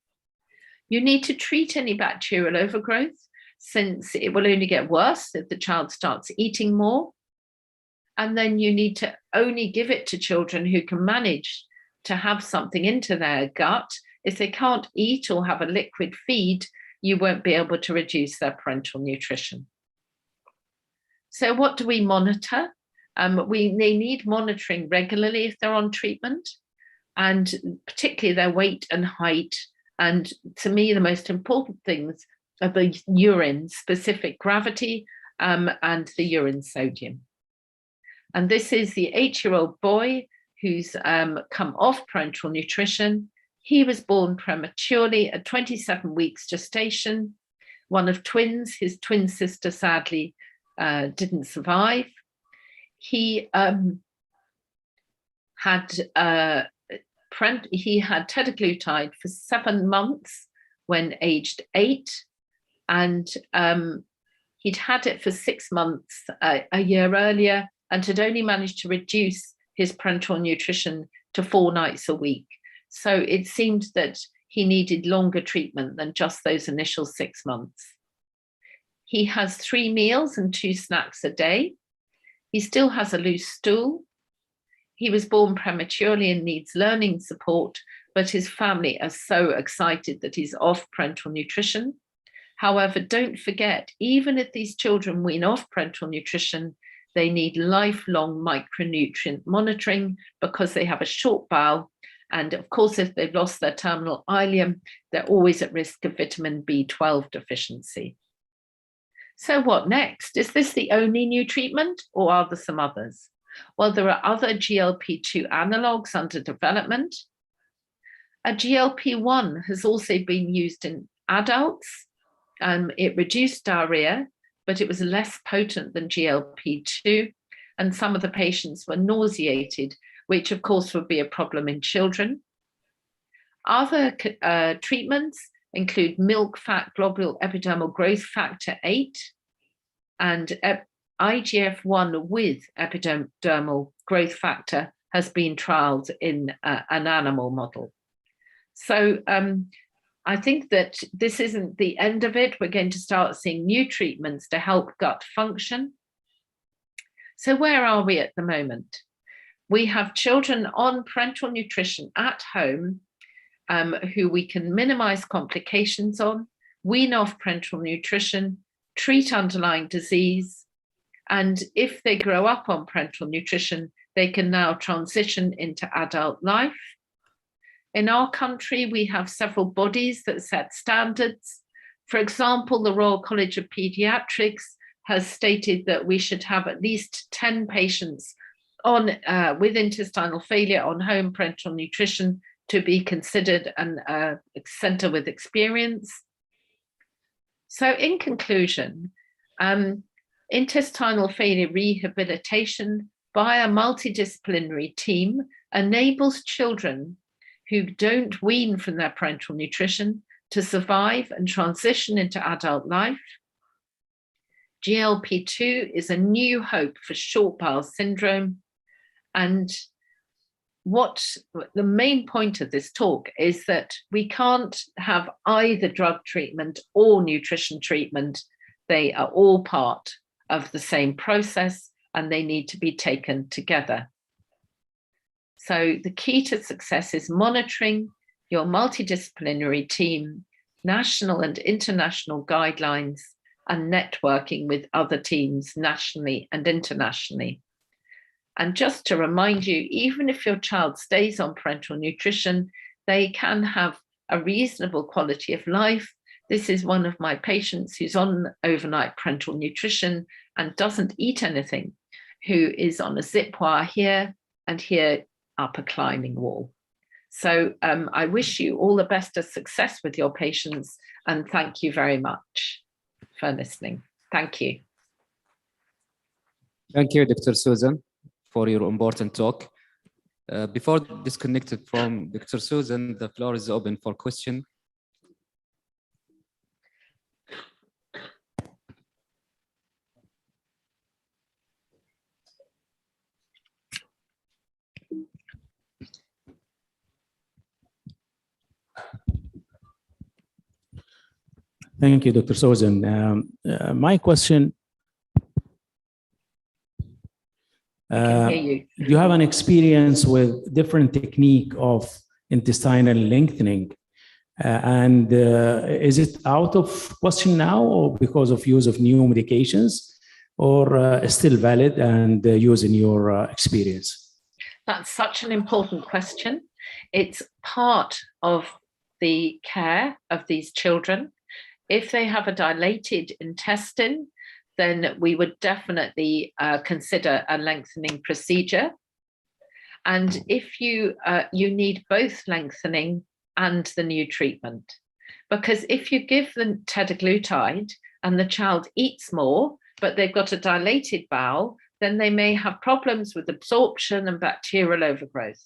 You need to treat any bacterial overgrowth, since it will only get worse if the child starts eating more. And then you need to only give it to children who can manage to have something into their gut. If they can't eat or have a liquid feed, you won't be able to reduce their parenteral nutrition. So what do we monitor? They need monitoring regularly if they're on treatment, and particularly their weight and height. And to me, the most important things are the urine, specific gravity, and the urine sodium. And this is the 8-year-old boy who's come off parenteral nutrition. He was born prematurely at 27 weeks gestation, one of twins. His twin sister sadly didn't survive. He had tetraglutide for 7 months when aged 8, and he'd had it for 6 months a year earlier, and had only managed to reduce his parenteral nutrition to 4 nights a week. So it seemed that he needed longer treatment than just those initial 6 months. He has 3 meals and 2 snacks a day. He still has a loose stool. He was born prematurely and needs learning support, but his family are so excited that he's off parenteral nutrition. However, don't forget, even if these children wean off parenteral nutrition, they need lifelong micronutrient monitoring because they have a short bowel. And of course, if they've lost their terminal ileum, they're always at risk of vitamin B12 deficiency. So what next? Is this the only new treatment, or are there some others? Well, there are other GLP-2 analogues under development. A GLP-1 has also been used in adults. It reduced diarrhea, but it was less potent than GLP-2, and some of the patients were nauseated, which of course would be a problem in children. Other treatments include milk fat globule epidermal growth factor 8 and IGF-1 with epidermal growth factor has been trialed in an animal model. So I think that this isn't the end of it. We're going to start seeing new treatments to help gut function. So where are we at the moment? We have children on parenteral nutrition at home who we can minimize complications on, wean off parenteral nutrition, treat underlying disease, and if they grow up on parenteral nutrition, they can now transition into adult life. In our country, we have several bodies that set standards. For example, the Royal College of Pediatrics has stated that we should have at least 10 patients on with intestinal failure on home parenteral nutrition to be considered a center with experience. So in conclusion, intestinal failure rehabilitation by a multidisciplinary team enables children who don't wean from their parenteral nutrition to survive and transition into adult life. GLP-2 is a new hope for short bowel syndrome. And what the main point of this talk is that we can't have either drug treatment or nutrition treatment. They are all part of the same process and they need to be taken together. So the key to success is monitoring your multidisciplinary team, national and international guidelines, and networking with other teams nationally and internationally. And just to remind you, even if your child stays on parenteral nutrition, they can have a reasonable quality of life. This is one of my patients who's on overnight parenteral nutrition and doesn't eat anything, who is on a zip wire here and here up a climbing wall. So I wish you all the best of success with your patients, and thank you very much for listening. Thank you. Thank you, Dr. Susan, for your important talk. Before disconnected from Dr. Susan, the floor is open for question. Thank you, Dr. Susan. My question, do you have an experience with different technique of intestinal lengthening? Is it out of question now, or because of use of new medications, or still valid and used in your experience? That's such an important question. It's part of the care of these children. If they have a dilated intestine, then we would definitely consider a lengthening procedure. And if you need both lengthening and the new treatment, because if you give them tetraglutide and the child eats more, but they've got a dilated bowel, then they may have problems with absorption and bacterial overgrowth.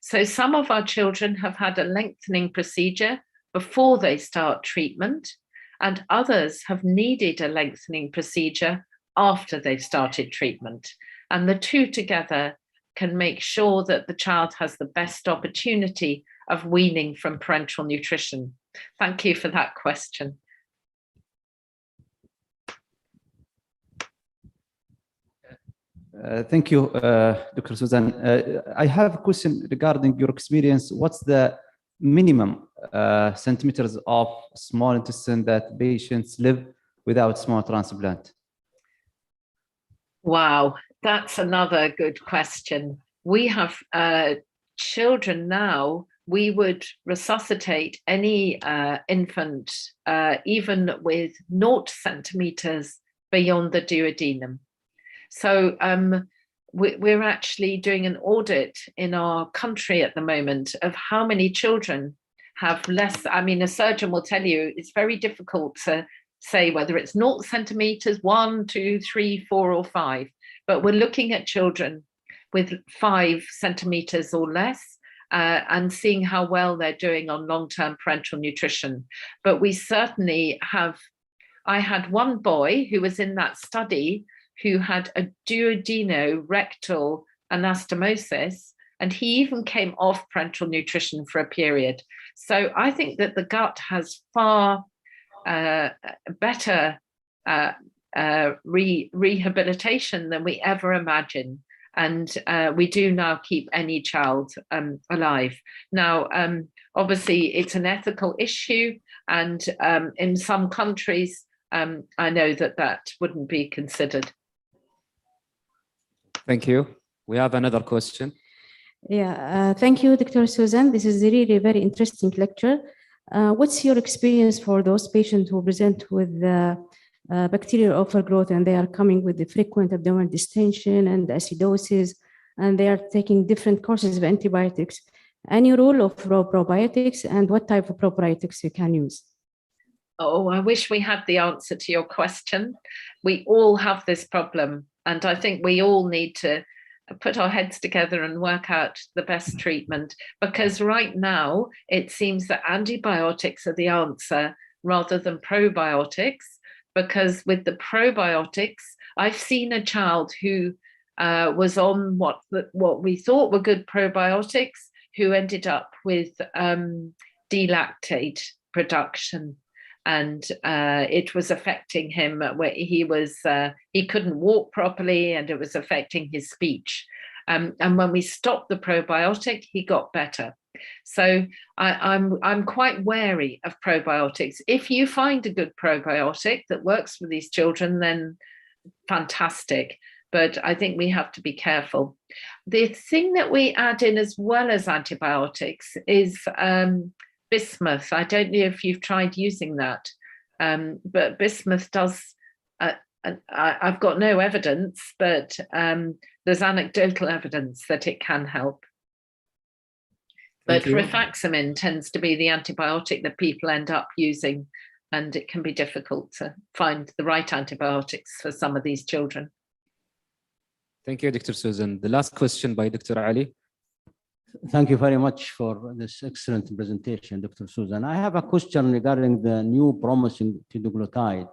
So some of our children have had a lengthening procedure before they start treatment, and others have needed a lengthening procedure after they've started treatment. And the two together can make sure that the child has the best opportunity of weaning from parenteral nutrition. Thank you for that question. Thank you, Dr. Susan. I have a question regarding your experience. What's the minimum centimeters of small intestine that patients live without small transplant? Wow, that's another good question. We have children now, we would resuscitate any infant even with 0 centimeters beyond the duodenum. So we're actually doing an audit in our country at the moment of how many children have less. I mean, a surgeon will tell you it's very difficult to say whether it's 0 centimeters, 1, 2, 3, 4, or 5, but we're looking at children with 5 centimeters or less and seeing how well they're doing on long-term parenteral nutrition. But we certainly have, I had one boy who was in that study who had a duodenorectal anastomosis, and he even came off parenteral nutrition for a period. So I think that the gut has far better rehabilitation than we ever imagined. And we do now keep any child alive. Now, obviously, it's an ethical issue, and in some countries, I know that that wouldn't be considered. Thank you. We have another question. Yeah, thank you, Dr. Susan. This is really a very interesting lecture. What's your experience for those patients who present with bacterial overgrowth and they are coming with the frequent abdominal distension and acidosis, and they are taking different courses of antibiotics? Any rule of probiotics, and what type of probiotics you can use? Oh, I wish we had the answer to your question. We all have this problem, and I think we all need to put our heads together and work out the best treatment, because right now it seems that antibiotics are the answer rather than probiotics, because with the probiotics, I've seen a child who was on what we thought were good probiotics, who ended up with delactate production. And it was affecting him where he couldn't walk properly, and it was affecting his speech. And when we stopped the probiotic, he got better. So I'm quite wary of probiotics. If you find a good probiotic that works for these children, then fantastic. But I think we have to be careful. The thing that we add in as well as antibiotics is bismuth. I don't know if you've tried using that, but bismuth does, I've got no evidence, but there's anecdotal evidence that it can help. But rifaximin tends to be the antibiotic that people end up using, and it can be difficult to find the right antibiotics for some of these children. Thank you, Dr. Susan. The last question by Dr. Ali. Thank you very much for this excellent presentation, Dr. Susan. I have a question regarding the new promising teduglutide.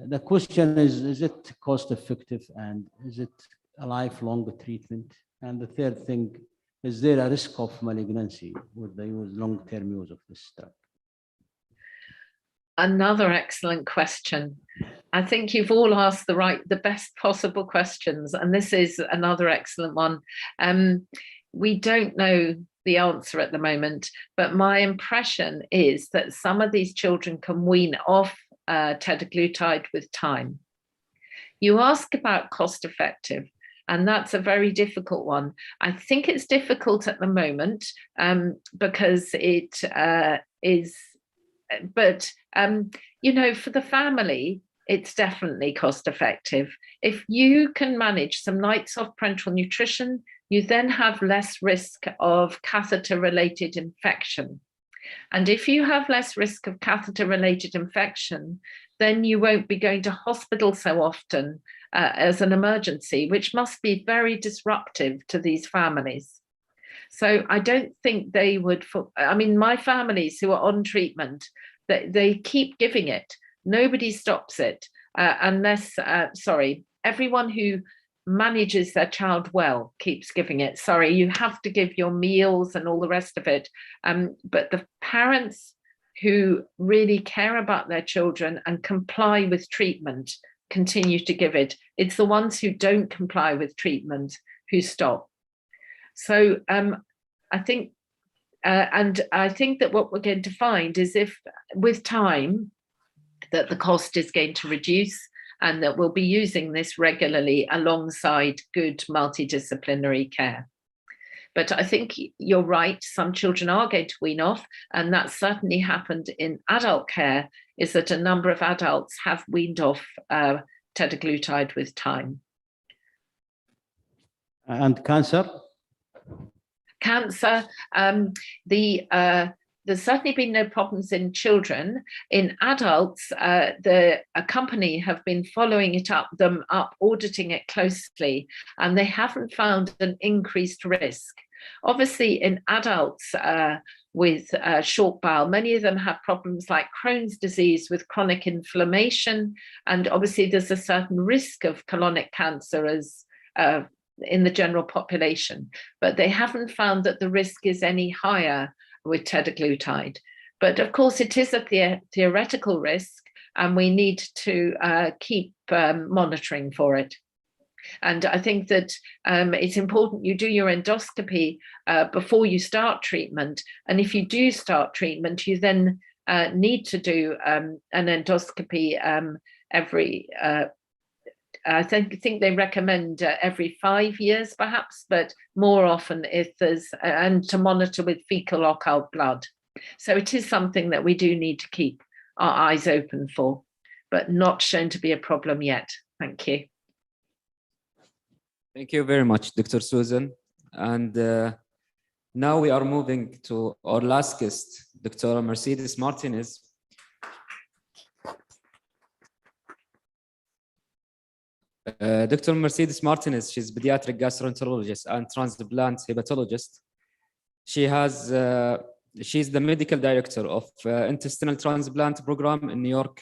The question is it cost effective and is it a lifelong treatment? And the third thing, is there a risk of malignancy with the long-term use of this drug? Another excellent question. I think you've all asked the best possible questions, and this is another excellent one. We don't know the answer at the moment, but my impression is that some of these children can wean off teduglutide with time. You ask about cost effective, and that's a very difficult one. I think it's difficult at the moment because it is, but you know, for the family, it's definitely cost effective. If you can manage some nights off parenteral nutrition, you then have less risk of catheter-related infection. And if you have less risk of catheter-related infection, then you won't be going to hospital so often as an emergency, which must be very disruptive to these families. So I don't think they would, I mean, my families who are on treatment, they keep giving it. Nobody stops it unless, sorry, everyone who manages their child well keeps giving it. Sorry, you have to give your meals and all the rest of it. But the parents who really care about their children and comply with treatment continue to give it. It's the ones who don't comply with treatment who stop. So I think, and I think that what we're going to find is if with time that the cost is going to reduce and that we'll be using this regularly alongside good multidisciplinary care. But I think you're right, some children are going to wean off, and that certainly happened in adult care, is that a number of adults have weaned off teduglutide with time. And cancer? Cancer, there's certainly been no problems in children. In adults, the company have been following them up, auditing it closely, and they haven't found an increased risk. Obviously, in adults with short bowel, many of them have problems like Crohn's disease with chronic inflammation, and obviously there's a certain risk of colonic cancer as in the general population, but they haven't found that the risk is any higher with teduglutide. But of course, it is a theoretical risk, and we need to keep monitoring for it. And I think that it's important you do your endoscopy before you start treatment. And if you do start treatment, you then need to do an endoscopy every, I think they recommend every 5 years perhaps, but more often if there's, and to monitor with fecal occult blood. So it is something that we do need to keep our eyes open for, but not shown to be a problem yet. Thank you. Thank you very much, Dr. Susan. And now we are moving to our last guest, Dr. Mercedes Martinez. Dr. Mercedes Martinez, she's pediatric gastroenterologist and transplant hepatologist. She's the medical director of Intestinal Transplant program in New York,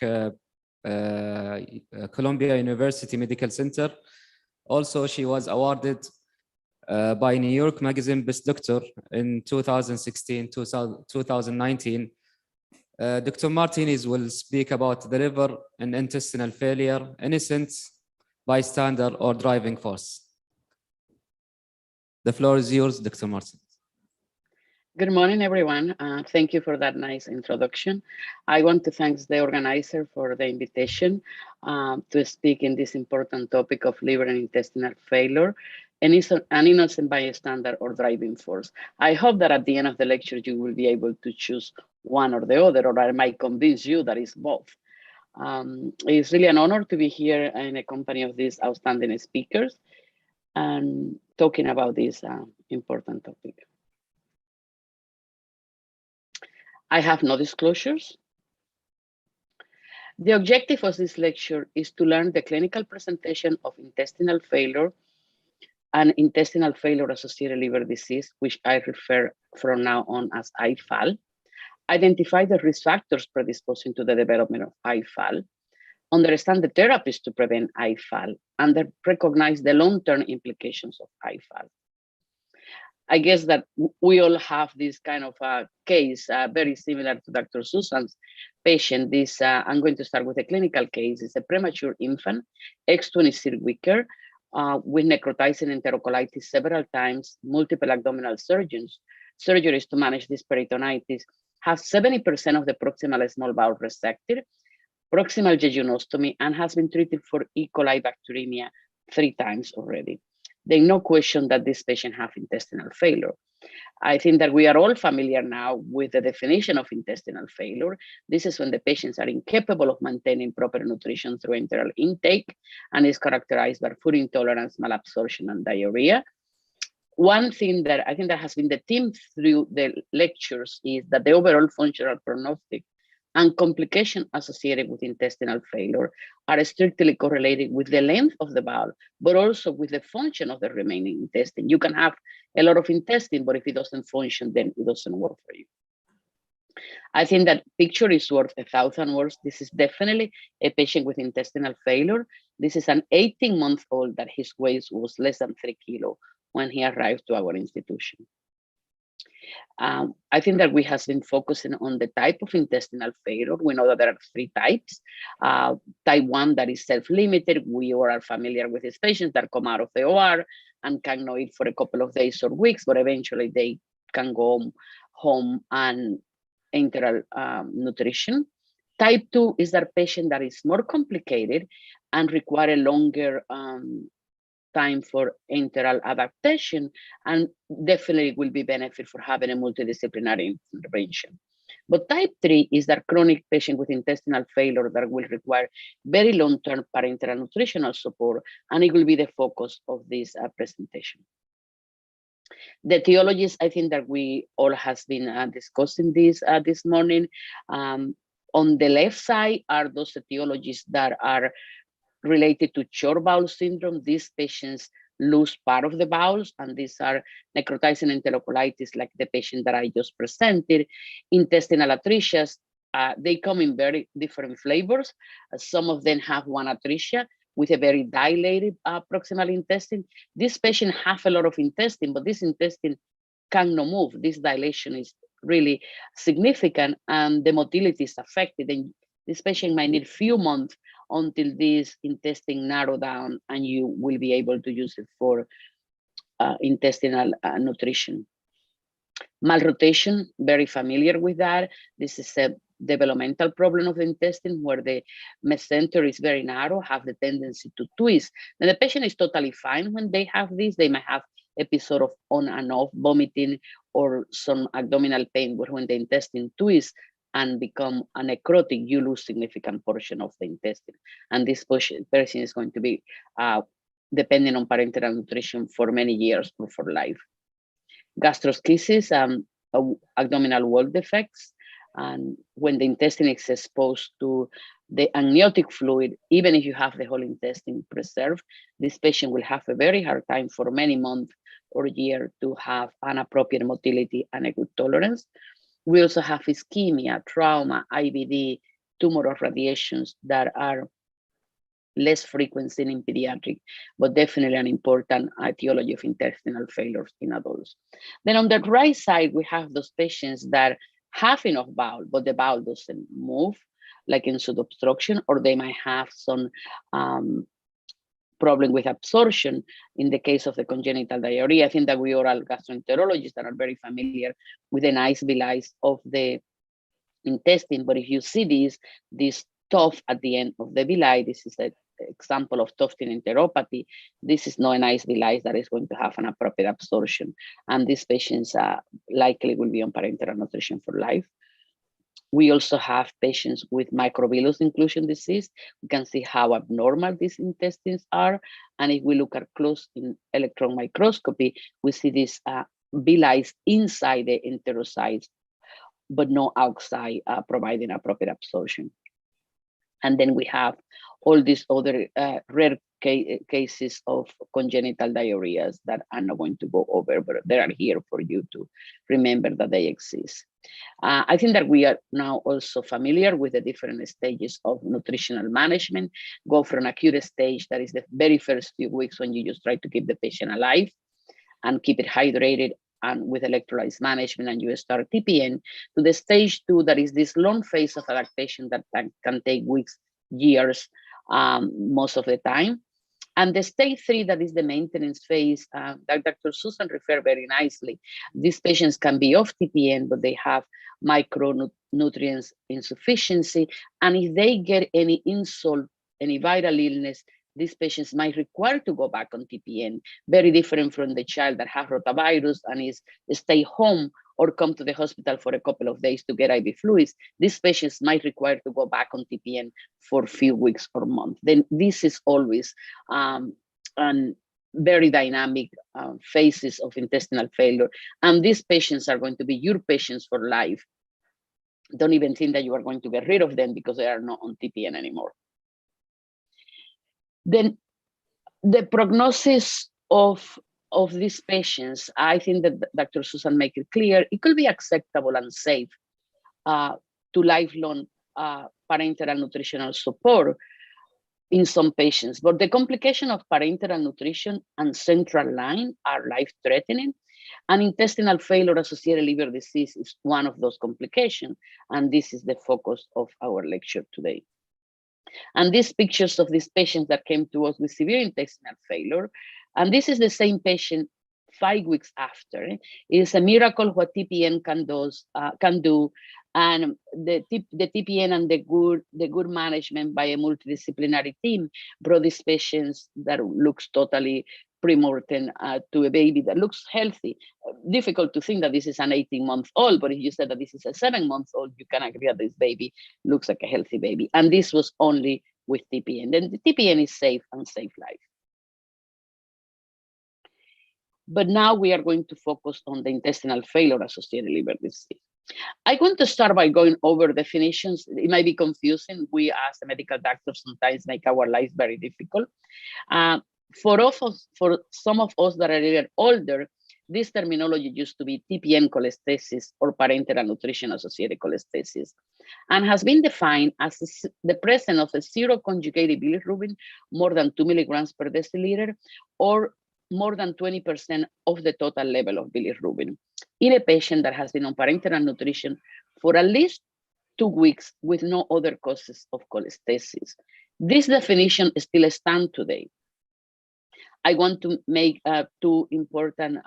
Columbia University Medical Center. Also, she was awarded by New York Magazine Best Doctor in 2016, 2019. Dr. Martinez will speak about the liver and intestinal failure, innocent, bystander, or driving force. The floor is yours, Dr. Martinez. Good morning, everyone. Thank you for that nice introduction. I want to thank the organizer for the invitation to speak in this important topic of liver and intestinal failure, and it's an innocent bystander or driving force. I hope that at the end of the lecture, you will be able to choose one or the other, or I might convince you that it's both. It's really an honor to be here in the company of these outstanding speakers and talking about this important topic. I have no disclosures. The objective of this lecture is to learn the clinical presentation of intestinal failure and intestinal failure-associated liver disease, which I refer from now on as IFAL, identify the risk factors predisposing to the development of IFAL, understand the therapies to prevent IFAL, and then recognize the long-term implications of IFAL. I guess that we all have this kind of case, very similar to Dr. Susan's patient. This, I'm going to start with a clinical case. It's a premature infant, X26 weeker, with necrotizing enterocolitis several times, multiple abdominal surgeries to manage this peritonitis, has 70% of the proximal small bowel resected, proximal jejunostomy, and has been treated for E. coli bacteremia 3 times already. There's no question that this patient has intestinal failure. I think that we are all familiar now with the definition of intestinal failure. This is when the patients are incapable of maintaining proper nutrition through enteral intake and is characterized by food intolerance, malabsorption, and diarrhea. One thing that I think that has been the theme through the lectures is that the overall functional prognostic and complications associated with intestinal failure are strictly correlated with the length of the bowel, but also with the function of the remaining intestine. You can have a lot of intestine, but if it doesn't function, then it doesn't work for you. I think that picture is worth 1,000 words. This is definitely a patient with intestinal failure. This is an 18-month-old that his weight was less than 3 kilos when he arrived to our institution. I think that we have been focusing on the type of intestinal failure. We know that there are 3 types. Type 1 that is self-limited. We all are familiar with these patients that come out of the OR and can not eat for a couple of days or weeks, but eventually they can go home and enteral nutrition. Type 2 is that patient that is more complicated and require a longer time for enteral adaptation, and definitely will be benefit for having a multidisciplinary intervention. But type 3 is that chronic patient with intestinal failure that will require very long-term parenteral nutritional support, and it will be the focus of this presentation. The etiologies, I think that we all has been discussing this morning. On the left side are those etiologies that are related to short bowel syndrome. These patients lose part of the bowels, and these are necrotizing enterocolitis, like the patient that I just presented. Intestinal atresia, they come in very different flavors. Some of them have one atresia with a very dilated proximal intestine. This patient have a lot of intestine, but this intestine cannot move. This dilation is really significant, and the motility is affected. And this patient might need few months until this intestine narrow down and you will be able to use it for intestinal nutrition. Malrotation, very familiar with that. This is a developmental problem of the intestine where the mesentery is very narrow, have the tendency to twist. And the patient is totally fine when they have this. They might have episode of on and off vomiting or some abdominal pain, but when the intestine twists and become a necrotic, you lose significant portion of the intestine. And this person is going to be depending on parenteral nutrition for many years or for life. Gastroschisis, abdominal wall defects, and when the intestine is exposed to the amniotic fluid, even if you have the whole intestine preserved, this patient will have a very hard time for many months or year to have an appropriate motility and a good tolerance. We also have ischemia, trauma, IBD, tumoral radiations that are less frequent than in pediatric, but definitely an important etiology of intestinal failures in adults. Then on the right side, we have those patients that have enough bowel, but the bowel doesn't move, like in pseudo-obstruction, or they might have some problem with absorption in the case of the congenital diarrhea. I think that we oral gastroenterologists are very familiar with the nice villi of the intestine, but if you see this tuft at the end of the villi, this is an example of tufting enteropathy. This is not a nice villi that is going to have an appropriate absorption, and these patients likely will be on parenteral nutrition for life. We also have patients with microvillus inclusion disease. We can see how abnormal these intestines are, and if we look at close in electron microscopy, we see these villi inside the enterocytes, but no outside, providing appropriate absorption. And then we have all these other rare cases of congenital diarrheas that I'm not going to go over, but they are here for you to remember that they exist. I think that we are now also familiar with the different stages of nutritional management. Go from acute stage, that is the very first few weeks when you just try to keep the patient alive and keep it hydrated and with electrolytes management, and you start TPN, to the stage 2, that is this long phase of adaptation that can take weeks, years, most of the time. And the stage 3, that is the maintenance phase, that Dr. Susan referred very nicely. These patients can be off TPN, but they have micronutrients insufficiency. And if they get any insult, any viral illness, these patients might require to go back on TPN, very different from the child that has rotavirus and is stay home or come to the hospital for a couple of days to get IV fluids. These patients might require to go back on TPN for a few weeks or months. Then this is always very dynamic phases of intestinal failure. And these patients are going to be your patients for life. Don't even think that you are going to get rid of them because they are not on TPN anymore. Then the prognosis of these patients, I think that Dr. Susan made it clear, it could be acceptable and safe to lifelong parenteral nutritional support in some patients. But the complication of parenteral nutrition and central line are life-threatening, and intestinal failure-associated liver disease is one of those complications, and this is the focus of our lecture today. And these pictures of these patients that came to us with severe intestinal failure, and this is the same patient 5 weeks after. It's a miracle what TPN can do, and the TPN and the good management by a multidisciplinary team brought these patients that looks totally pre-mortem to a baby that looks healthy. Difficult to think that this is an 18-month-old, but if you said that this is a 7-month-old, you can agree that this baby looks like a healthy baby. And this was only with TPN. Then the TPN is safe and save life. But now we are going to focus on the intestinal failure-associated liver disease. I'm going to start by going over definitions. It might be confusing. We as a medical doctor sometimes make our lives very difficult. For some of us that are a little older, this terminology used to be TPN cholestasis or parenteral nutrition associated cholestasis, and has been defined as the presence of a zero conjugated bilirubin more than 2 milligrams per deciliter, or more than 20% of the total level of bilirubin in a patient that has been on parenteral nutrition for at least 2 weeks with no other causes of cholestasis. This definition still stands today. I want to make 2 important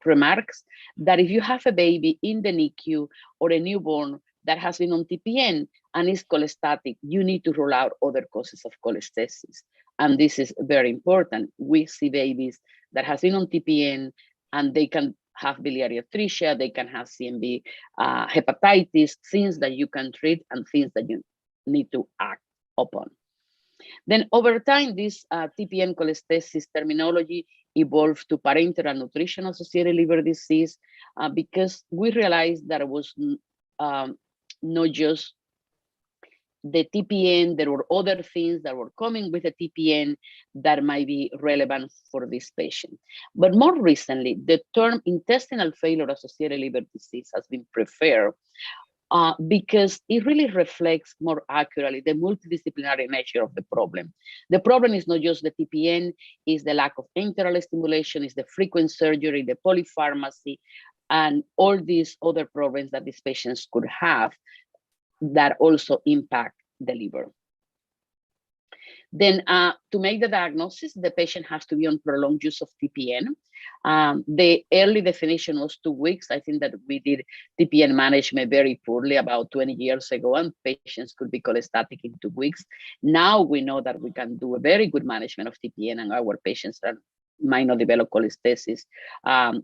remarks, that if you have a baby in the NICU or a newborn that has been on TPN and is cholestatic, you need to rule out other causes of cholestasis. And this is very important. We see babies that have been on TPN and they can have biliary atresia, they can have CMV hepatitis, things that you can treat and things that you need to act upon. Then over time, this TPN cholestasis terminology evolved to parenteral nutrition associated liver disease because we realized that it was not just the TPN, there were other things that were coming with the TPN that might be relevant for this patient. But more recently, the term intestinal failure associated liver disease has been preferred because it really reflects more accurately the multidisciplinary nature of the problem. The problem is not just the TPN, it's the lack of enteral stimulation, it's the frequent surgery, the polypharmacy, and all these other problems that these patients could have that also impact the liver. Then to make the diagnosis, the patient has to be on prolonged use of TPN. The early definition was 2 weeks. I think that we did TPN management very poorly about 20 years ago, and patients could be cholestatic in 2 weeks. Now we know that we can do a very good management of TPN, and our patients might not develop cholestasis,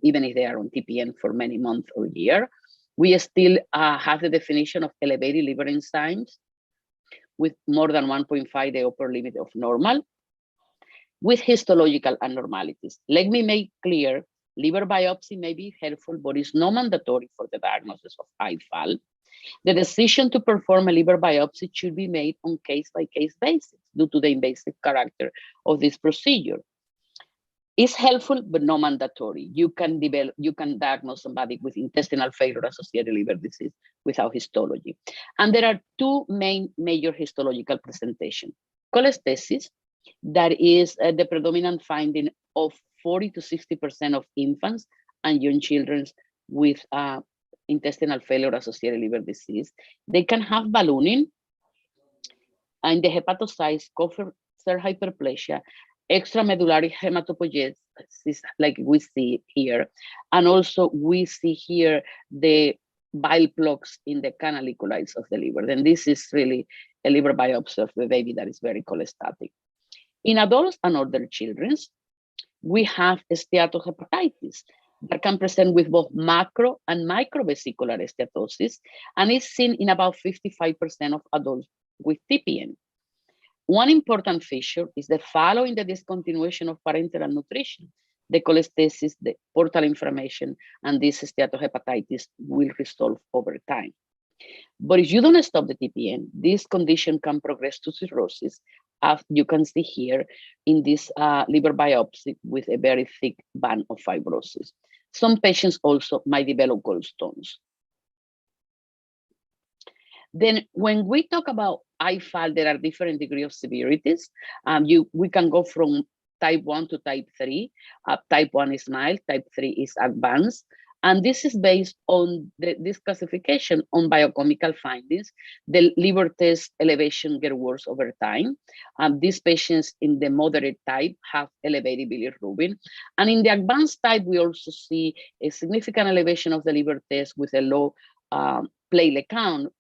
even if they are on TPN for many months or year. We still have the definition of elevated liver enzymes with more than 1.5, the upper limit of normal, with histological abnormalities. Let me make clear, liver biopsy may be helpful, but it's not mandatory for the diagnosis of IFAL. The decision to perform a liver biopsy should be made on case-by-case basis due to the invasive character of this procedure. It's helpful, but not mandatory. You can diagnose somebody with intestinal failure associated liver disease without histology. And there are two major histological presentations. Cholestasis, that is the predominant finding of 40 to 60% of infants and young children with intestinal failure associated liver disease. They can have ballooning and the hepatocytes, coffer hyperplasia, extramedullary hematopoiesis, like we see here. And also we see here the bile plugs in the canaliculites of the liver. Then this is really a liver biopsy of the baby that is very cholestatic. In adults and older children, we have Esteato Hepatitis that can present with both macro and microvesicular steatosis, and is seen in about 55% of adults with TPN. One important feature is that following the discontinuation of parenteral nutrition, the cholestasis, the portal inflammation, and this steatohepatitis will resolve over time. But if you don't stop the TPN, this condition can progress to cirrhosis, as you can see here in this liver biopsy with a very thick band of fibrosis. Some patients also might develop gallstones. Then when we talk about IFAL, there are different degrees of severities. We can go from type 1 to type 3. Type 1 is mild, type 3 is advanced. And this is based on this classification on biochemical findings. The liver test elevation gets worse over time. These patients in the moderate type have elevated bilirubin. And in the advanced type, we also see a significant elevation of the liver test with a low platelet count.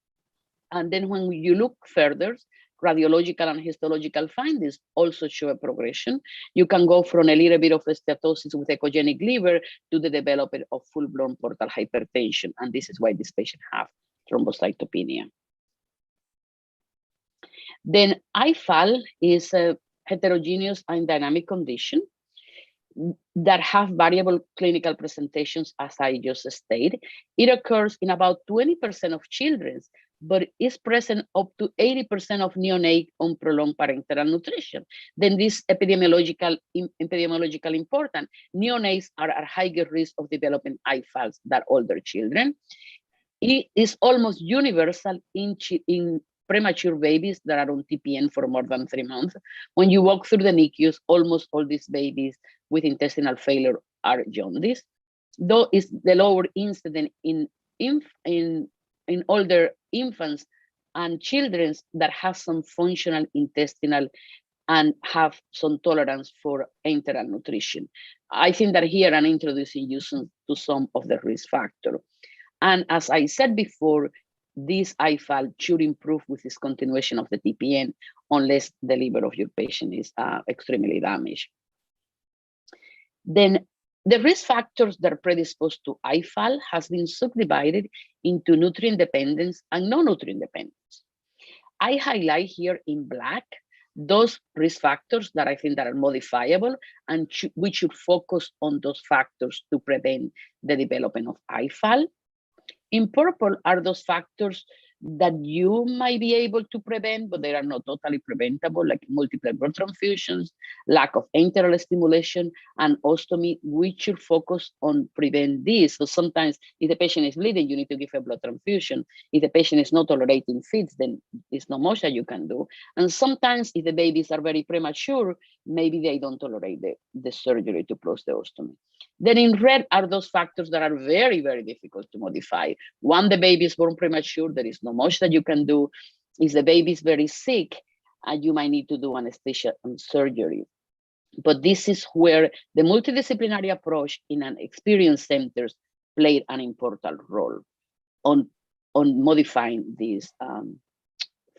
And then when you look further, radiological and histological findings also show a progression. You can go from a little bit of steatosis with echogenic liver to the development of full-blown portal hypertension. And this is why this patient have thrombocytopenia. Then IFAL is a heterogeneous and dynamic condition that have variable clinical presentations, as I just stated. It occurs in about 20% of children, but is present up to 80% of neonates on prolonged parenteral nutrition. Then this epidemiological important. Neonates are at higher risk of developing IFALs than older children. It is almost universal in premature babies that are on TPN for more than 3 months. When you walk through the NICUs, almost all these babies with intestinal failure are jaundice, though it's the lower incident in older infants and children that have some functional intestinal and have some tolerance for enteral nutrition. I think that here I'm introducing you to some of the risk factors. And as I said before, this IFAL should improve with discontinuation of the TPN unless the liver of your patient is extremely damaged. Then the risk factors that are predisposed to IFAL has been subdivided into nutrient dependence and non-nutrient dependence. I highlight here in black those risk factors that I think that are modifiable, and we should focus on those factors to prevent the development of IFAL. In purple are those factors that you might be able to prevent, but they are not totally preventable, like multiple blood transfusions, lack of enteral stimulation, and ostomy. We should focus on prevent this. So sometimes if the patient is bleeding, you need to give a blood transfusion. If the patient is not tolerating feeds, then there's not much that you can do. And sometimes if the babies are very premature, maybe they don't tolerate the surgery to close the ostomy. Then in red are those factors that are very, very difficult to modify. One, the baby is born premature, there is not much that you can do. If the baby is very sick, you might need to do anesthesia and surgery. But this is where the multidisciplinary approach in an experience centers played an important role on modifying these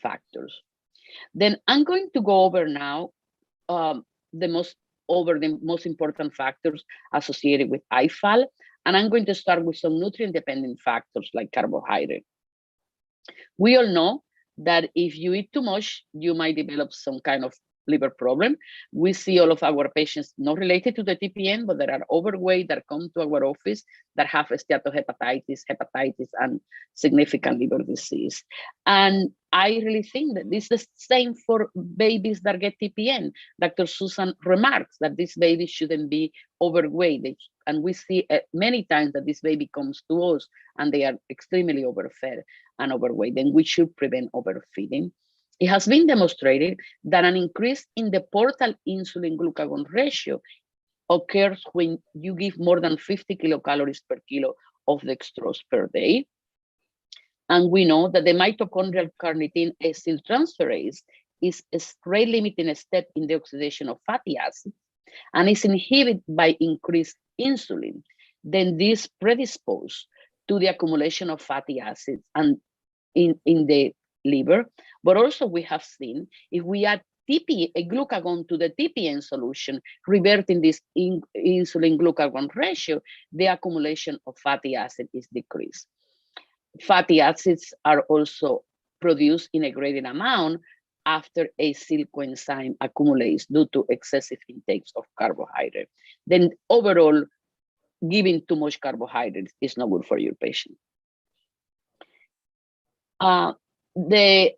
factors. Then I'm going to go over now the most important factors associated with IFAL, and I'm going to start with some nutrient-dependent factors like carbohydrate. We all know that if you eat too much, you might develop some kind of liver problem. We see all of our patients not related to the TPN, but that are overweight that come to our office that have Esteato Hepatitis, and significant liver disease. And I really think that this is the same for babies that get TPN. Dr. Susan remarks that these babies shouldn't be overweight. And we see many times that this baby comes to us and they are extremely overfed and overweight, and we should prevent overfeeding. It has been demonstrated that an increase in the portal insulin-glucagon ratio occurs when you give more than 50 kilocalories per kilo of dextrose per day. And we know that the mitochondrial carnitine acyltransferase is a rate-limiting step in the oxidation of fatty acids and is inhibited by increased insulin. Then this predisposes to the accumulation of fatty acids and in the liver. But also we have seen if we add a glucagon to the TPN solution, reverting this insulin-glucagon ratio, the accumulation of fatty acid is decreased. Fatty acids are also produced in a greater amount after acyl coenzyme accumulates due to excessive intakes of carbohydrate. Then overall, giving too much carbohydrates is not good for your patient. The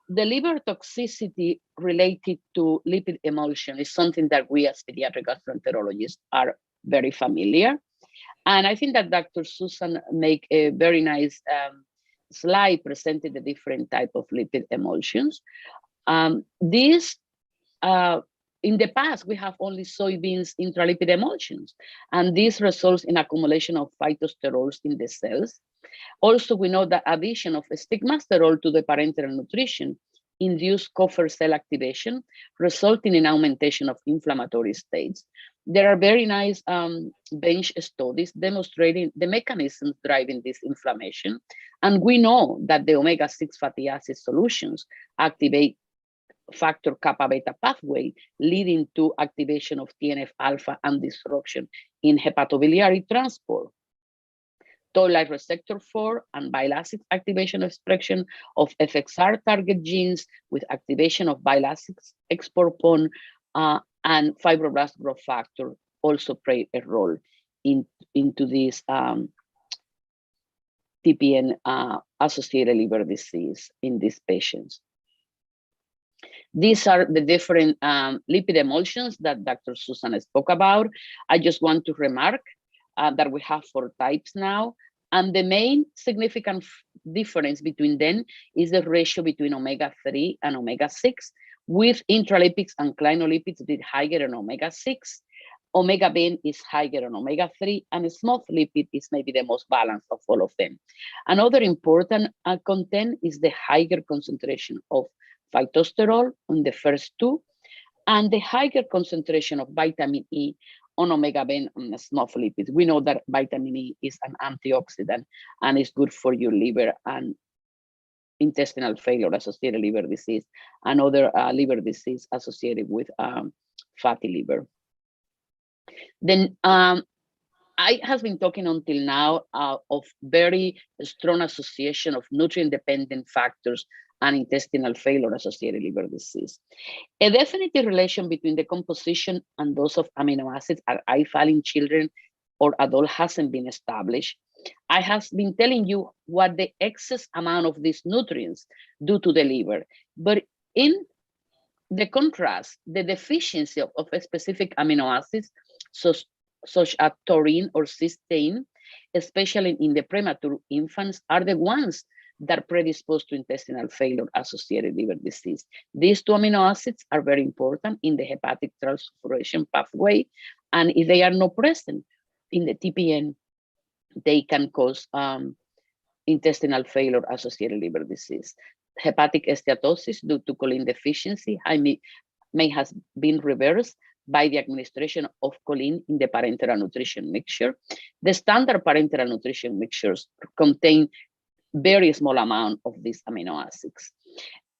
liver toxicity related to lipid emulsion is something that we as pediatric gastroenterologists are very familiar. And I think that Dr. Susan make a very nice slide presenting the different type of lipid emulsions. In the past, we have only soybeans intralipid emulsions, and this results in accumulation of phytosterols in the cells. Also, we know that addition of stigmasterol to the parenteral nutrition induce copper cell activation, resulting in augmentation of inflammatory states. There are very nice bench studies demonstrating the mechanisms driving this inflammation. And we know that the omega-6 fatty acid solutions activate factor kappa beta pathway, leading to activation of TNF alpha and disruption in hepatobiliary transport. Toll-like receptor 4 and bile acid activation expression of FXR target genes with activation of bile acid export PON and fibroblast growth factor also play a role into this TPN associated liver disease in these patients. These are the different lipid emulsions that Dr. Susan spoke about. I just want to remark that we have 4 types now. And the main significant difference between them is the ratio between omega-3 and omega-6, with intralipids and clinolipids being higher on omega-6. Omega-Ben is higher on omega-3, and smooth lipid is maybe the most balanced of all of them. Another important content is the higher concentration of phytosterol on the first 2, and the higher concentration of vitamin E on omega-Ben and smooth lipids. We know that vitamin E is an antioxidant and is good for your liver and intestinal failure associated liver disease and other liver disease associated with fatty liver. Then I have been talking until now of very strong association of nutrient-dependent factors and intestinal failure associated liver disease. A definitive relation between the composition and dose of amino acids at IFAL in children or adults hasn't been established. I have been telling you what the excess amount of these nutrients do to the liver, but in the contrast, the deficiency of a specific amino acids, such as taurine or cysteine, especially in the premature infants, are the ones that predispose to intestinal failure associated liver disease. These 2 amino acids are very important in the hepatic transformation pathway, and if they are not present in the TPN, they can cause intestinal failure associated liver disease. hepatic steatosis due to choline deficiency may has been reversed by the administration of choline in the parenteral nutrition mixture. The standard parenteral nutrition mixtures contain very small amount of these amino acids.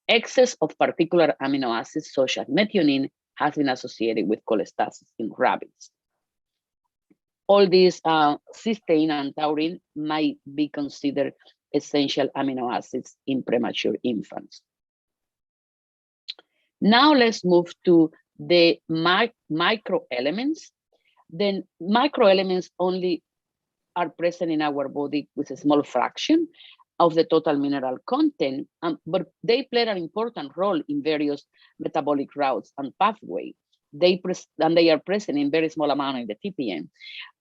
Excess of particular amino acids such as methionine has been associated with cholestasis in rabbits. All these cysteine and taurine might be considered essential amino acids in premature infants. Now let's move to the microelements. Then microelements only are present in our body with a small fraction of the total mineral content, but they play an important role in various metabolic routes and pathways. They are present in very small amount in the TPN.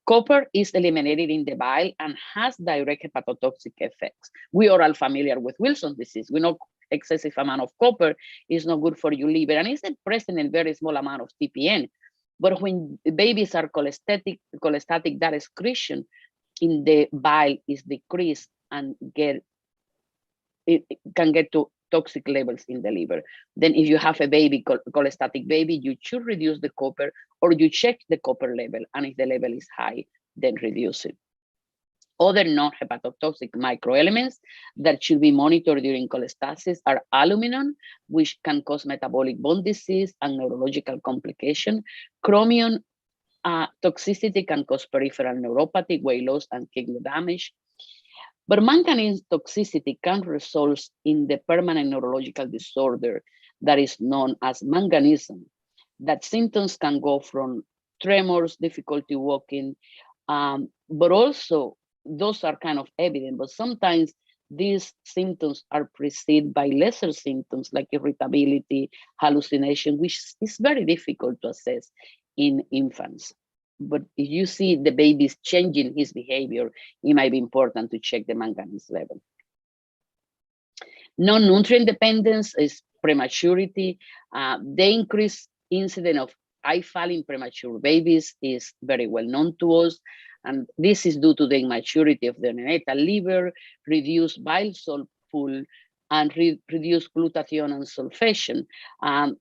Copper is eliminated in the bile and has direct hepatotoxic effects. We are all familiar with Wilson's disease. We know excessive amount of copper is not good for your liver, and it's present in very small amount of TPN. But when babies are cholestatic, that excretion in the bile is decreased and it can get to toxic levels in the liver. Then if you have a baby, cholestatic baby, you should reduce the copper, or you check the copper level, and if the level is high, then reduce it. Other non-hepatotoxic microelements that should be monitored during cholestasis are aluminum, which can cause metabolic bone disease and neurological complication. Chromium toxicity can cause peripheral neuropathy, weight loss, and kidney damage. But manganese toxicity can result in the permanent neurological disorder that is known as manganism. That symptoms can go from tremors, difficulty walking, but also those are kind of evident, but sometimes these symptoms are preceded by lesser symptoms like irritability, hallucination, which is very difficult to assess in infants. But if you see the baby's changing his behavior, it might be important to check the manganese level. Non-nutrient dependence is prematurity. The increased incidence of IFAL in premature babies is very well known to us. And this is due to the immaturity of the neonatal liver, reduced bile salt pool, and reduced glutathione and sulfation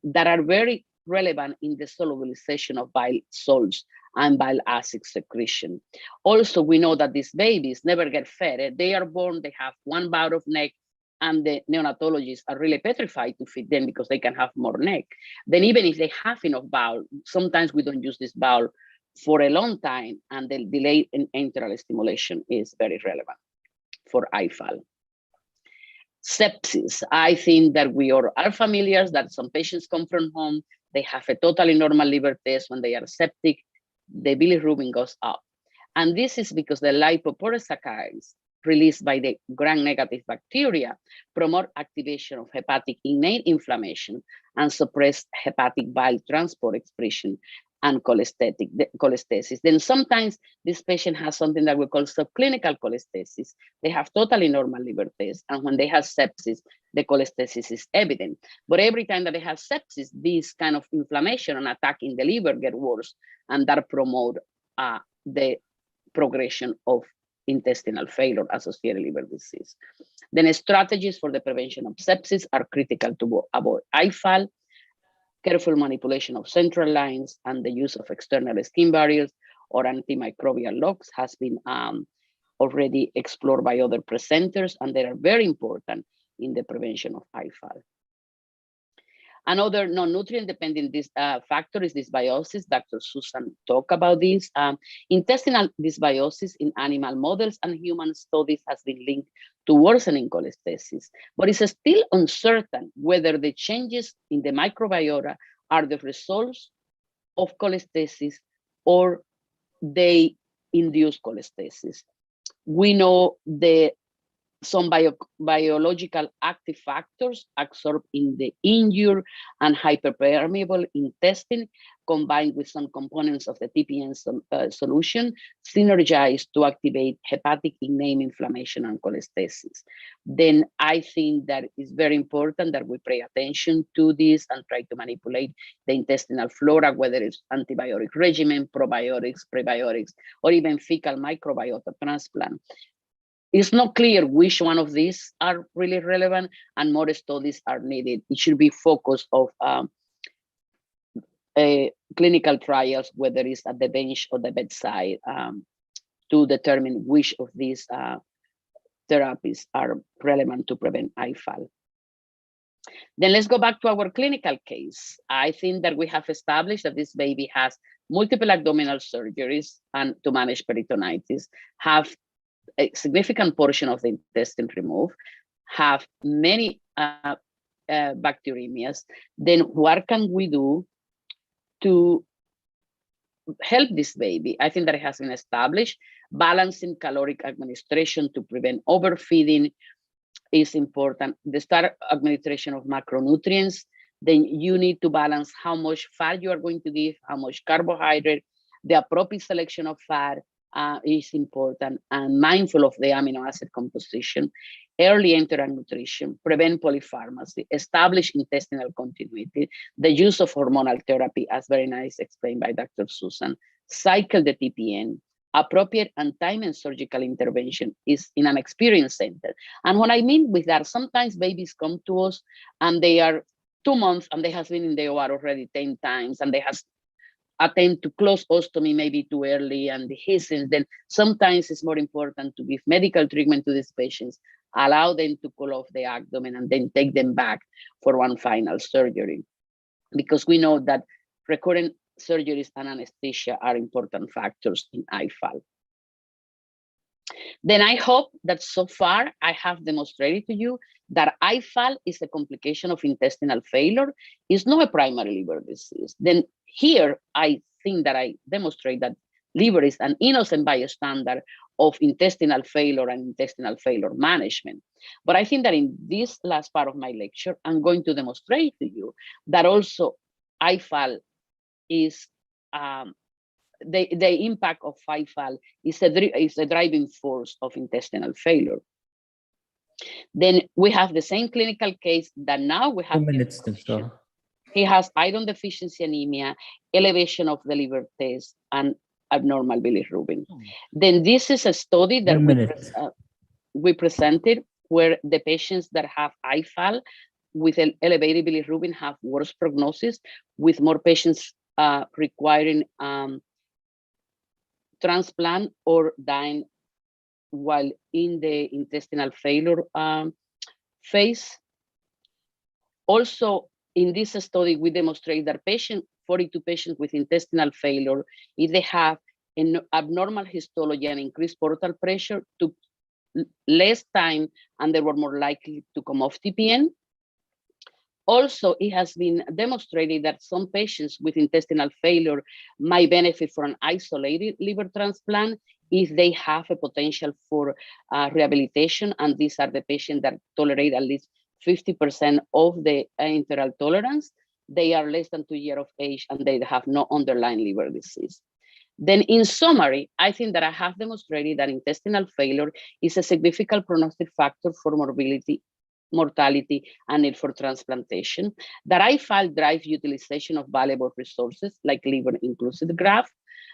that are very relevant in the solubilization of bile salts and bile acid secretion. Also, we know that these babies never get fed. They are born, they have one bout of neck, and the neonatologists are really petrified to feed them because they can have more neck. Then even if they have enough bowel, sometimes we don't use this bowel for a long time, and the delay in enteral stimulation is very relevant for IFAL. Sepsis. I think that we are familiar that some patients come from home, they have a totally normal liver test. When they are septic, the bilirubin goes up. And this is because the lipopolysaccharides released by the gram-negative bacteria promote activation of hepatic innate inflammation and suppress hepatic bile transport expression and cholestasis. Then sometimes this patient has something that we call subclinical cholestasis. They have totally normal liver tests, and when they have sepsis, the cholestasis is evident. But every time that they have sepsis, this kind of inflammation and attack in the liver get worse, and that promote the progression of intestinal failure associated liver disease. Then strategies for the prevention of sepsis are critical to avoid IFAL, careful manipulation of central lines, and the use of external skin barriers or antimicrobial locks has been already explored by other presenters, and they are very important in the prevention of IFAL. Another non-nutrient dependent factor is dysbiosis. Dr. Susan talked about this. Intestinal dysbiosis in animal models and human studies has been linked to worsening cholestasis, but it's still uncertain whether the changes in the microbiota are the results of cholestasis or they induce cholestasis. We know some biological active factors absorbed in the injured and hyperpermeable intestine, combined with some components of the TPN solution, synergize to activate hepatic innate inflammation and cholestasis. Then I think that it's very important that we pay attention to this and try to manipulate the intestinal flora, whether it's antibiotic regimen, probiotics, prebiotics, or even fecal microbiota transplant. it's not clear which one of these are really relevant, and more studies are needed. It should be focused of clinical trials, whether it's at the bench or the bedside, to determine which of these therapies are relevant to prevent IFAL. Then let's go back to our clinical case. I think that we have established that this baby has multiple abdominal surgeries and to manage peritonitis, have a significant portion of the intestine removed, have many bacteremias. Then what can we do to help this baby? I think that it has been established. Balancing caloric administration to prevent overfeeding is important. The start administration of macronutrients, then you need to balance how much fat you are going to give, how much carbohydrate. The appropriate selection of fat is important, and mindful of the amino acid composition. Early enteral nutrition, prevent polypharmacy, establish intestinal continuity, the use of hormonal therapy, as very nice explained by Dr. Susan, cycle the TPN, appropriate and timely surgical intervention is in an experience center. And what I mean with that, sometimes babies come to us and they are 2 months and they have been in the OR already 10 times, and they have attempt to close ostomy maybe too early and the hissing. Then sometimes it's more important to give medical treatment to these patients, allow them to cool off the abdomen, and then take them back for one final surgery. Because we know that recurrent surgeries and anesthesia are important factors in IFAL. Then I hope that so far I have demonstrated to you that IFAL is a complication of intestinal failure. It's not a primary liver disease. Then here I think that I demonstrate that liver is an innocent bystander of intestinal failure and intestinal failure management. But I think that in this last part of my lecture, I'm going to demonstrate to you that also IFAL is the impact of IFAL is a driving force of intestinal failure. Then we have the same clinical case that now we have. 2 minutes, Doctor. He has iron deficiency anemia, elevation of the liver test, and abnormal bilirubin. Then this is a study that we presented where the patients that have IFAL with an elevated bilirubin have worse prognosis, with more patients requiring transplant or dying while in the intestinal failure phase. Also, in this study, we demonstrate that 42 patients with intestinal failure, if they have an abnormal histology and increased portal pressure, took less time and they were more likely to come off TPN. Also, it has been demonstrated that some patients with intestinal failure might benefit from an isolated liver transplant if they have a potential for rehabilitation, and these are the patients that tolerate at least 50% of the enteral tolerance. They are less than 2 years of age and they have no underlying liver disease. Then in summary, I think that I have demonstrated that intestinal failure is a significant prognostic factor for morbidity, mortality, and need for transplantation, that IFAL drives utilization of valuable resources like liver-inclusive graft,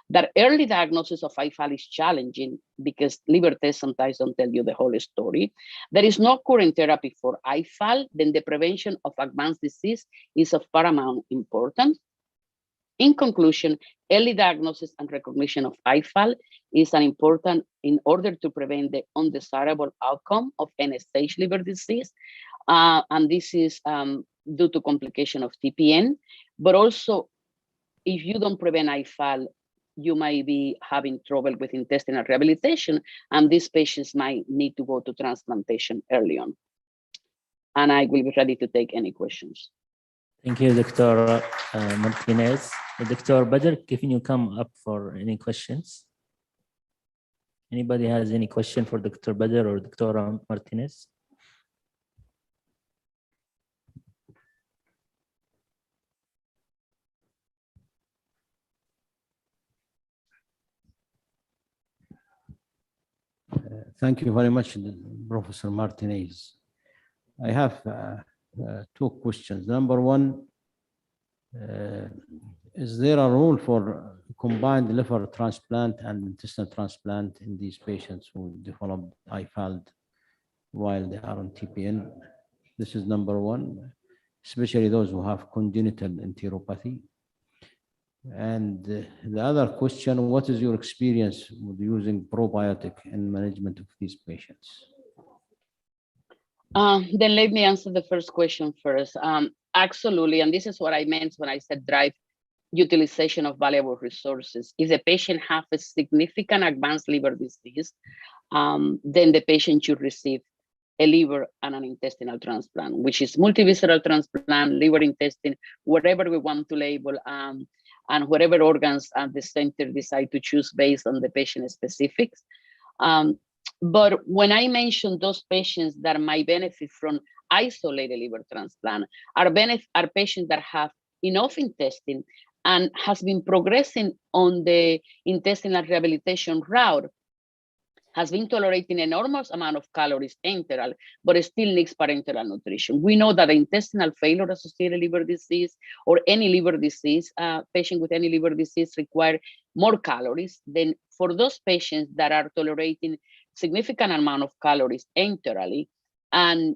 that early diagnosis of IFAL is challenging because liver tests sometimes don't tell you the whole story. There is no current therapy for IFAL, then the prevention of advanced disease is of paramount importance. In conclusion, early diagnosis and recognition of IFAL is an important in order to prevent the undesirable outcome of end-stage liver disease. And this is due to complication of TPN, but also if you don't prevent IFAL, you might be having trouble with intestinal rehabilitation, and these patients might need to go to transplantation early on. And I will be ready to take any questions. Thank you, Dr. Martinez. Dr. Badr, can you come up for any questions? Anybody has any question for Dr. Badr or Dr. Martinez? Thank you very much, Professor Martinez. I have two questions. Number one, Is there a rule for combined liver transplant and intestinal transplant in these patients who develop IFALD while they are on TPN? This is number one, especially those who have congenital enteropathy. And the other question, what is your experience with using probiotic in management of these patients? Then let me answer the first question first. Absolutely, and this is what I meant when I said drive utilization of valuable resources. If the patient has a significant advanced liver disease, then the patient should receive a liver and an intestinal transplant, which is multivisceral transplant, liver, intestine, whatever we want to label, and whatever organs the center decide to choose based on the patient specifics. But when I mention those patients that might benefit from isolated liver transplant, are patients that have enough intestine and has been progressing on the intestinal rehabilitation route, has been tolerating enormous amount of calories enteral, but it still needs parenteral nutrition. We know that intestinal failure associated liver disease or any liver disease, patient with any liver disease require more calories than for those patients that are tolerating significant amount of calories enterally. And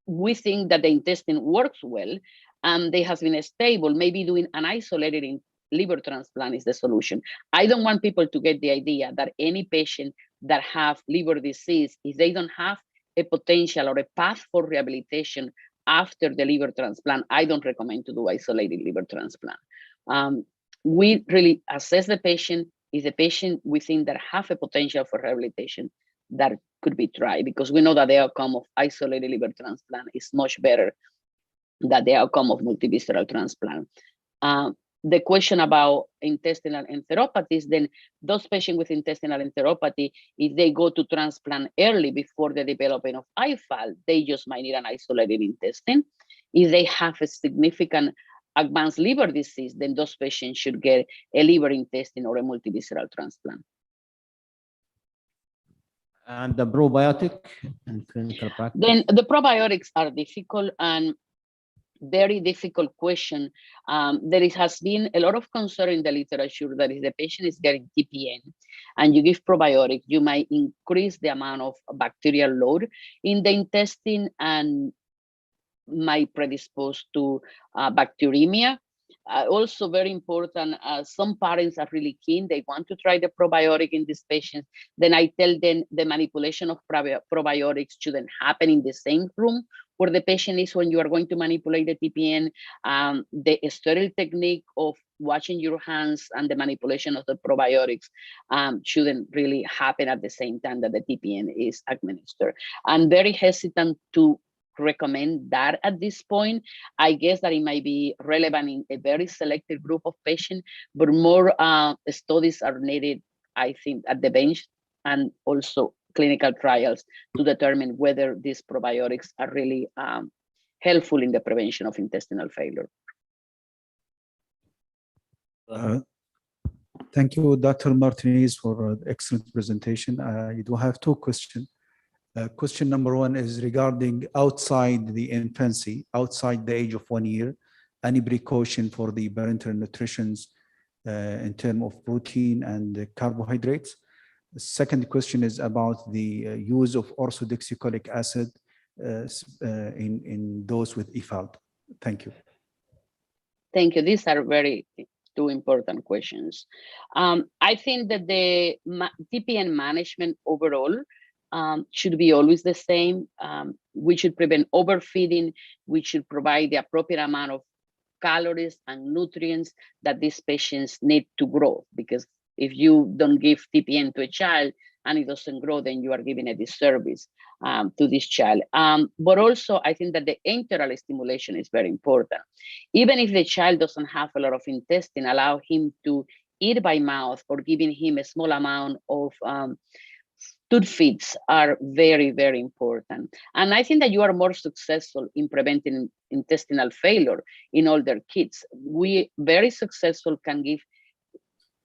we think that the intestine works well and they have been stable, maybe doing an isolated liver transplant is the solution. I don't want people to get the idea that any patient that have liver disease, if they don't have a potential or a path for rehabilitation after the liver transplant, I don't recommend to do isolated liver transplant. We really assess the patient. Is a patient we think that have a potential for rehabilitation that could be tried, because we know that the outcome of isolated liver transplant is much better than the outcome of multivisceral transplant. The question about intestinal enteropathies, then those patients with intestinal enteropathy, if they go to transplant early before the development of IFAL, they just might need an isolated intestine. If they have a significant advanced liver disease, then those patients should get a liver intestine or a multivisceral transplant. And the probiotic in clinical practice? Then the probiotics are difficult and very difficult question. There has been a lot of concern in the literature that if the patient is getting TPN and you give probiotic, you might increase the amount of bacterial load in the intestine and might predispose to bacteremia. Also very important, some parents are really keen, they want to try the probiotic in these patients. Then I tell them the manipulation of probiotics shouldn't happen in the same room where the patient is when you are going to manipulate the TPN. The sterile technique of washing your hands and the manipulation of the probiotics shouldn't really happen at the same time that the TPN is administered. I'm very hesitant to recommend that at this point. I guess that it might be relevant in a very selected group of patients, but more studies are needed, I think, at the bench and also clinical trials to determine whether these probiotics are really helpful in the prevention of intestinal failure. Thank you, Dr. Martinez, for an excellent presentation. I do have two questions. Question number one is regarding outside the infancy, outside the age of 1 year, any precaution for the parenteral nutrition in terms of protein and carbohydrates? The second question is about the use of orthodeoxycholic acid in those with IFALD. Thank you. Thank you. These are two important questions. I think that the TPN management overall should be always the same. We should prevent overfeeding. We should provide the appropriate amount of calories and nutrients that these patients need to grow, because if you don't give TPN to a child and it doesn't grow, then you are giving a disservice to this child. But also, I think that the enteral stimulation is very important. Even if the child doesn't have a lot of intestine, allow him to eat by mouth or giving him a small amount of tooth feeds are very, very important. And I think that you are more successful in preventing intestinal failure in older kids. We very successful can give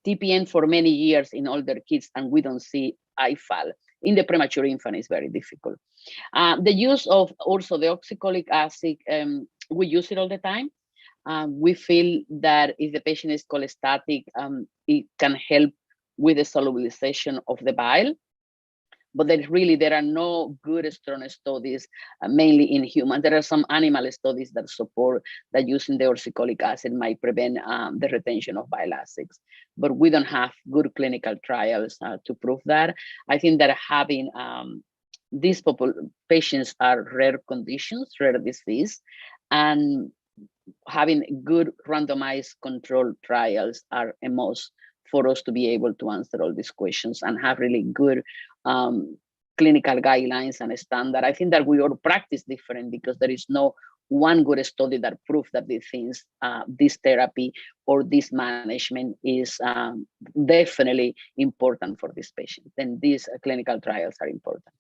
TPN for many years in older kids, and we don't see IFAL. In the premature infant is very difficult. The use of also the oxycolic acid, we use it all the time. We feel that if the patient is cholestatic, it can help with the solubilization of the bile. But there are no good, strong studies, mainly in humans. There are some animal studies that support that using the oxycolic acid might prevent the retention of bile acids. But we don't have good clinical trials to prove that. I think that having these patients are rare conditions, rare disease, and having good randomized controlled trials are a must for us to be able to answer all these questions and have really good clinical guidelines and a standard. I think that we all practice different because there is no one good study that proves that these things, this therapy or this management is definitely important for this patient. Then these clinical trials are important.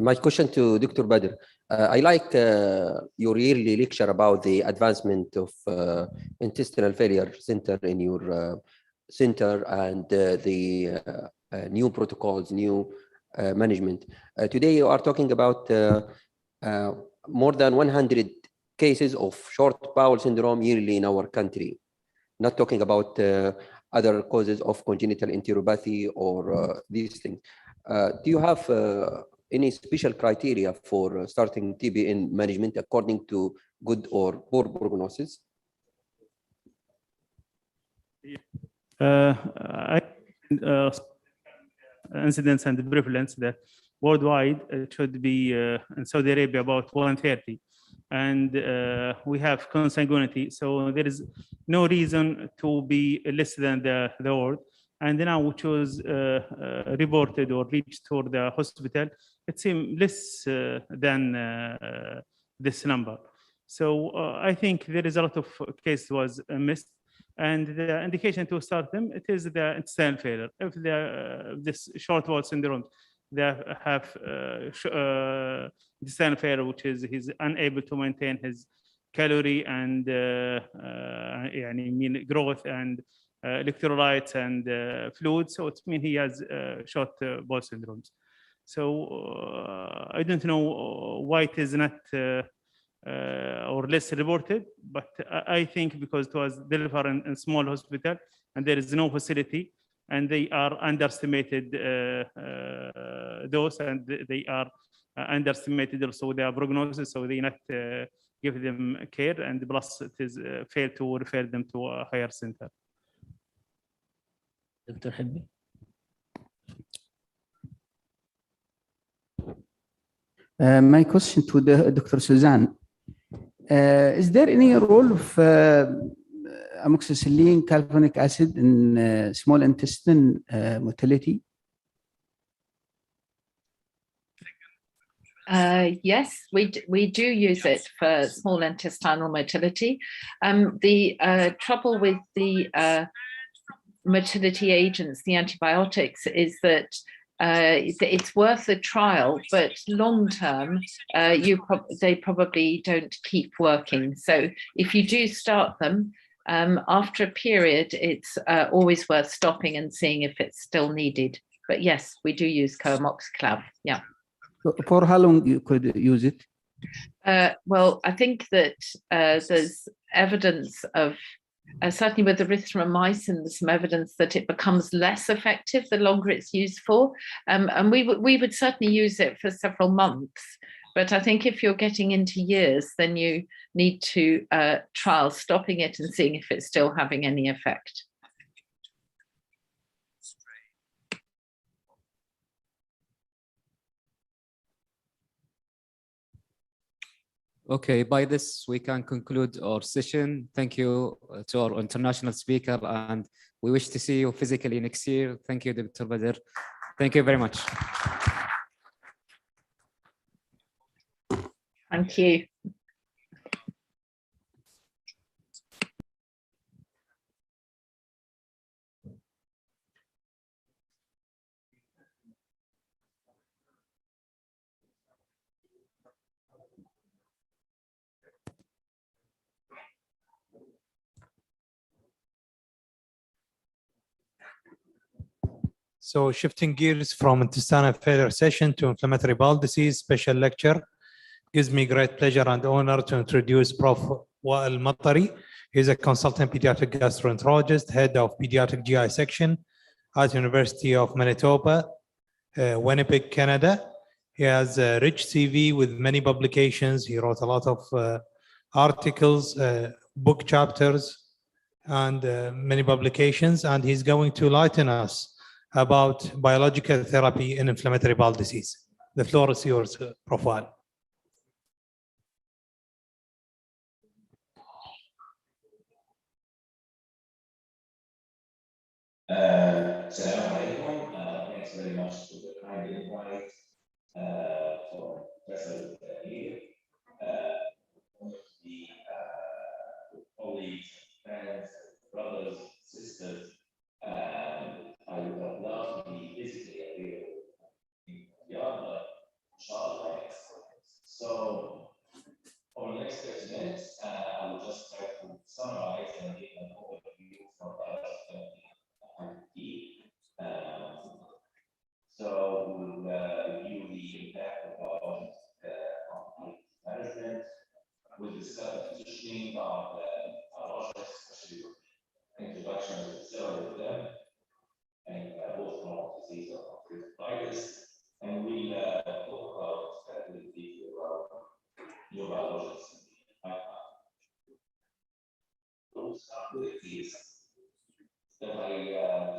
My question to Dr. Badr. I like your yearly lecture about the advancement of intestinal failure center in your center and the new protocols, new management. Today you are talking about more than 100 cases of short bowel syndrome yearly in our country. Not talking about other causes of congenital enteropathy or these things. Do you have any special criteria for starting TBN management according to good or poor prognosis? Incidence and prevalence that worldwide it should be in Saudi Arabia about 130. And we have consanguinity, so there is no reason to be less than the world. And now which was reported or reached for the hospital, it seems less than this number. So I think there is a lot of case was missed. And the indication to start them, it is the intestinal failure. If this short bowel syndrome, they have intestinal failure, which is he's unable to maintain his calorie and growth and electrolytes and fluids. So it means he has short bowel syndromes. So I don't know why it is not or less reported, but I think because it was delivered in small hospital and there is no facility and they are underestimated dose and they are underestimated also their prognosis, so they not give them care, and plus it is fair to refer them to a higher center. Dr. Habib? My question to Dr. Suzanne. Is there any role of amoxicillin carbonic acid in small intestine motility? Yes, we do use it for small intestinal motility. The trouble with the motility agents, the antibiotics, is that it's worth a trial, but long term, they probably don't keep working. So if you do start them, after a period, it's always worth stopping and seeing if it's still needed. But yes, we do use co-amoxiclav. Yeah. For how long you could use it? Well, I think that there's evidence of, certainly with erythromycin, there's some evidence that it becomes less effective the longer it's used for. And we would certainly use it for several months. But I think if you're getting into years, then you need to trial stopping it and seeing if it's still having any effect. Okay, by this, we can conclude our session. Thank you to our international speaker, and we wish to see you physically next year. Thank you, Dr. Badr. Thank you very much. Thank you. So shifting gears from intestinal failure session to inflammatory bowel disease special lecture, gives me great pleasure and honor to introduce Prof. Wael Matari. He's a consultant pediatric gastroenterologist, head of pediatric GI section at University of Manitoba, Winnipeg, Canada. He has a rich CV with many publications. He wrote a lot of articles, book chapters, and many publications. And he's going to enlighten us about biological therapy in inflammatory bowel disease. The floor is yours, Prof. Wael. Assalamu alaikum. Thanks very much for the kind invite for Professor here. The colleagues, friends, brothers, sisters, I would have loved to be physically available in Riyadh, but inshallah, so for the next 30 minutes, I will just try to summarize and give an overview from so we'll review the impact of management. We'll discuss the positioning of allergies, especially introduction of several of them, and both chronic disease of hepatitis. And we'll talk about new biologics. We'll start with these that I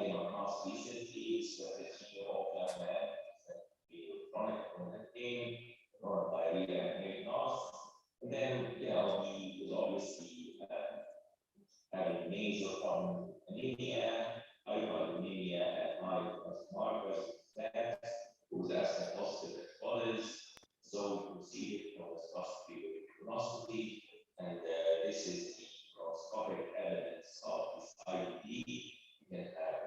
came across recently. So of them chronic pain or diarrhea and weight loss. And then we will obviously have a major problem anemia, hypoanemia, and high markers that who's asking positive bodies. So we see it from spasticity with Prognosis, and this is the microscopic evidence of this IUD. You can have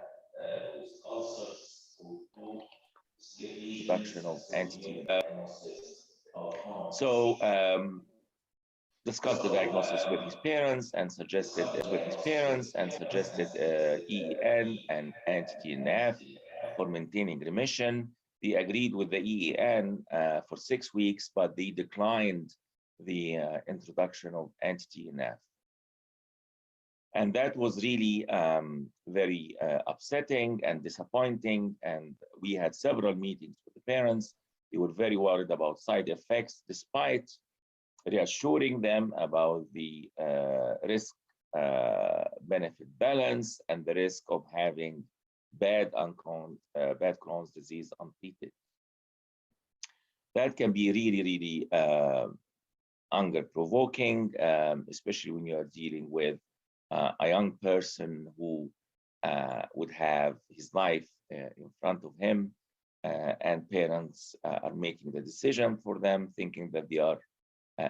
those ulcers, reduction of entity. Discussed the diagnosis with his parents and suggested EEN and anti-TNF for maintaining remission. They agreed with the EEN for 6 weeks, but they declined the introduction of anti-TNF. And that was really very upsetting and disappointing. And we had several meetings with the parents. They were very worried about side effects, despite reassuring them about the risk-benefit balance and the risk of having bad Crohn's disease untreated. That can be really, really anger-provoking, especially when you are dealing with a young person who would have his life in front of him, and parents are making the decision for them, thinking that they are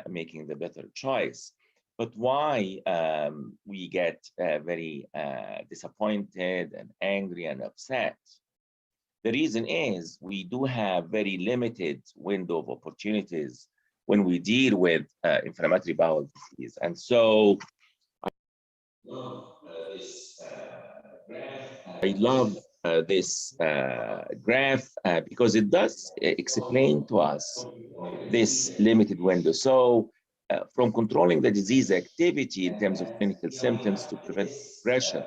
making the better choice. But why we get very disappointed and angry and upset? The reason is we do have very limited window of opportunities when we deal with inflammatory bowel disease. And so I love this graph because it does explain to us this limited window. So from controlling the disease activity in terms of clinical symptoms to prevent progression,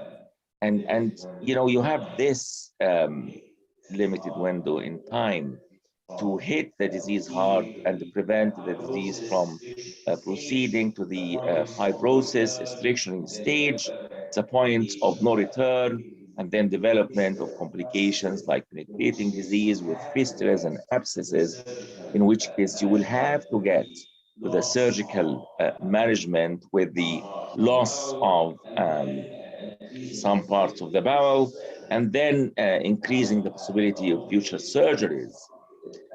and you have this limited window in time to hit the disease hard and to prevent the disease from proceeding to the fibrosis, stricturing stage. It's a point of no return, and then development of complications like penetrating disease with fistulas and abscesses, in which case you will have to get to the surgical management with the loss of some parts of the bowel, and then increasing the possibility of future surgeries.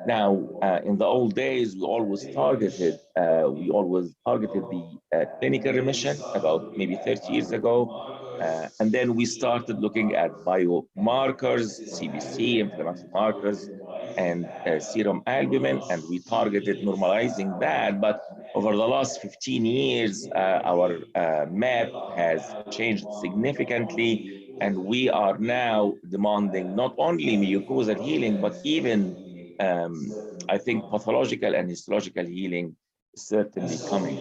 Now, in the old days, we always targeted the clinical remission about maybe 30 years ago. And then we started looking at biomarkers, CBC, inflammatory markers, and serum albumin, and we targeted normalizing that. But over the last 15 years, our map has changed significantly And we are now demanding not only mucosal healing, but even, I think, pathological and histological healing is certainly coming.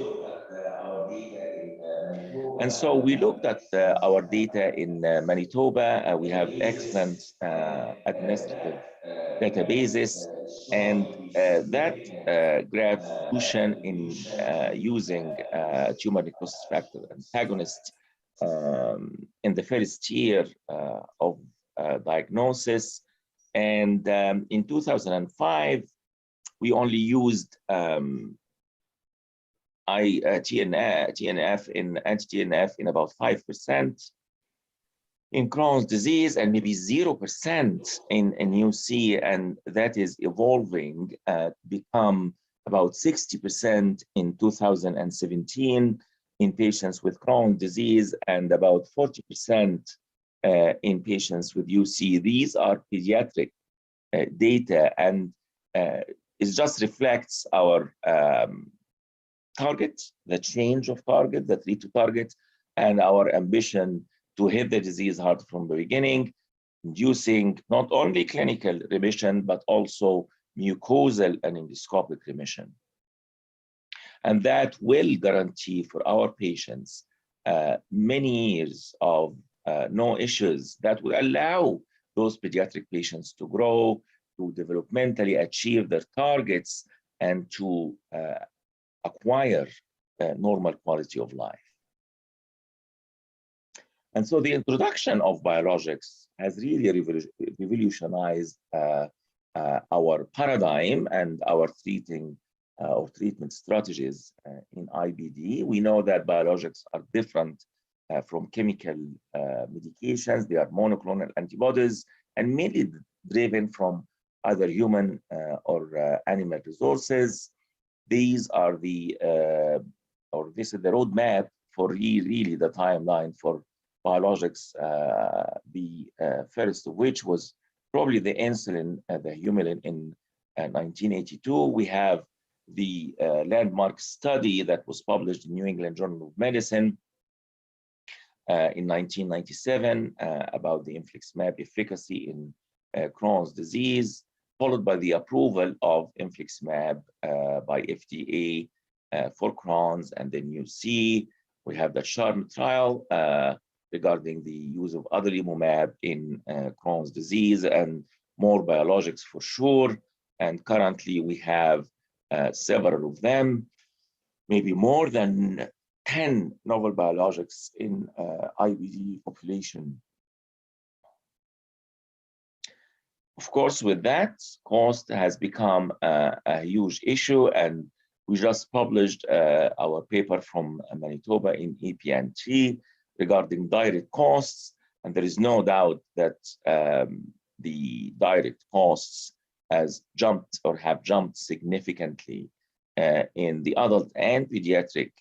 And so we looked at our data in Manitoba. We have excellent administrative databases, and that graph solution in using tumor necrosis factor antagonist in the first year of diagnosis. And in 2005, we only used TNF in anti-TNF in about 5% in Crohn's disease, and maybe 0% in UC, and that is evolving to become about 60% in 2017 in patients with Crohn's disease, and about 40% in patients with UC. These are pediatric data, and it just reflects our target, the change of target, the treat to target, and our ambition to hit the disease hard from the beginning, inducing not only clinical remission, but also mucosal and endoscopic remission. And that will guarantee for our patients many years of no issues that will allow those pediatric patients to grow, to developmentally achieve their targets, and to acquire normal quality of life. And so the introduction of biologics has really revolutionized our paradigm and our treatment strategies in IBD. We know that biologics are different from chemical medications. They are monoclonal antibodies and mainly driven from either human or animal resources. These are this is the roadmap for really the timeline for biologics. The first of which was probably the insulin, the Humulin in 1982. We have the landmark study that was published in New England Journal of Medicine in 1997 about the infliximab efficacy in Crohn's disease, followed by the approval of infliximab by FDA for Crohn's and then UC. We have the CHARM trial regarding the use of adalimumab in Crohn's disease, and more biologics for sure. And currently we have several of them, maybe more than 10 novel biologics in IBD population. Of course, with that, cost has become a huge issue, and we just published our paper from Manitoba in EPNT regarding direct costs, and there is no doubt that the direct costs has jumped or have jumped significantly in the adult and pediatric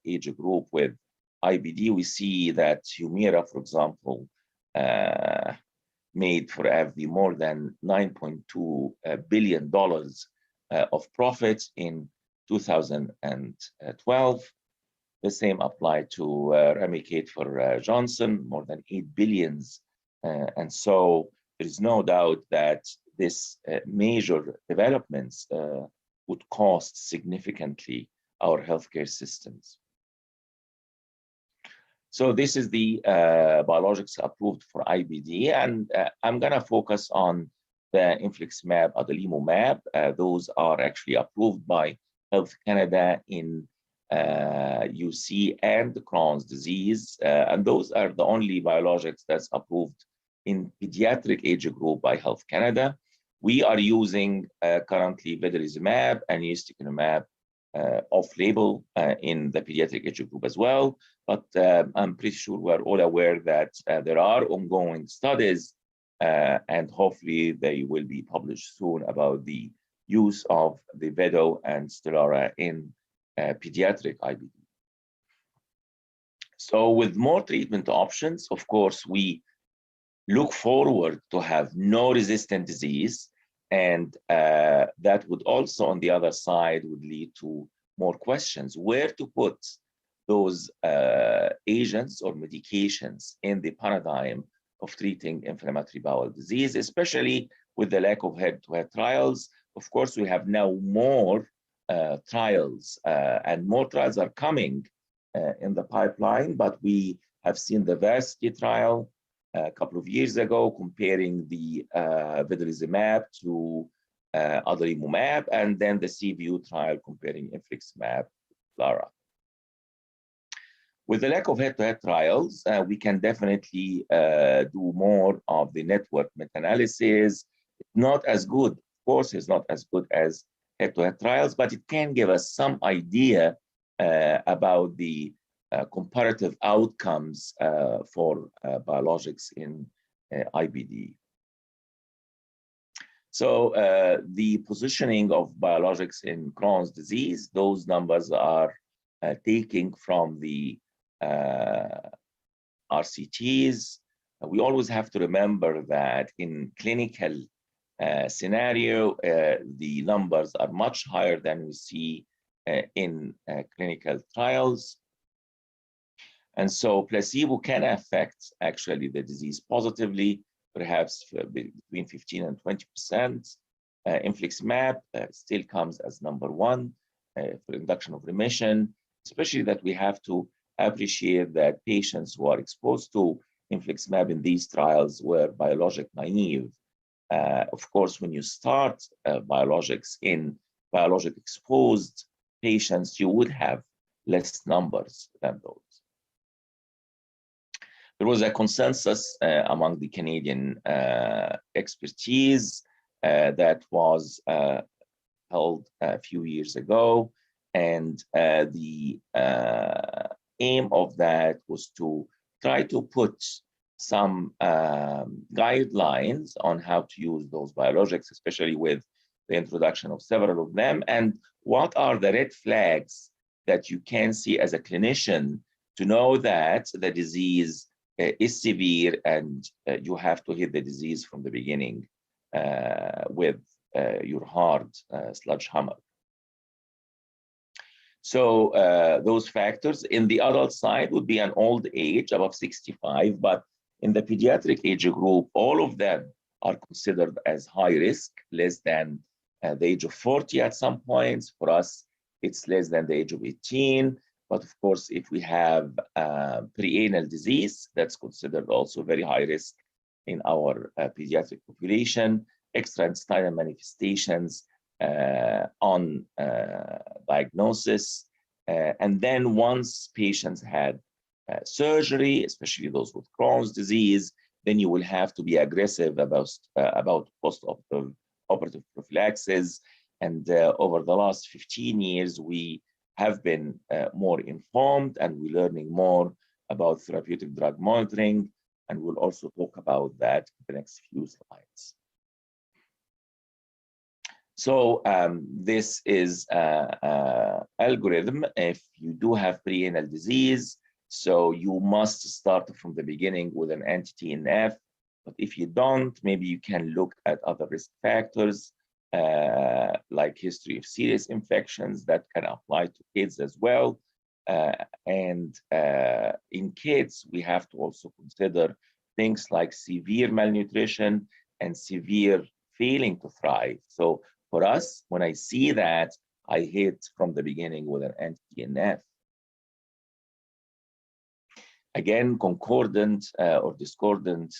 age group with IBD. We see that Humira, for example, made for AbbVie more than $9.2 billion of profit in 2012. The same applied to Remicade for Johnson, more than $8 billion. And so there is no doubt that this major developments would cost significantly our healthcare systems. So this is the biologics approved for IBD, and I'm gonna focus on the infliximab, adalimumab. Those are actually approved by Health Canada in UC and Crohn's disease, and those are the only biologics that's approved in pediatric age group by Health Canada. We are using currently vedolizumab and ustekinumab off-label in the pediatric age group as well, but I'm pretty sure we're all aware that there are ongoing studies and hopefully they will be published soon about the use of the Vedo and Stelara in pediatric IBD. So with more treatment options, of course, we look forward to have no resistant disease, and that would also, on the other side, would lead to more questions. Where to put those agents or medications in the paradigm of treating inflammatory bowel disease, especially with the lack of head-to-head trials. Of course, we have now more trials, and more trials are coming in the pipeline, but we have seen the Varsity trial a couple of years ago comparing the vedolizumab to adalimumab, and then the CVU trial comparing infliximab to Lara. With the lack of head-to-head trials, we can definitely do more of the network meta-analysis. Not as good, of course, it's not as good as head-to-head trials, but it can give us some idea about the comparative outcomes for biologics in IBD. So the positioning of biologics in Crohn's disease, those numbers are taken from the RCTs. We always have to remember that in clinical scenario, the numbers are much higher than we see in clinical trials. And so placebo can affect actually the disease positively, perhaps between 15 and 20%. Infliximab still comes as number one for induction of remission, especially that we have to appreciate that patients who are exposed to infliximab in these trials were biologic naive. Of course, when you start biologics in biologic exposed patients, you would have less numbers than those. There was a consensus among the Canadian expertise that was held a few years ago, and the aim of that was to try to put some guidelines on how to use those biologics, especially with the introduction of several of them, and what are the red flags that you can see as a clinician to know that the disease is severe and you have to hit the disease from the beginning with your hard sledgehammer. So those factors in the adult side would be an old age above 65, but in the pediatric age group, all of them are considered as high risk, less than the age of 40 at some points. For us, it's less than the age of 18. But of course, if we have preanal disease, that's considered also very high risk in our pediatric population. Extraintestinal manifestations on diagnosis. And then once patients had surgery, especially those with Crohn's disease, then you will have to be aggressive about post-operative prophylaxis. And over the last 15 years, we have been more informed, and we're learning more about therapeutic drug monitoring, and we'll also talk about that in the next few slides. So this is an algorithm. If you do have preanal disease, so you must start from the beginning with an anti-TNF, but if you don't, maybe you can look at other risk factors, like history of serious infections that can apply to kids as well. And in kids, we have to also consider things like severe malnutrition and severe failing to thrive. So for us, when I see that, I hit from the beginning with an anti-TNF. Again, concordant or discordant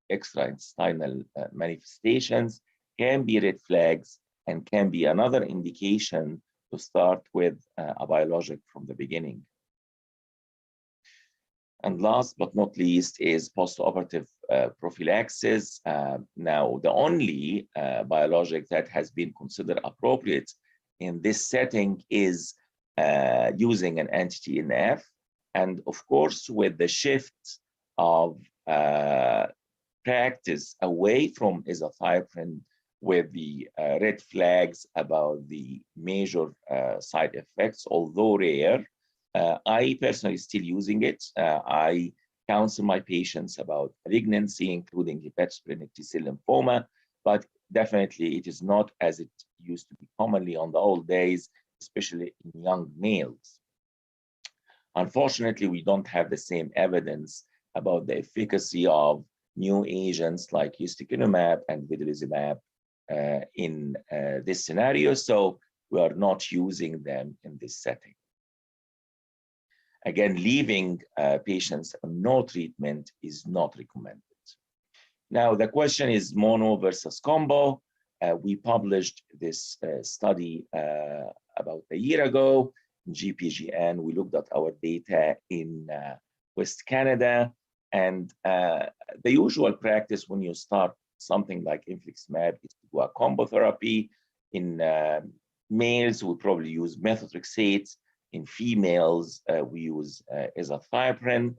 extraintestinal manifestations can be red flags and can be another indication to start with a biologic from the beginning. And last but not least is postoperative prophylaxis. Now, the only biologic that has been considered appropriate in this setting is using an anti-TNF. And of course, with the shift of practice away from azathioprine with the red flags about the major side effects, although rare, I personally still using it. I counsel my patients about malignancy, including hepatosplenic T-cell lymphoma, but definitely it is not as it used to be commonly on the old days, especially in young males. Unfortunately, we don't have the same evidence about the efficacy of new agents like ustekinumab and vedolizumab in this scenario. So we are not using them in this setting. Again, leaving patients on no treatment is not recommended. Now, the question is mono versus combo. We published this study about a year ago in GPGN. We looked at our data in West Canada, and the usual practice when you start something like infliximab is to do a combo therapy. In males, we probably use methotrexate. In females, we use azathioprine.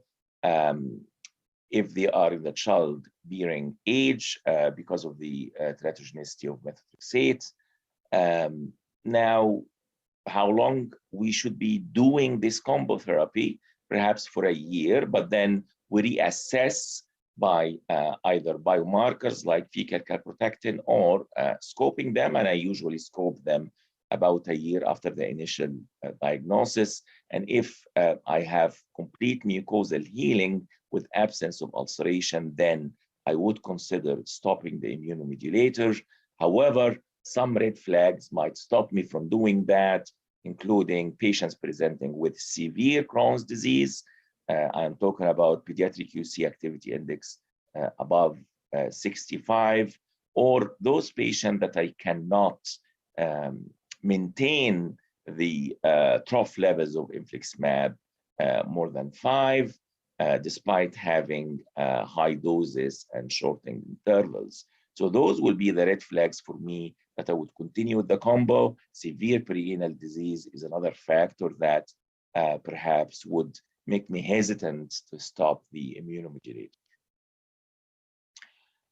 If they are in the childbearing age because of the teratogenicity of methotrexate. Now, how long we should be doing this combo therapy? Perhaps for a year, but then we reassess by either biomarkers like fecal calprotectin or scoping them, and I usually scope them about a year after the initial diagnosis. And if I have complete mucosal healing with absence of ulceration, then I would consider stopping the immunomodulator. However, some red flags might stop me from doing that, including patients presenting with severe Crohn's disease. I'm talking about pediatric UC activity index above 65, or those patients that I cannot maintain the trough levels of infliximab more than 5, despite having high doses and shortening intervals. So those will be the red flags for me that I would continue with the combo. Severe perianal disease is another factor that perhaps would make me hesitant to stop the immunomodulator.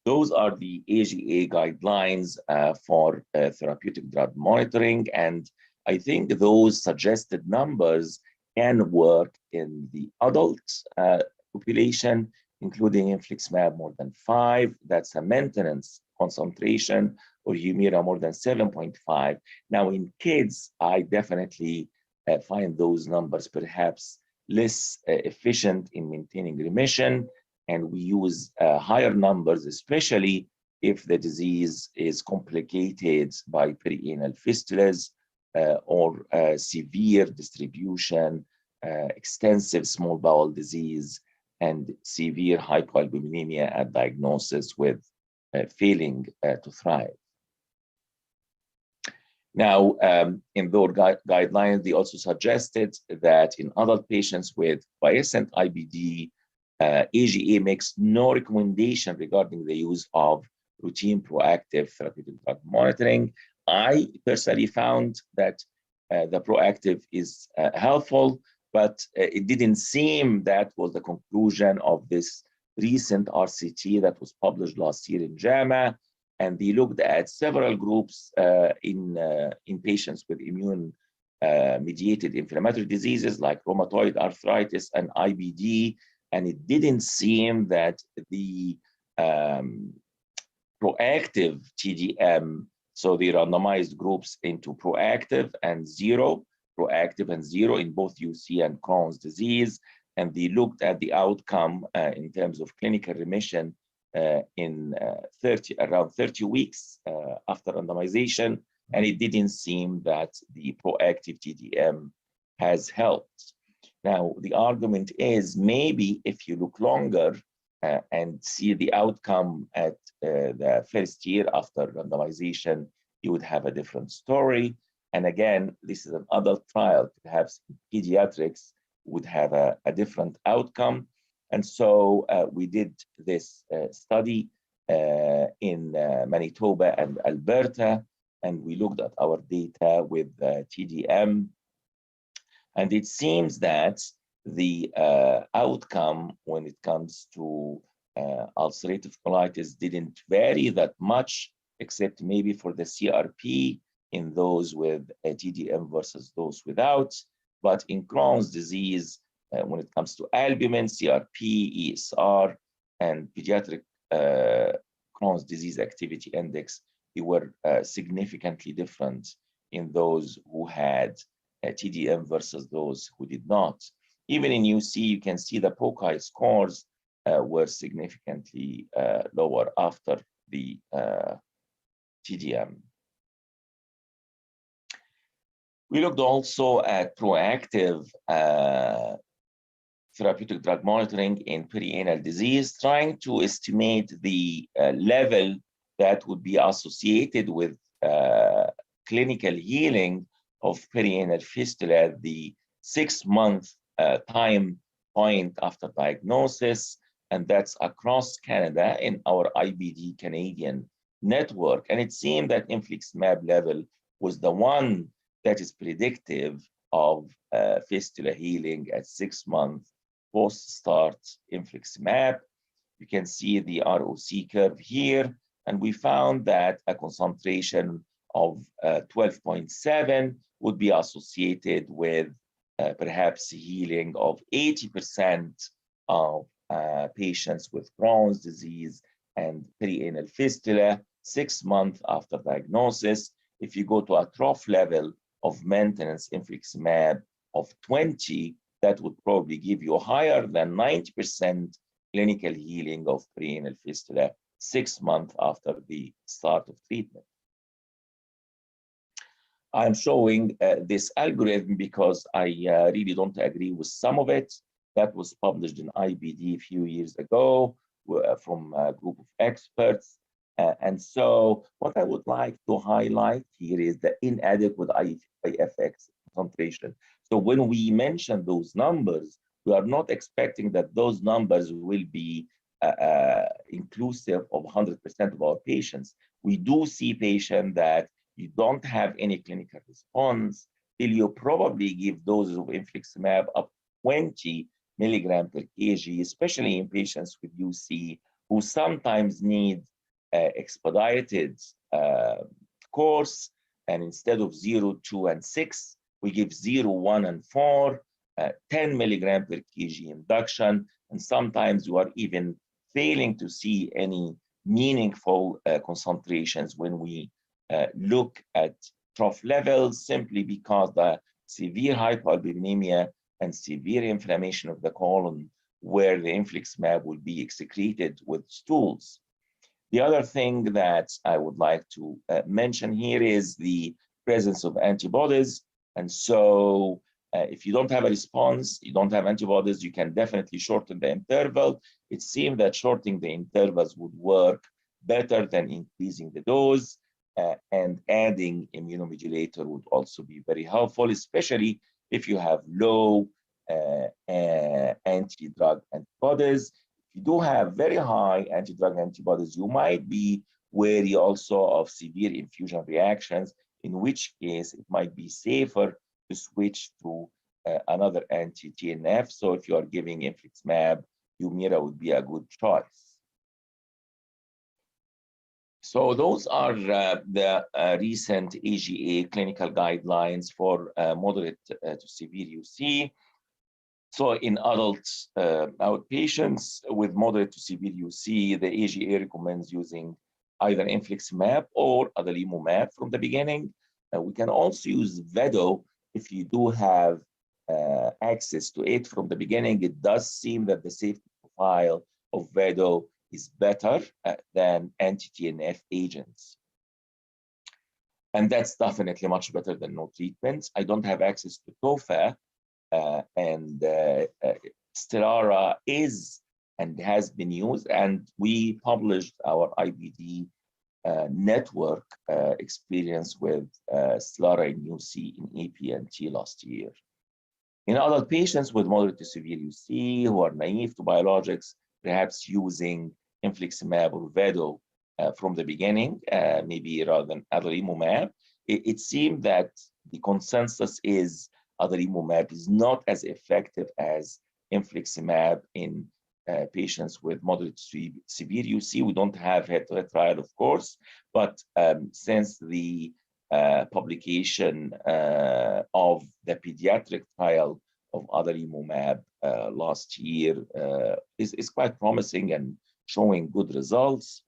Those are the AGA guidelines for therapeutic drug monitoring, and I think those suggested numbers can work in the adult population, including infliximab more than 5. That's a maintenance concentration, or Humira more than 7.5. Now in kids, I definitely find those numbers perhaps less efficient in maintaining remission, and we use higher numbers, especially if the disease is complicated by perianal fistulas or severe distribution, extensive small bowel disease, and severe hypoalbuminemia at diagnosis with failing to thrive. Now, in those guidelines, they also suggested that in adult patients with quiescent IBD, AGA makes no recommendation regarding the use of routine proactive therapeutic drug monitoring. I personally found that the proactive is helpful, but it didn't seem that was the conclusion of this recent RCT that was published last year in JAMA. And they looked at several groups in patients with immune mediated inflammatory diseases like rheumatoid arthritis and IBD. And it didn't seem that the proactive TDM, so the randomized groups into proactive and zero in both UC and Crohn's disease. And they looked at the outcome in terms of clinical remission in around 30 weeks after randomization. And it didn't seem that the proactive TDM has helped. Now, the argument is maybe if you look longer and see the outcome at the first year after randomization, you would have a different story. And again, this is an adult trial. Perhaps pediatrics would have a different outcome. And so we did this study in Manitoba and Alberta, and we looked at our data with TDM. And it seems that the outcome when it comes to ulcerative colitis didn't vary that much, except maybe for the CRP in those with TDM versus those without. But in Crohn's disease, when it comes to albumin, CRP, ESR, and pediatric Crohn's disease activity index, they were significantly different in those who had TDM versus those who did not. Even in UC, you can see the POCI scores were significantly lower after the TDM. We looked also at proactive therapeutic drug monitoring in perianal disease, trying to estimate the level that would be associated with clinical healing of perianal fistula at the 6-month time point after diagnosis, and that's across Canada in our IBD Canadian network. And it seemed that infliximab level was the one that is predictive of fistula healing at 6 months post-start infliximab. You can see the ROC curve here, and we found that a concentration of 12.7 would be associated with perhaps healing of 80% of patients with Crohn's disease and perianal fistula 6 months after diagnosis. If you go to a trough level of maintenance infliximab of 20, that would probably give you higher than 90% clinical healing of perianal fistula 6 months after the start of treatment. I'm showing this algorithm because I really don't agree with some of it. That was published in IBD a few years ago from a group of experts. And so what I would like to highlight here is the inadequate IFX concentration. So when we mention those numbers, we are not expecting that those numbers will be inclusive of 100% of our patients. We do see patients that you don't have any clinical response till you probably give doses of infliximab up 20 milligram per kg, especially in patients with UC who sometimes need expedited course, and instead of 0, 2, and 6, we give 0, 1, and 4, 10 milligram per kg induction, and sometimes you are even failing to see any meaningful concentrations when we look at trough levels, simply because the severe hyperalbuminemia and severe inflammation of the colon where the infliximab will be excreted with stools. The other thing that I would like to mention here is the presence of antibodies. And so if you don't have a response, you don't have antibodies, you can definitely shorten the interval. It seemed that shortening the intervals would work better than increasing the dose. And adding immunomodulator would also be very helpful, especially if you have low anti-drug antibodies. If you do have very high anti-drug antibodies, you might be wary also of severe infusion reactions, in which case it might be safer to switch to another anti-TNF. So if you are giving infliximab, Humira would be a good choice. So those are the recent AGA clinical guidelines for moderate to severe UC. So in adults, outpatients with moderate to severe UC, the AGA recommends using either infliximab or adalimumab from the beginning. We can also use Vedo if you do have access to it from the beginning. It does seem that the safety profile of Vedo is better than anti-TNF agents. And that's definitely much better than no treatments. I don't have access to TOFA, and Stelara is and has been used, and we published our IBD network experience with Stelara in UC in APNT last year. In adult patients with moderate to severe UC who are naive to biologics, perhaps using infliximab or Vedo from the beginning, maybe rather than adalimumab. It seemed that the consensus is adalimumab is not as effective as infliximab in patients with moderate to severe UC. We don't have head-to-head trial, of course, but since the publication of the pediatric trial of adalimumab last year is quite promising and showing good results.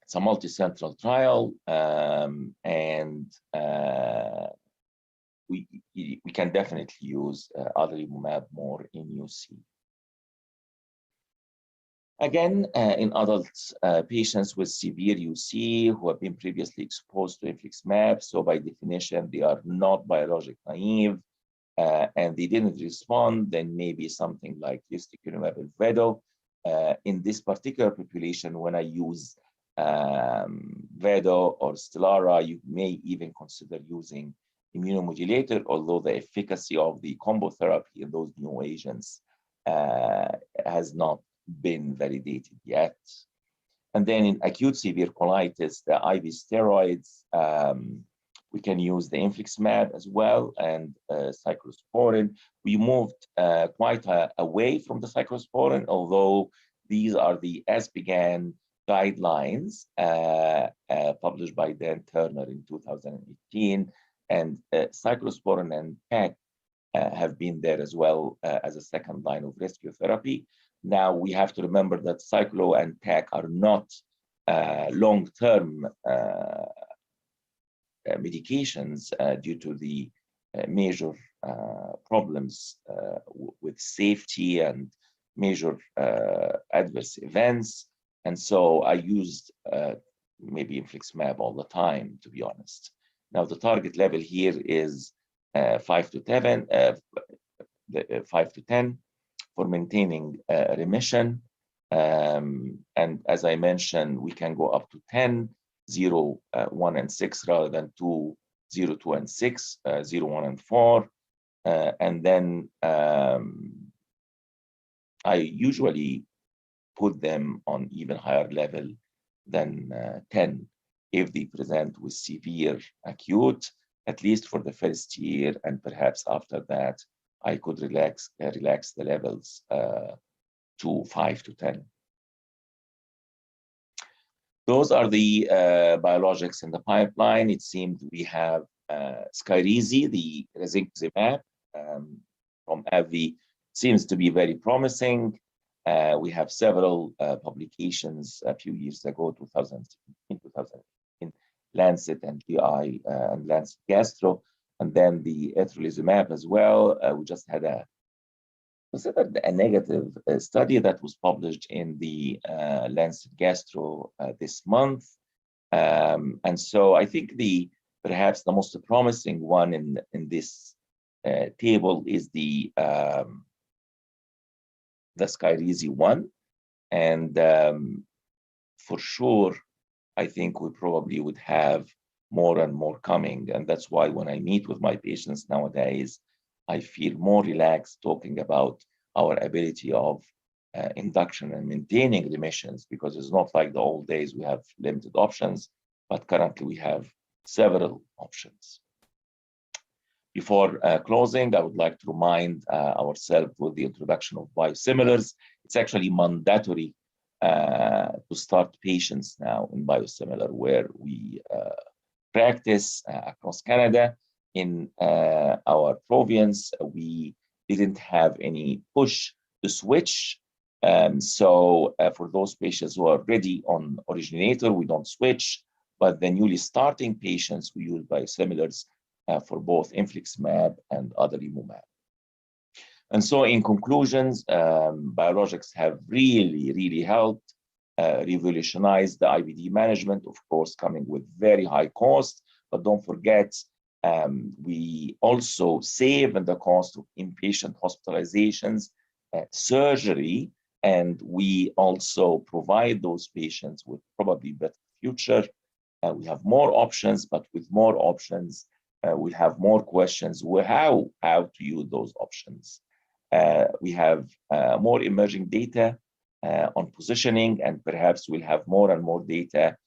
It's a multi-central trial, and we can definitely use adalimumab more in UC. Again, in adults, patients with severe UC who have been previously exposed to infliximab, so by definition, they are not biologic naive, and they didn't respond, then maybe something like ustekinumab and vedo. In this particular population, when I use vedo or Stelara, you may even consider using immunomodulator, although the efficacy of the combo therapy in those new agents has not been validated yet. And then in acute severe colitis, the IV steroids, we can use the infliximab as well and cyclosporin. We moved quite away from the cyclosporin, although these are the SASPGHAN guidelines published by Dan Turner in 2018, and cyclosporin and PEC have been there as well as a second line of rescue therapy. Now we have to remember that cyclo and PEC are not long-term medications due to the major problems with safety and major adverse events. And so I used maybe infliximab all the time, to be honest. Now the target level here is 5 to 10 for maintaining remission. And as I mentioned, we can go up to 10, 0, 1, and 6 rather than 2, 0, 2, and 6, 0, 1, and 4. And then I usually put them on even higher level than 10 if they present with severe acute, at least for the first year, and perhaps after that, I could relax the levels to 5 to 10. Those are the biologics in the pipeline. It seemed we have Skyrizi, the risankizumab from AbbVie, seems to be very promising. We have several publications a few years ago, 2017, in Lancet and GI and Lancet Gastro, and then the etrolizumab as well. We just had a negative study that was published in the Lancet Gastro this month. And so I think perhaps the most promising one in this table is the Skyrizi one. And for sure, I think we probably would have more and more coming. And that's why when I meet with my patients nowadays, I feel more relaxed talking about our ability of induction and maintaining remissions, because it's not like the old days we have limited options, but currently we have several options. Before closing, I would like to remind ourselves with the introduction of biosimilars. It's actually mandatory to start patients now in biosimilar, where we practice across Canada. In our province, we didn't have any push to switch. So for those patients who are already on originator, we don't switch, but the newly starting patients, we use biosimilars for both infliximab and adalimumab. And so in conclusions, biologics have really helped revolutionize the IBD management, of course, coming with very high cost, but don't forget, we also save in the cost of inpatient hospitalizations, surgery, and we also provide those patients with probably better future. We have more options, but with more options, we have more questions. How to use those options? We have more emerging data on positioning, and perhaps we'll have more and more data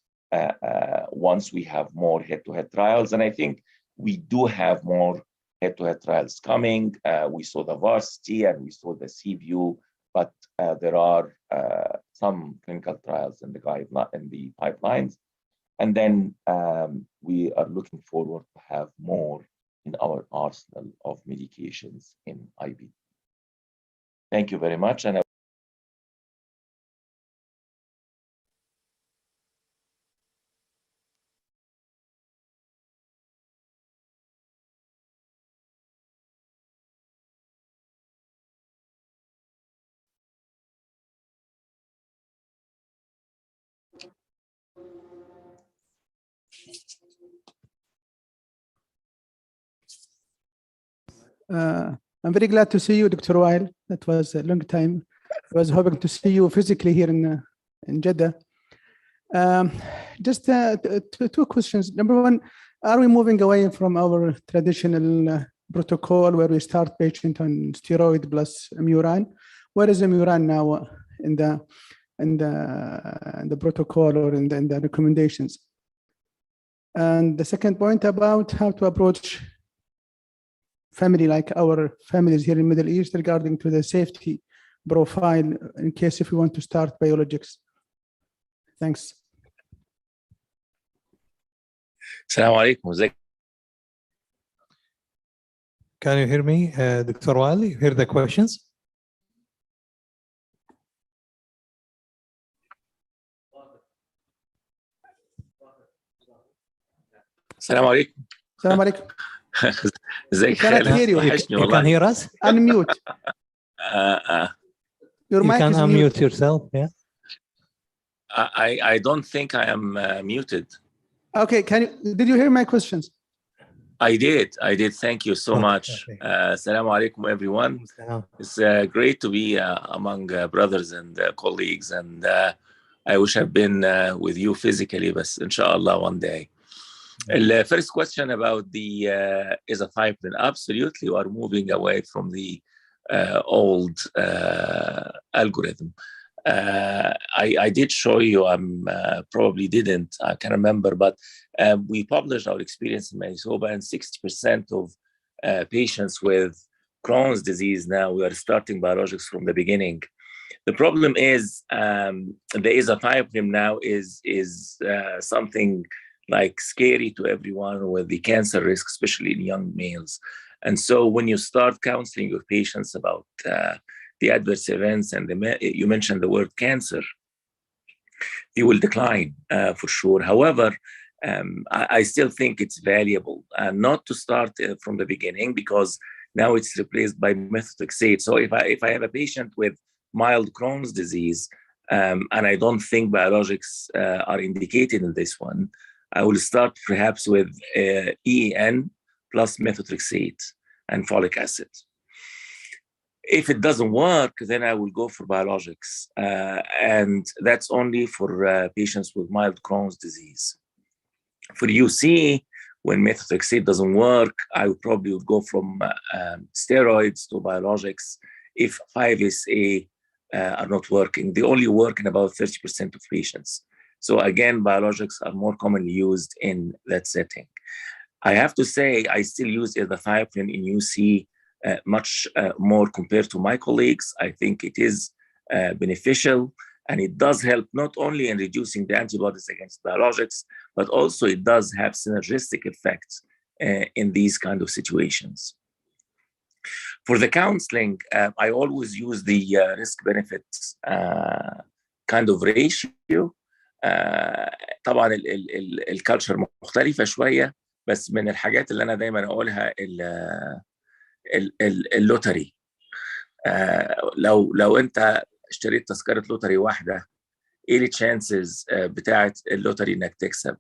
once we have more head-to-head trials. And I think we do have more head-to-head trials coming. We saw the Varsity and we saw the CView, but there are some clinical trials in the pipelines. And then we are looking forward to have more in our arsenal of medications in IBD. Thank you very much. And I'm very glad to see you, Dr. Wael. That was a long time. I was hoping to see you physically here in Jeddah. Just two questions. Number one, are we moving away from our traditional protocol where we start patient on steroid plus Muran? Where is the Muran now in the protocol or in the recommendations? And the second point about how to approach family like our families here in Middle East regarding to the safety profile in case if we want to start biologics. Thanks. Assalamu alaikum. Can you hear me, Dr. Wael? You hear the questions? Assalamu alaikum. Assalamu alaikum. ازيك cannot hear you. You can hear us? Unmute. Your You mic can is unmute mute. yourself, yeah. I don't think I am muted. Okay, did you hear my questions? I did. Thank you so much. Assalamu alaikum, everyone. It's great to be among brothers and colleagues, and I wish I've been with you physically, but inshallah one day. The first question about the azathioprine. Absolutely, we are moving away from the old algorithm. I did show you, probably didn't, I can't remember, but we published our experience in Manitoba, and 60% of patients with Crohn's disease now, we are starting biologics from the beginning. The problem is the azathioprine now is something like scary to everyone with the cancer risk, especially in young males. And so when you start counseling your patients about the adverse events and you mentioned the word cancer, you will decline for sure. However, I still think it's valuable not to start from the beginning, because now it's replaced by methotrexate. So if I have a patient with mild Crohn's disease and I don't think biologics are indicated in this one, I will start perhaps with EEN plus methotrexate and folic acid. If it doesn't work, then I will go for biologics. And that's only for patients with mild Crohn's disease. For UC, when methotrexate doesn't work, I would probably go from steroids to biologics if 5-SA are not working. They only work in about 30% of patients. So again, biologics are more commonly used in that setting. I have to say, I still use azathioprine in UC much more compared to my colleagues. I think it is beneficial, and it does help not only in reducing the antibodies against biologics, but also it does have synergistic effects in these kind of situations. For the counseling, I always use the risk-benefits kind of ratio. طبعا الكالتشر مختلفة شوية، بس من الحاجات اللي أنا دايما أقولها اللوتري. لو أنت اشتريت تذكرة لوتري واحدة، إيه التشانسز بتاعت اللوتري إنك تكسب؟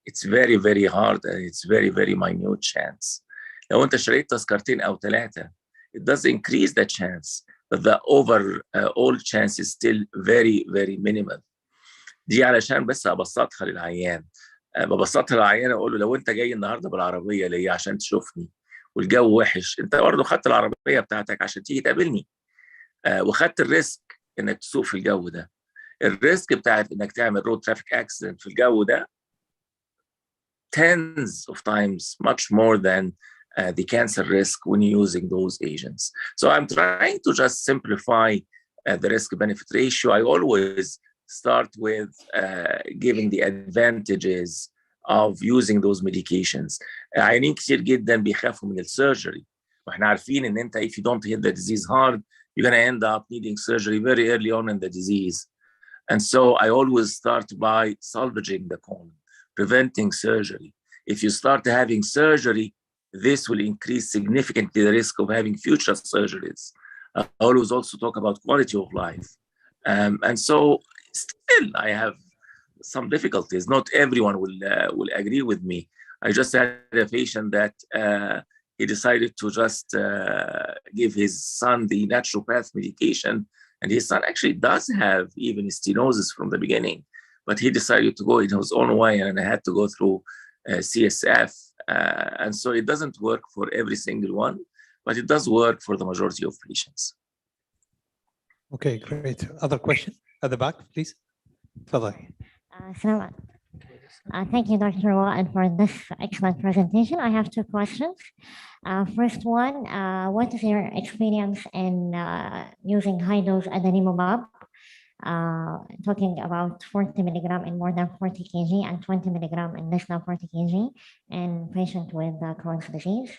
It's very very hard and it's very very minute chance. لو أنت اشتريت تذكرتين أو ثلاثة, it does increase the chance, but the overall chance is still very very minimal. دي علشان بس ابسطها للعيان. ببسطها للعيان اقول له لو انت جاي النهارده بالعربيه ليا عشان تشوفني والجو وحش، انت برضه خدت العربيه بتاعتك عشان تيجي تقابلني وخدت الريسك انك تسوق في الجو ده. الريسك بتاعت انك تعمل رود ترافيك اكسيدنت في الجو ده tens of times much more than the cancer risk when using those agents. So I'm trying to just simplify the risk-benefit ratio. I always start with giving the advantages of using those medications. عيانين كتير جدا بيخافوا من السيرجري، واحنا عارفين ان انت if you don't hit the disease hard, you're going to end up needing surgery very early on in the disease. And so I always start by salvaging the colon, preventing surgery. If you start having surgery, this will increase significantly the risk of having future surgeries. I always also talk about quality of life. And so still I have some difficulties. Not everyone will agree with me. I just had a patient that he decided to just give his son the naturopath medication, and his son actually does have even stenosis from the beginning, but he decided to go in his own way, and I had to go through CSF. And so it doesn't work for every single one, but it does work for the majority of patients. Okay, great. Other question at the back, please. Thank you, Dr. Wa'ad, for this excellent presentation. I have two questions. First one, what is your experience in using high-dose adalimumab? Talking about 40 milligram in more than 40 kg and 20 milligram in less than 40 kg in patients with Crohn's disease.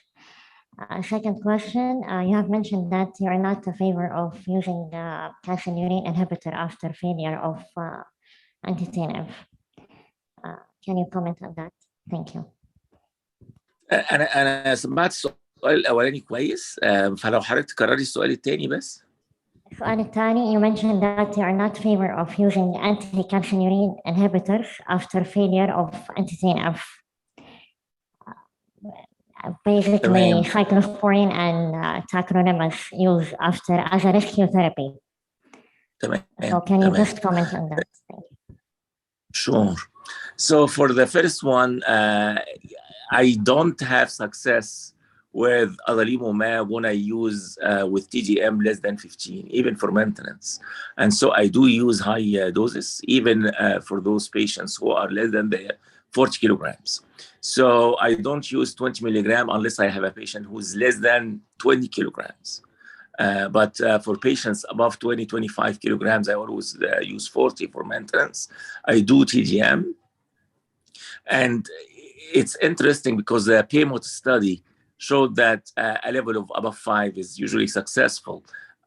Second question, you have mentioned that you are not in favor of using calcineurin inhibitor after failure of anti-TNF. Can you comment on that? Thank you. أنا سمعت السؤال الأولاني كويس، فلو حضرتك تكرري السؤال الثاني بس. السؤال الثاني, you mentioned that you are not in favor of using anti-calcineurin inhibitors after failure of anti-TNF. Basically, cyclosporine and tacrolimus used after as a rescue therapy. So can you just comment on that? Thank you. Sure. So for the first one, I don't have success with adalimumab when I use with TGM less than 15, even for maintenance. And so I do use high doses, even for those patients who are less than the 40 kilograms. So I don't use 20 milligram unless I have a patient who's less than 20 kilograms. But for patients above 20, 25 kilograms, I always use 40 for maintenance. I do TGM. And it's interesting because the PMOT study showed that a level of above 5 is usually successful.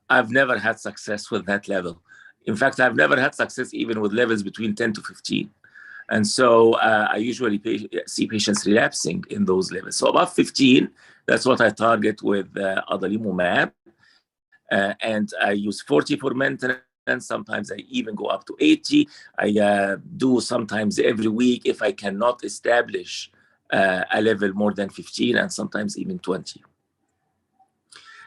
I've never had success with that level. In fact, I've never had success even with levels between 10 to 15. And so I usually see patients relapsing in those levels. So above 15, that's what I target with adalimumab. And I use 40 for maintenance. Sometimes I even go up to 80. I do sometimes every week if I cannot establish a level more than 15 and sometimes even 20.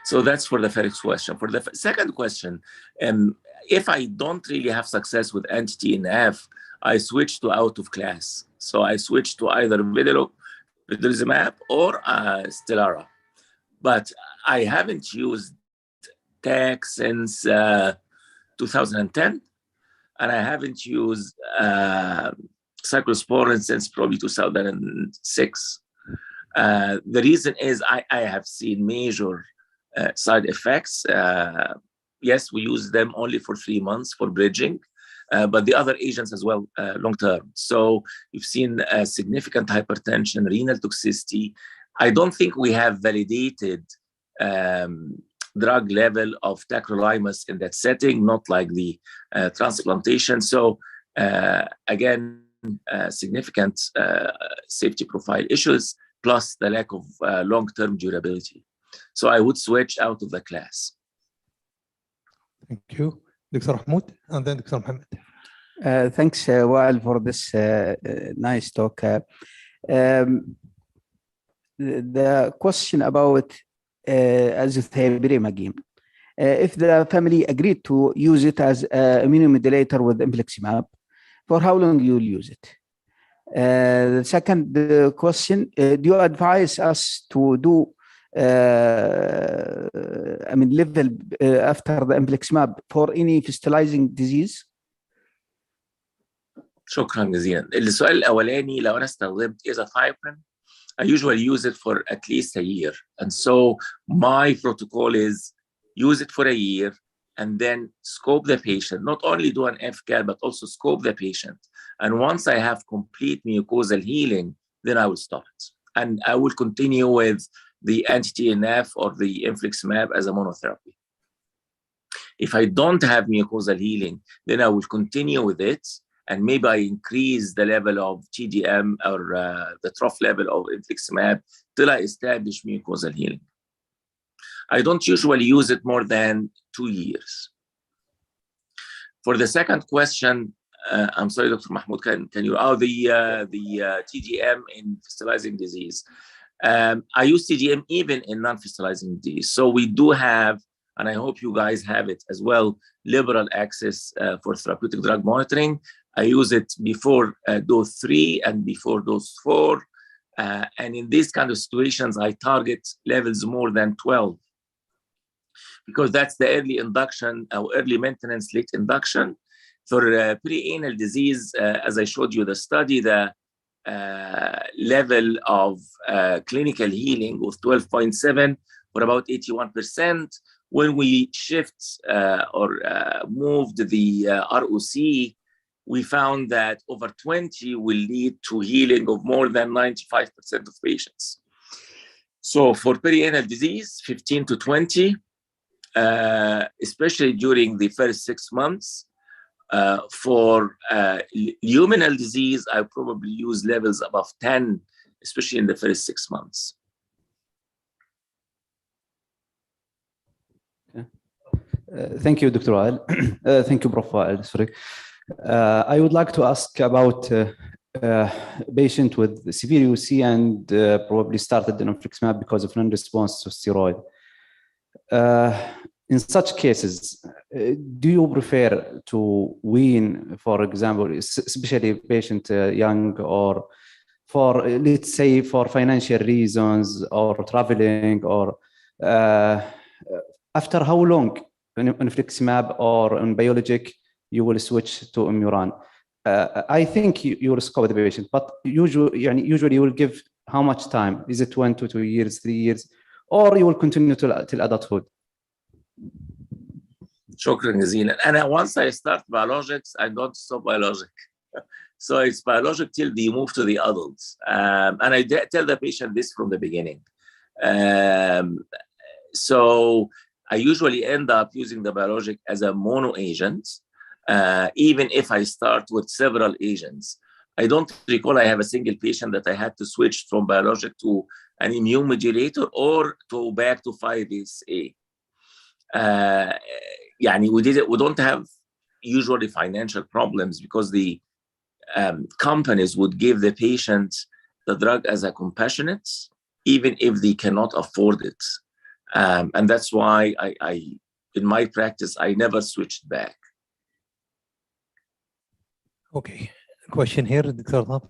So that's for the first question. For the second question, if I don't really have success with anti-TNF, I switch to out of class. So I switch to either vedolizumab or Stelara. But I haven't used TAC since 2010, and I haven't used cyclosporin since probably 2006. The reason is I have seen major side effects. Yes, we use them only for 3 months for bridging, but the other agents as well, long term. So you've seen significant hypertension, renal toxicity. I don't think we have validated drug level of tacrolimus in that setting, not like the transplantation. So again, significant safety profile issues, plus the lack of long-term durability. So I would switch out of the class. Thank you. Dr. Mahmoud, and then Dr. Mohammed. Thanks, Wael, for this nice talk. The question about azathioprine again. If the family agreed to use it as an immunomodulator with infliximab, for how long you will use it? The second question, do you advise us to do level after the infliximab for any fistulizing disease? شكرا جزيلا. السؤال الأولاني لو أنا استخدمت azathioprine, I usually use it for at least a year. And so my protocol is use it for a year and then scope the patient, not only do an FCAL, but also scope the patient. And once I have complete mucosal healing, then I will stop it. And I will continue with the anti-TNF or the infliximab as a monotherapy. If I don't have mucosal healing, then I will continue with it. And maybe I increase the level of TDM or the trough level of infliximab till I establish mucosal healing. I don't usually use it more than 2 years. For the second question, I'm sorry, Dr. Mahmoud, can you, the TGM in fistulizing disease. I use TGM even in non-fistulizing disease. So we do have, and I hope you guys have it as well, liberal access for therapeutic drug monitoring. I use it before dose 3 and before dose 4. And in these kind of situations, I target levels more than 12, because that's the early induction or early maintenance, late induction. For perianal disease, as I showed you the study, the level of clinical healing was 12.7 for about 81%. When we shift or moved the ROC, we found that over 20 will lead to healing of more than 95% of patients. So for perianal disease, 15 to 20, especially during the first 6 months. For luminal disease, I probably use levels above 10, especially in the first 6 months. Thank you, Dr. Wael. Thank you, Prof. Wael. Sorry. I would like to ask about patient with severe UC and probably started the infliximab because of non-response to steroid. In such cases, do you prefer to wean, for example, especially patient young, or for, let's say, for financial reasons or traveling, or after how long on infliximab or on biologic you will switch to Imuran? I think you will scope the patient, but usually you will give how much time? Is it 1 to 2 years, 3 years, or you will continue till adulthood? Shukran jazeelan. And once I start biologics, I don't stop biologic. So it's biologic till they move to the adults. And I tell the patient this from the beginning. So I usually end up using the biologic as a mono agent, even if I start with several agents. I don't recall I have a single patient that I had to switch from biologic to an immune modulator or to back to 5-ASA. We don't have usually financial problems because the companies would give the patient the drug as a compassionate, even if they cannot afford it. And that's why I in my practice, I never switched back. Okay, question here, Dr. Nabl.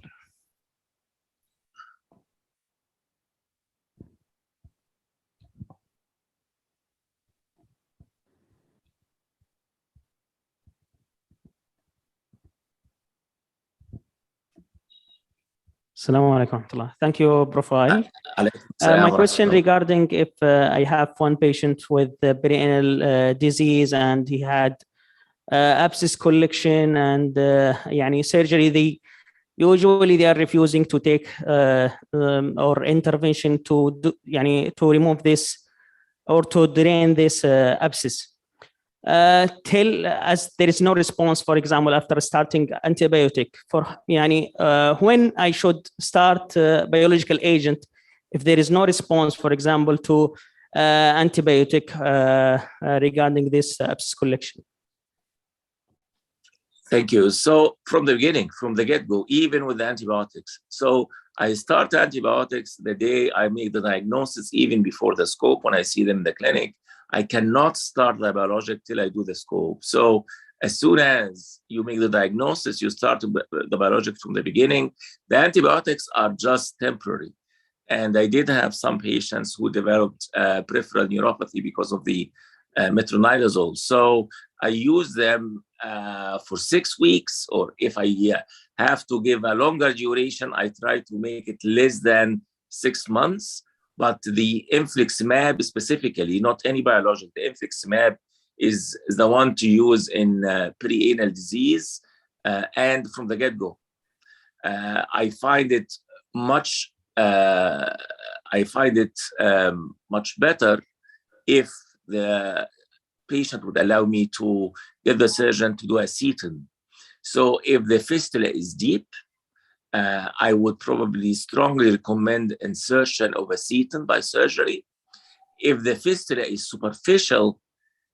Assalamu alaikum. Thank you, Prof. Wael. My question regarding if I have one patient with perianal disease and he had abscess collection and surgery, usually they are refusing to take or intervention to remove this or to drain this abscess. Till as there is no response, for example, after starting antibiotic, for when I should start biological agent if there is no response, for example, to antibiotic regarding this abscess collection. Thank you. So from the beginning, from the get-go, even with the antibiotics. So I start antibiotics the day I make the diagnosis, even before the scope, when I see them in the clinic. I cannot start the biologic till I do the scope. So as soon as you make the diagnosis, you start the biologic from the beginning. The antibiotics are just temporary. And I did have some patients who developed peripheral neuropathy because of the metronidazole. So I use them for 6 weeks, or if I have to give a longer duration, I try to make it less than 6 months. But the infliximab specifically, not any biologic, the infliximab is the one to use in perianal disease and from the get-go. I find it much much better if the patient would allow me to get the surgeon to do a Aceton. So if the fistula is deep, I would probably strongly recommend insertion of Aceton by surgery. If the fistula is superficial,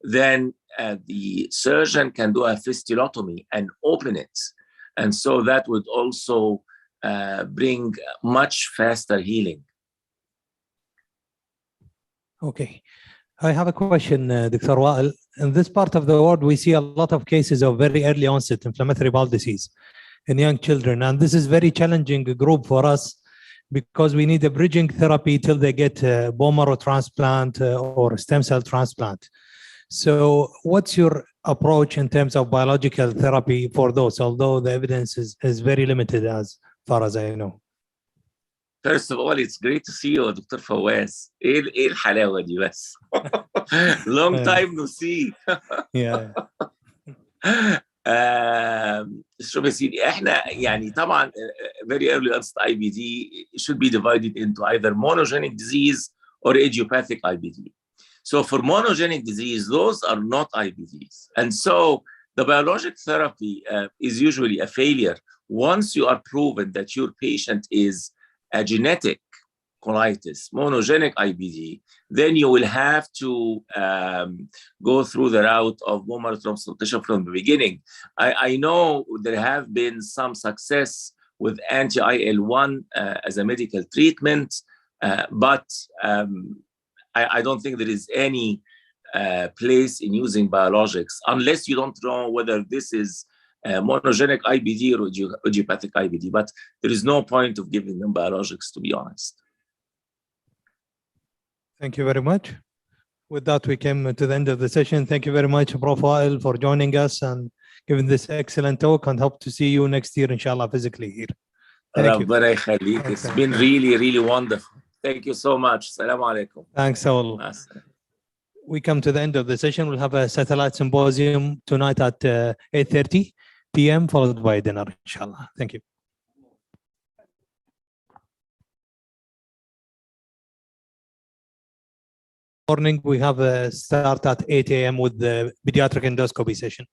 then the surgeon can do a fistulotomy and open it. And so that would also bring much faster healing. Okay. I have a question, Dr. Wael. In this part of the world, we see a lot of cases of very early onset inflammatory bowel disease in young children. And this is very challenging group for us because we need a bridging therapy till they get bone marrow transplant or stem cell transplant. So what's your approach in terms of biological therapy for those, although the evidence is very limited as far as I know? First of all, it's great to see you, Dr. Fawaz. ايه الحلاوة دي بس. Long time no see. Yeah. شوف يا سيدي احنا يعني طبعا very early onset IBD should be divided into either monogenic disease or idiopathic IBD. So for monogenic disease, those are not IBDs. And so the biologic therapy is usually a failure. Once you are proven that your patient is a genetic colitis, monogenic IBD, then you will have to go through the route of bone marrow transplantation from the beginning. I know there have been some success with anti-IL-1 as a medical treatment, but I don't think there is any place in using biologics unless you don't know whether this is monogenic IBD or idiopathic IBD, but there is no point of giving them biologics, to be honest. Thank you very much. With that, we came to the end of the session. Thank you very much, Prof. Wael, for joining us and giving this excellent talk, and hope to see you next year, inshallah, physically here. Thank you. It's been really, really wonderful. Thank you so much. Assalamu alaikum. Thanks all. We come to the end of the session. We'll have a satellite symposium tonight at 8:30 p.m. followed by dinner, inshallah. Thank you. Morning, we have a start at 8 a.m. with the pediatric endoscopy session.